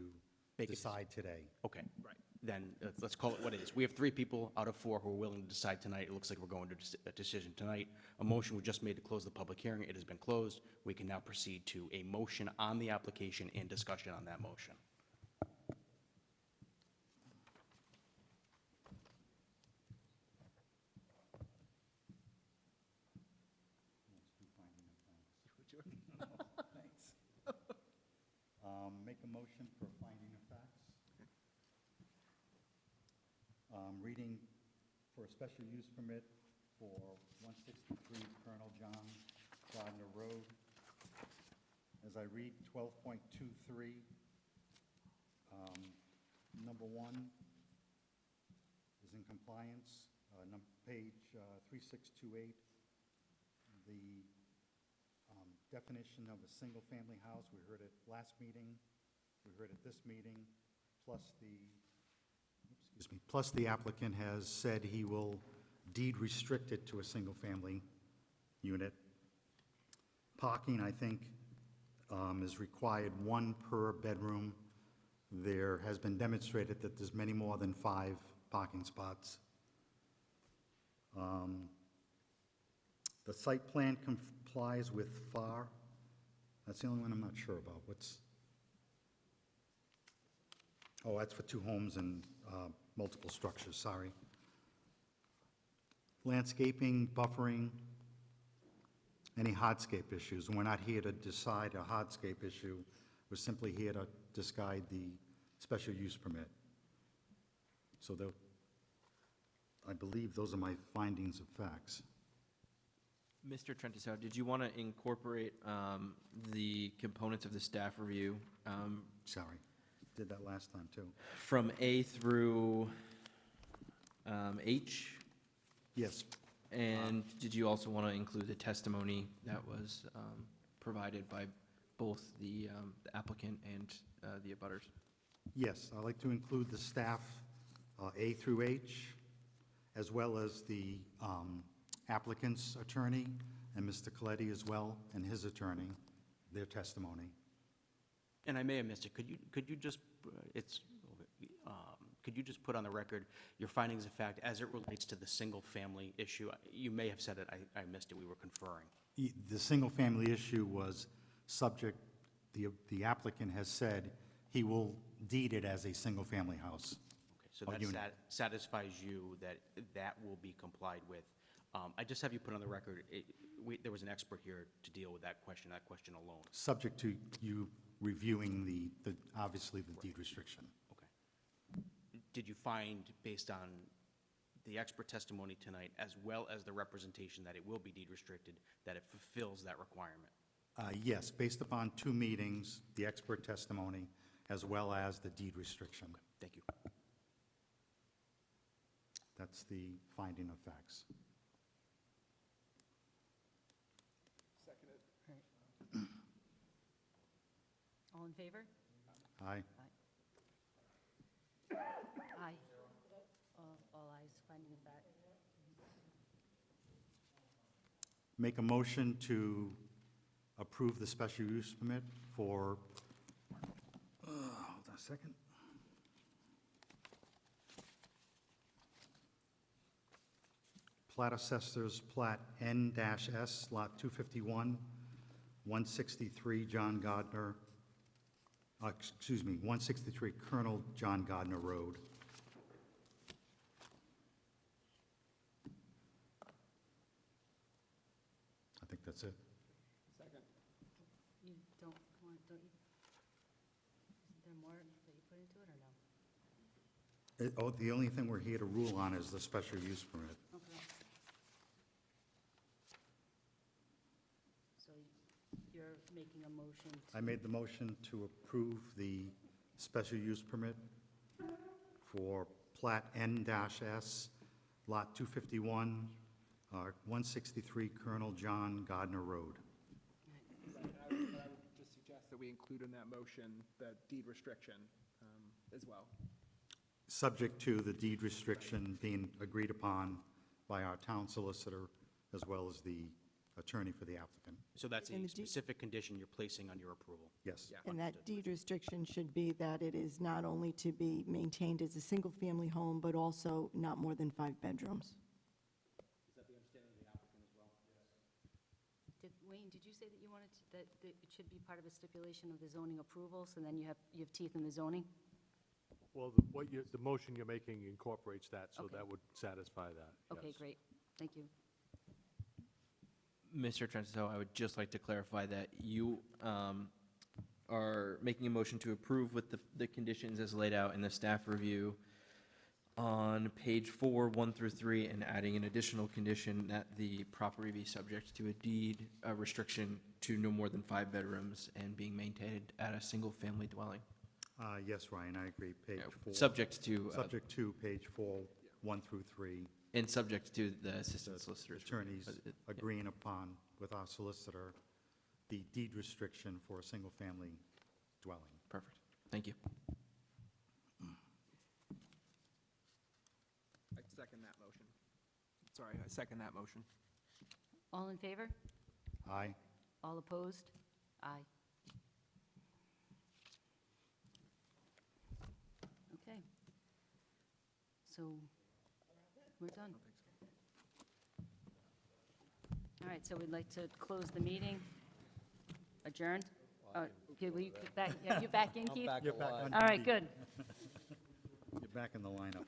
Make a decide today. Okay. Right. Then let's call it what it is. We have 3 people out of 4 who are willing to decide tonight. It looks like we're going to a decision tonight. A motion was just made to close the public hearing. It has been closed. We can now proceed to a motion on the application and discussion on that motion. Thanks. Make a motion for finding of facts. Reading for a special use permit for 163 Colonel John Gardner Road. As I read 12.23, number 1 is in compliance. Page 3628, the definition of a single-family house, we heard it last meeting, we heard it this meeting, plus the applicant has said he will deed restrict it to a single-family unit. Parking, I think, is required 1 per bedroom. There has been demonstrated that there's many more than 5 parking spots. The site plan complies with FAR. That's the only one I'm not sure about. Oh, that's for 2 homes and multiple structures, sorry. Landscaping, buffering, any hardscape issues. We're not here to decide a hardscape issue. We're simply here to decide the special use permit. So I believe those are my findings of facts. Mr. Trentissau, did you want to incorporate the components of the staff review? Sorry, did that last time too. From A through H? Yes. And did you also want to include the testimony that was provided by both the applicant and the abutters. Yes, I'd like to include the staff, A through H, as well as the applicant's attorney, and Mr. Coletti as well, and his attorney, their testimony. And I may have missed it. Could you just, could you just put on the record your findings of fact as it relates to the single-family issue? You may have said it, I missed it, we were conferring. The single-family issue was subject, the applicant has said he will deed it as a single-family house. Okay, so or that unit. satisfies you that that will be complied with. I just have you put on the record, there was an expert here to deal with that question alone. Subject to you reviewing obviously the deed restriction. Okay. Did you find, based on the expert testimony tonight, as well as the representation that it will be deed restricted, that it fulfills that requirement? Yes, based upon 2 meetings, the expert testimony, as well as the deed restriction. Okay, thank you. That's the finding of facts. All in favor? Aye. Aye. All ayes, finding of fact. Make a motion to approve the special use permit for, hold on a second. Plat Assessors, Plat N-S, Lot 251, 163 John Gardner, 163 Colonel John Gardner Road. I think that's it. You don't want, don't you? Isn't there more that you put into it, or no? The only thing we're here to rule on is the special use permit. Okay. So you're making a motion to... I made the motion to approve the special use permit for Plat N-S, Lot 251, 163 Colonel John Gardner Road. I would just suggest that we include in that motion the deed restriction as well. Subject to the deed restriction being agreed upon by our town solicitor as well as the attorney for the applicant. So that's And a the specific condition you're placing on your approval? Yes. Yeah, And that understood. deed restriction should be that it is not only to be maintained as a single-family home, but also not more than 5 bedrooms. Is that the understanding of the applicant as well? Wayne, did you say that you wanted that it should be part of a stipulation of the zoning approval, so then you have teeth in the zoning? Well, the motion you're making incorporates that, so Okay. that would satisfy that. Okay, yes. great, thank you. Mr. Trento, I would just like to clarify that you are making a motion to approve with the conditions as laid out in the staff review on page 4, 1 through 3, and adding an additional condition that the property be subject to a deed restriction to no more than 5 bedrooms and being maintained at a single-family dwelling. Yes, Ryan, I agree. Page 4. Subject to... Subject to page 4, 1 through 3. and subject to the assistant solicitor's... Attorneys review. Yeah. agreeing upon with our solicitor the deed restriction for a single-family dwelling. Perfect. Thank you. I second that motion. Sorry, I second that motion. All in favor? Aye. All opposed? Aye. Okay. So, we're done. All right, so we'd like to close the meeting. Adjourned? Okay, will you get back, yeah, you back in, Keith? You're back on All right, duty. good. You're back in the lineup.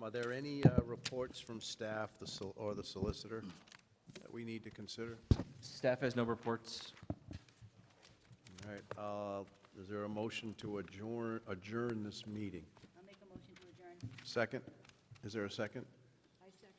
Are there any reports from staff or the solicitor that we need to consider? Staff has no reports. All right, is there a motion to adjourn this meeting? I'll make a motion to adjourn. Second? Is there a second?